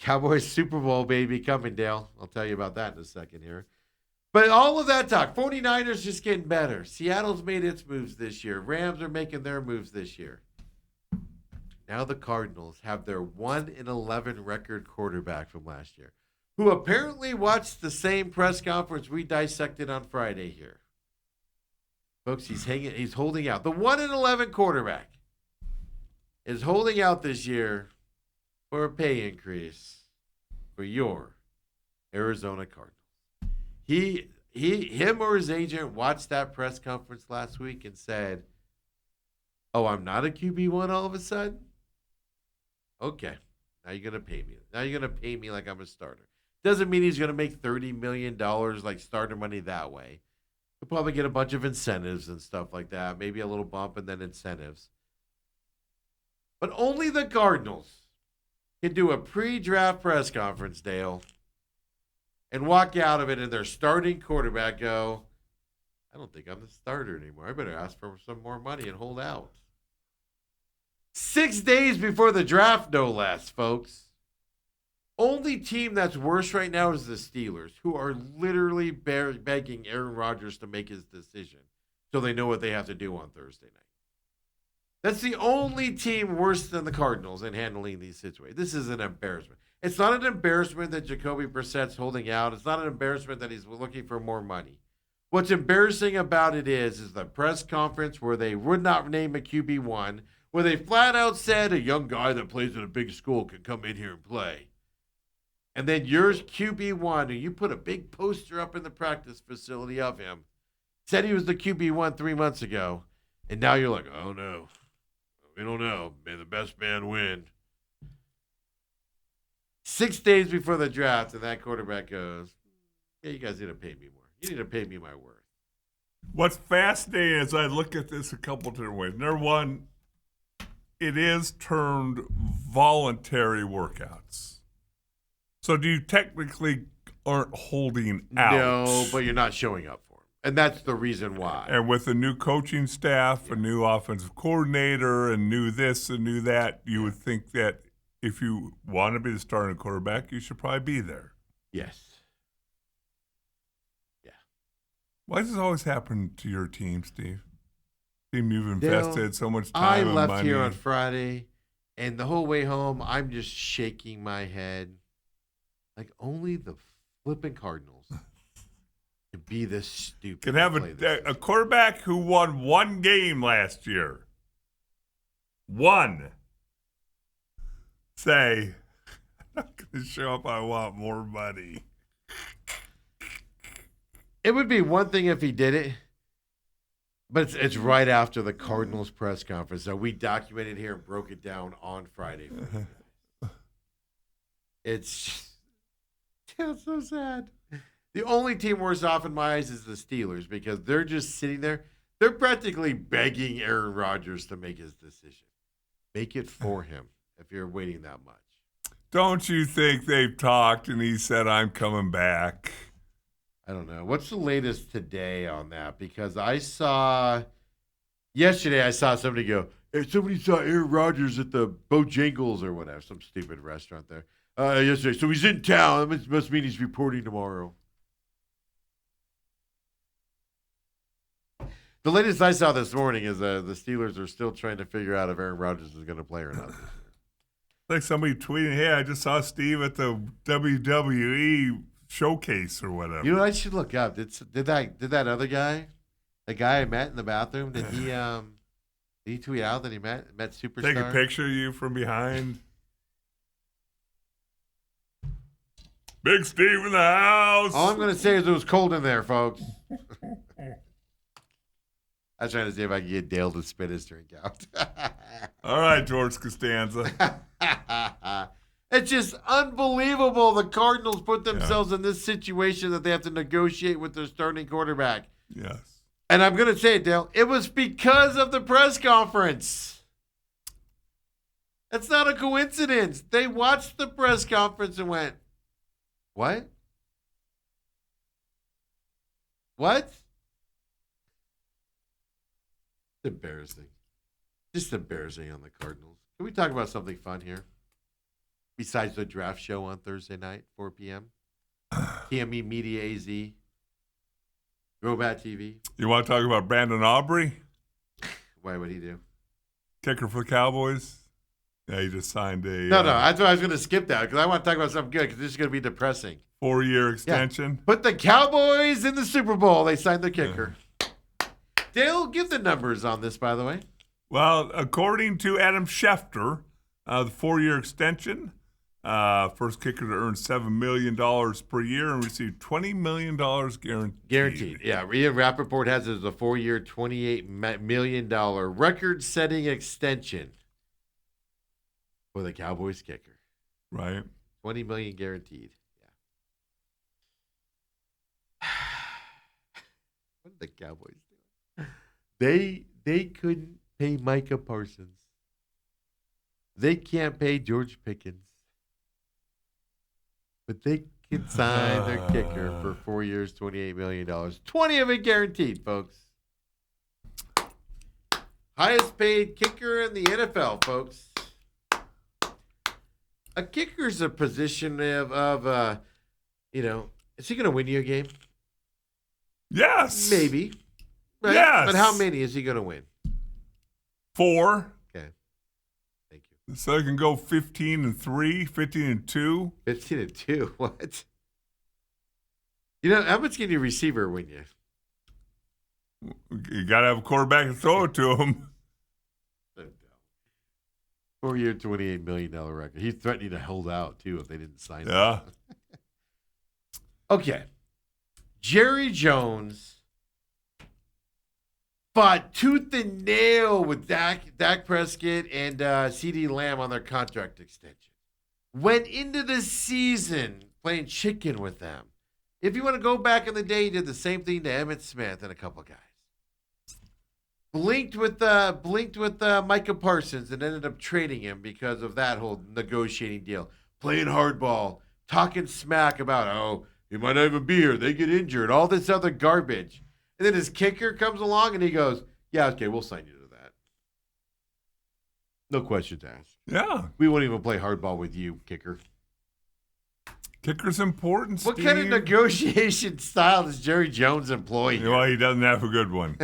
[SPEAKER 1] Cowboys Super Bowl, baby, coming, Dale. I'll tell you about that in a second here. But all of that talk, 49ers just getting better. Seattle's made its moves this year. Rams are making their moves this year. Now the Cardinals have their 1-11 record quarterback from last year, who apparently watched the same press conference we dissected on Friday here. Folks, he's holding out. The 1-11 quarterback is holding out this year for a pay increase for your Arizona Cardinals. Him or his agent watched that press conference last week and said, "Oh, I'm not a QB1 all of a sudden? Okay, now you're going to pay me. Now you're going to pay me like I'm a starter." Doesn't mean he's going to make $30 million like starter money that way. He'll probably get a bunch of incentives and stuff like that. Maybe a little bump and then incentives. But only the Cardinals can do a pre-draft press conference, Dale, and walk out of it and their starting quarterback go, I don't think I'm the starter anymore. I better ask for some more money and hold out. 6 days before the draft, no less, folks. Only team that's worse right now is the Steelers, who are literally begging Aaron Rodgers to make his decision so they know what they have to do on Thursday night. That's the only team worse than the Cardinals in handling these situations. This is an embarrassment. It's not an embarrassment that Jacoby Brissett's holding out. It's not an embarrassment that he's looking for more money. What's embarrassing about it is the press conference where they would not name a QB1, where they flat out said a young guy that plays at a big school can come in here and play. And then yours QB1, and you put a big poster up in the practice facility of him, said he was the QB1 3 months ago, and now you're like, oh no, we don't know. May the best man win. 6 days before the draft, and that quarterback goes, yeah, you guys need to pay me more. You need to pay me my worth.
[SPEAKER 2] What's fascinating is I look at this a couple different ways. Number one, it is termed voluntary workouts. So do you technically aren't holding out?
[SPEAKER 1] No, but you're not showing up for him. And that's the reason why.
[SPEAKER 2] And with a new coaching staff, a new offensive coordinator, and new this and new that, you would think that if you want to be the starting quarterback, you should probably be there.
[SPEAKER 1] Yes. Yeah.
[SPEAKER 2] Why does this always happen to your team, Steve? Team you've invested so much time and money.
[SPEAKER 1] I left here on Friday, and the whole way home, I'm just shaking my head. Like, only the flipping Cardinals can be this stupid.
[SPEAKER 2] Can have a quarterback who won one game last year. One. Say, I'm not going to show up. I want more money.
[SPEAKER 1] It would be one thing if he did it, but it's right after the Cardinals press conference. So we documented here and broke it down on Friday. It's so sad. The only team worse off in my eyes is the Steelers because they're just sitting there. They're practically begging Aaron Rodgers to make his decision. Make it for him if you're waiting that much.
[SPEAKER 2] Don't you think they've talked and he said, I'm coming back?
[SPEAKER 1] I don't know. What's the latest today on that? Because yesterday I saw somebody go, hey, somebody saw Aaron Rodgers at the Bojangles or whatever, some stupid restaurant there. Yesterday. So he's in town. That must mean he's reporting tomorrow. The latest I saw this morning is the Steelers are still trying to figure out if Aaron Rodgers is going to play or not this year.
[SPEAKER 2] Like somebody tweeting, hey, I just saw Steve at the WWE showcase or whatever.
[SPEAKER 1] You know what I should look up? Did that other guy, the guy I met in the bathroom, did he tweet out that he met Superstar?
[SPEAKER 2] Take a picture of you from behind. Big Steve in the house.
[SPEAKER 1] All I'm going to say is it was cold in there, folks. I was trying to see if I could get Dale to spit his drink out.
[SPEAKER 2] All right, George Costanza.
[SPEAKER 1] It's just unbelievable. The Cardinals put themselves in this situation that they have to negotiate with their starting quarterback.
[SPEAKER 2] Yes.
[SPEAKER 1] And I'm going to say it, Dale. It was because of the press conference. That's not a coincidence. They watched the press conference and went, what? What? Embarrassing. Just embarrassing on the Cardinals. Can we talk about something fun here? Besides the draft show on Thursday night, 4 p.m. TME Media AZ. Robat TV.
[SPEAKER 2] You want to talk about Brandon Aubrey?
[SPEAKER 1] Why would he do?
[SPEAKER 2] Kicker for the Cowboys? Yeah, he just signed a...
[SPEAKER 1] No, that's why I was going to skip that because I want to talk about something good because this is going to be depressing.
[SPEAKER 2] 4-year extension.
[SPEAKER 1] Yeah. Put the Cowboys in the Super Bowl. They signed the kicker. Dale, give the numbers on this, by the way.
[SPEAKER 2] Well, according to Adam Schefter, the 4-year extension, first kicker to earn $7 million per year and receive $20 million guaranteed.
[SPEAKER 1] Guaranteed. Yeah, Ian Rappaport has it as a 4-year, $28 million record-setting extension for the Cowboys kicker.
[SPEAKER 2] Right.
[SPEAKER 1] $20 million guaranteed. Yeah. What did the Cowboys do? They couldn't pay Micah Parsons. They can't pay George Pickens. But they can sign their kicker for 4 years, $28 million. 20 of it guaranteed, folks. Highest paid kicker in the NFL, folks. A kicker's a position of is he going to win you a game?
[SPEAKER 2] Yes.
[SPEAKER 1] Maybe. Right?
[SPEAKER 2] Yes.
[SPEAKER 1] But how many is he going to win?
[SPEAKER 2] 4.
[SPEAKER 1] Okay. Thank you.
[SPEAKER 2] So I can go 15-3, 15-2.
[SPEAKER 1] 15-2. What? You know, how much can your receiver win you?
[SPEAKER 2] You got to have a quarterback to throw it to him.
[SPEAKER 1] 4-year, $28 million record. He's threatening to hold out, too, if they didn't sign him.
[SPEAKER 2] Yeah.
[SPEAKER 1] Okay. Jerry Jones fought tooth and nail with Dak Prescott and CeeDee Lamb on their contract extension. Went into the season playing chicken with them. If you want to go back in the day, he did the same thing to Emmitt Smith and a couple guys. Blinked with Micah Parsons and ended up trading him because of that whole negotiating deal. Playing hardball, talking smack about, he might not even be here. They get injured, all this other garbage. And then his kicker comes along and he goes, yeah, okay, we'll sign you to that. No questions asked.
[SPEAKER 2] Yeah.
[SPEAKER 1] We won't even play hardball with you, kicker.
[SPEAKER 2] Kicker's important, Steve.
[SPEAKER 1] What kind of negotiation style does Jerry Jones employ here?
[SPEAKER 2] Well, he doesn't have a good one.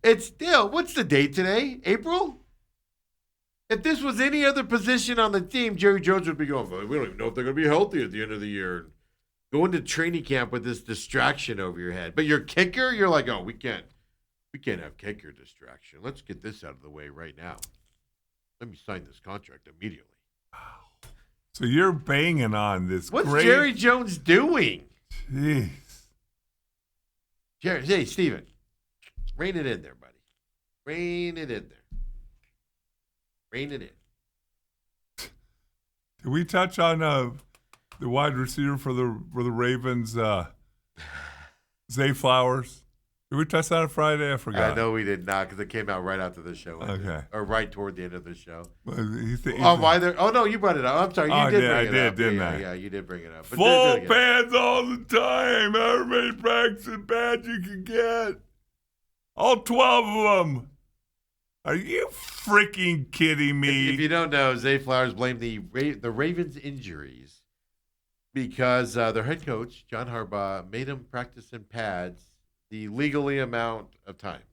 [SPEAKER 1] It's still, what's the date today? April? If this was any other position on the team, Jerry Jones would be going, we don't even know if they're going to be healthy at the end of the year. Go into training camp with this distraction over your head. But your kicker, you're like, we can't have kicker distraction. Let's get this out of the way right now. Let me sign this contract immediately.
[SPEAKER 2] So you're banging on this.
[SPEAKER 1] What's
[SPEAKER 2] great...
[SPEAKER 1] Jerry Jones doing?
[SPEAKER 2] Jeez.
[SPEAKER 1] Jerry, hey, Steven, rein it in there, buddy. Rein it in there. Rein it in.
[SPEAKER 2] Did we touch on the wide receiver for the Ravens, Zay Flowers? Did we touch on it Friday? I forgot.
[SPEAKER 1] I know we did not because it came out right after the show.
[SPEAKER 2] Okay.
[SPEAKER 1] Or right toward the end of the show.
[SPEAKER 2] Well,
[SPEAKER 1] why there? Oh, no, you brought it up. I'm sorry. You did bring it up.
[SPEAKER 2] Didn't I?
[SPEAKER 1] Yeah, you did bring it up. But
[SPEAKER 2] full pads all the time. However many practice pads you can get. All 12 of them. Are you freaking kidding me?
[SPEAKER 1] If you don't know, Zay Flowers blamed the Ravens' injuries because their head coach, John Harbaugh, made him practice in pads the legally amount of times.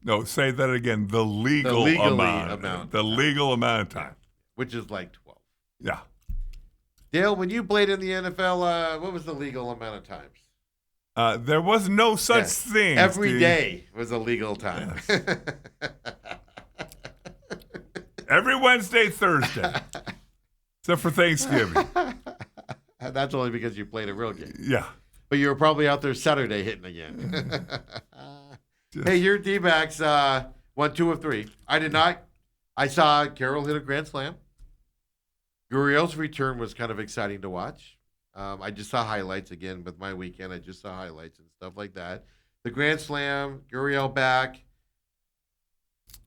[SPEAKER 2] No, say that again. The legal amount. The legal amount of time.
[SPEAKER 1] Which is like 12.
[SPEAKER 2] Yeah.
[SPEAKER 1] Dale, when you played in the NFL, what was the legal amount of times?
[SPEAKER 2] There was no such thing.
[SPEAKER 1] Every day was a legal time.
[SPEAKER 2] Yes. Every Wednesday, Thursday. Except for Thanksgiving.
[SPEAKER 1] That's only because you played a real game.
[SPEAKER 2] Yeah.
[SPEAKER 1] But you were probably out there Saturday hitting again. Hey, your D-backs won 2 of 3. I did not. I saw Carroll hit a grand slam. Gurriel's return was kind of exciting to watch. I just saw highlights again with my weekend. I just saw highlights and stuff like that. The grand slam, Gurriel back.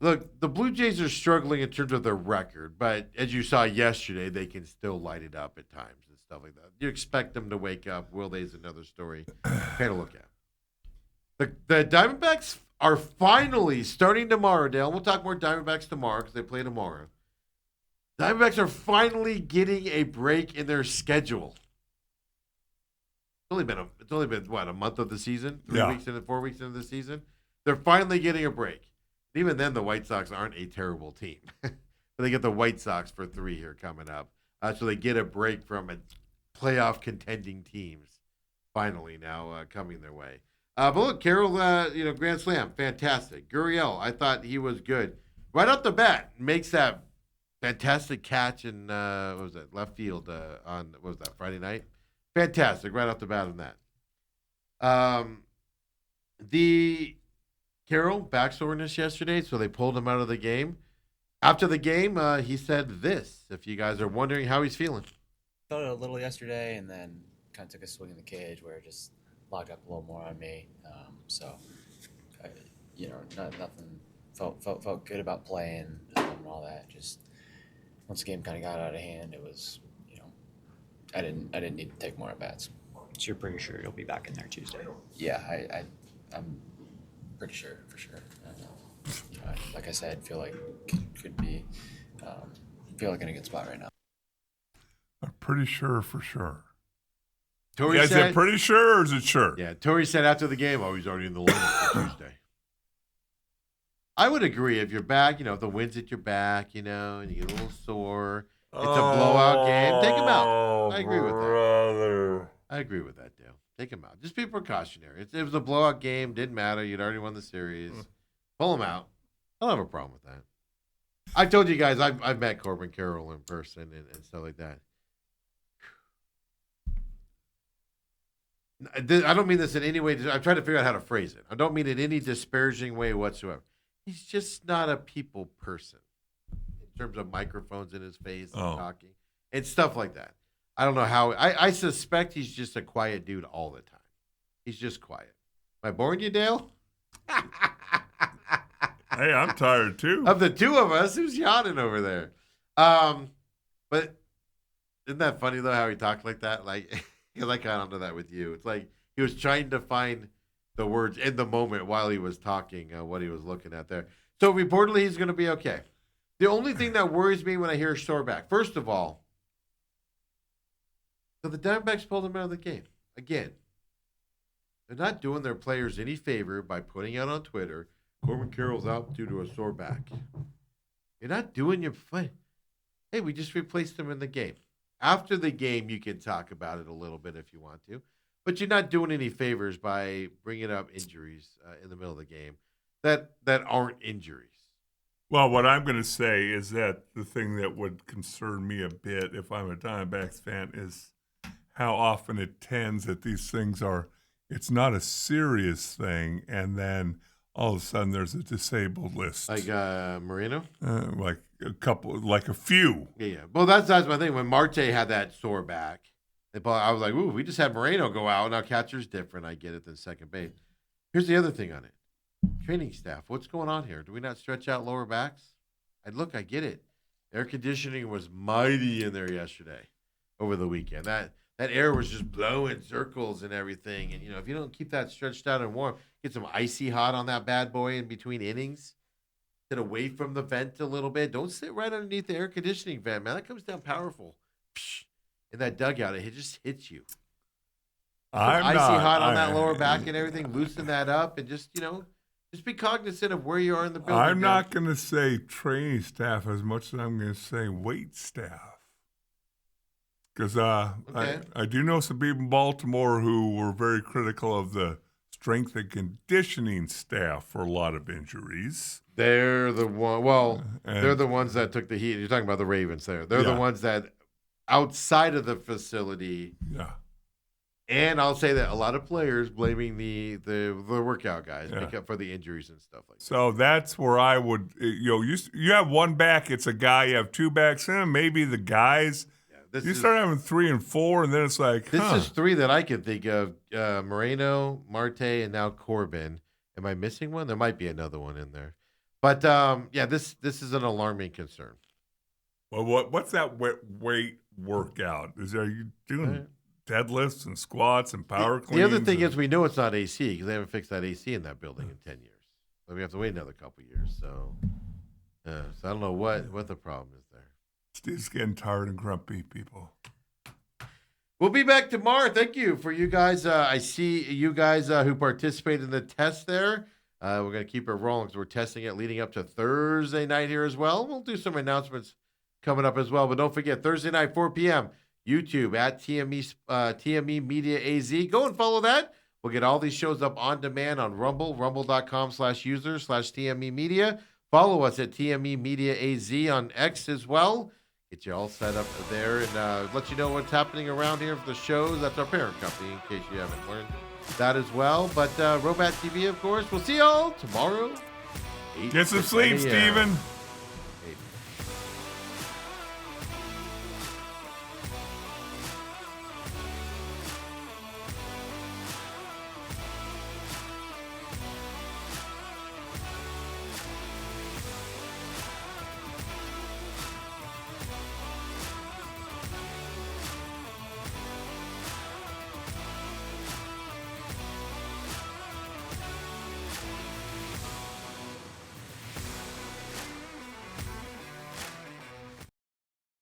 [SPEAKER 1] Look, the Blue Jays are struggling in terms of their record, but as you saw yesterday, they can still light it up at times and stuff like that. You expect them to wake up. Will they is another story. Kind of look at. The Diamondbacks are finally starting tomorrow, Dale. We'll talk more Diamondbacks tomorrow because they play tomorrow. Diamondbacks are finally getting a break in their schedule. It's only been what, a month of the season? 4 weeks into the season? They're finally getting a break. Even then, the White Sox aren't a terrible team. But they get the White Sox for 3 here coming up. So they get a break from a playoff contending teams finally now coming their way. But look, Carroll, grand slam, fantastic. Gurriel, I thought he was good. Right off the bat, makes that fantastic catch in, left field on, Friday night? Fantastic, right off the bat on that. The Carroll, back soreness yesterday, so they pulled him out of the game. After the game, he said this, if you guys are wondering how he's feeling.
[SPEAKER 3] Felt it a little yesterday, and then kind of took a swing in the cage where it just locked up a little more on me. So, I, nothing. Felt good about playing and all that. Just once the game kind of got out of hand, it was, I didn't need to take more at bats.
[SPEAKER 4] So you're pretty sure you'll be back in there Tuesday.
[SPEAKER 3] Yeah, I'm pretty sure for sure. Like I said, feel like could be feel like in a good spot right now.
[SPEAKER 2] I'm pretty sure for sure.
[SPEAKER 1] Torrey
[SPEAKER 2] Is
[SPEAKER 1] said,
[SPEAKER 2] it pretty sure or is it sure?
[SPEAKER 1] yeah, Torrey said after the game, he's already in the lineup for Tuesday. I would agree if you're back, if the wind's at your back, and you get a little sore. It's a blowout game. Take him out. I agree with that.
[SPEAKER 2] Brother.
[SPEAKER 1] I agree with that, Dale. Take him out. Just be precautionary. It was a blowout game. Didn't matter. You'd already won the series. Pull him out. I don't have a problem with that. I told you guys I've met Corbin Carroll in person and stuff like that. I don't mean this in any way. I'm trying to figure out how to phrase it. I don't mean it in any disparaging way whatsoever. He's just not a people person in terms of microphones in his face and talking and stuff like that. I don't know how. I suspect he's just a quiet dude all the time. He's just quiet. Am I boring you, Dale?
[SPEAKER 2] Hey, I'm tired too.
[SPEAKER 1] Of the two of us, who's yawning over there? But isn't that funny though how he talked like that? Like I got onto that with you. It's like he was trying to find the words in the moment while he was talking, what he was looking at there. So reportedly, he's going to be okay. The only thing that worries me when I hear Storback, first of all, so the Diamondbacks pulled him out of the game again. They're not doing their players any favor by putting out on Twitter, Corbin Carroll's out due to a sore back. You're not doing your play. Hey, we just replaced him in the game. After the game, you can talk about it a little bit if you want to, but you're not doing any favors by bringing up injuries in the middle of the game that aren't injuries.
[SPEAKER 2] Well, what I'm going to say is that the thing that would concern me a bit if I'm a Diamondbacks fan is how often it tends that these things it's not a serious thing, and then all of a sudden there's a disabled list.
[SPEAKER 1] Like Moreno?
[SPEAKER 2] Like a few.
[SPEAKER 1] Yeah. Well, that's my thing. When Marte had that sore back, I was like, ooh, we just had Moreno go out. Now catcher's different. I get it than second base. Here's the other thing on it. Training staff. What's going on here? Do we not stretch out lower backs? I get it. Air conditioning was mighty in there yesterday over the weekend. That air was just blowing circles and everything. And, if you don't keep that stretched out and warm, get some icy hot on that bad boy in between innings. Sit away from the vent a little bit. Don't sit right underneath the air conditioning vent, man. That comes down powerful. Psh, in that dugout, it just hits you. Icy hot on that lower back and everything. Loosen that up and just be cognizant of where you are in the building.
[SPEAKER 2] I'm not going to say training staff as much as I'm going to say wait staff. Because
[SPEAKER 1] Okay.
[SPEAKER 2] I do know some people in Baltimore who were very critical of the strength and conditioning staff for a lot of injuries.
[SPEAKER 1] They're the one. Well, they're the ones that took the heat. You're talking about the Ravens there. They're the ones that outside of the facility.
[SPEAKER 2] Yeah.
[SPEAKER 1] And I'll say that a lot of players blaming the workout guys for the injuries and stuff like that.
[SPEAKER 2] So that's where I would, you have one back, it's a guy. You have two backs, and maybe the guys. You start having 3 and 4, and then it's like,
[SPEAKER 1] This is 3 that I can think of: Moreno, Marte, and now Corbin. Am I missing one? There might be another one in there, but this is an alarming concern.
[SPEAKER 2] Well, what's that weight workout? Are you doing deadlifts and squats and power cleans?
[SPEAKER 1] The other thing is we know it's not AC because they haven't fixed that AC in that building in 10 years. So we have to wait another couple years. So I don't know what the problem is there.
[SPEAKER 2] Steve's getting tired and grumpy, people.
[SPEAKER 1] We'll be back tomorrow. Thank you for you guys. I see you guys who participated in the test there. We're going to keep it rolling because we're testing it leading up to Thursday night here as well. We'll do some announcements coming up as well. But don't forget, Thursday night, 4 p.m., YouTube at TME Media AZ. Go and follow that. We'll get all these shows up on demand on Rumble, rumble.com/user/TME Media. Follow us at TME Media AZ on X as well. Get you all set up there and let you know what's happening around here for the shows. That's our parent company, in case you haven't learned that as well. But Robat TV, of course. We'll see y'all tomorrow.
[SPEAKER 2] Get some sleep, Steven.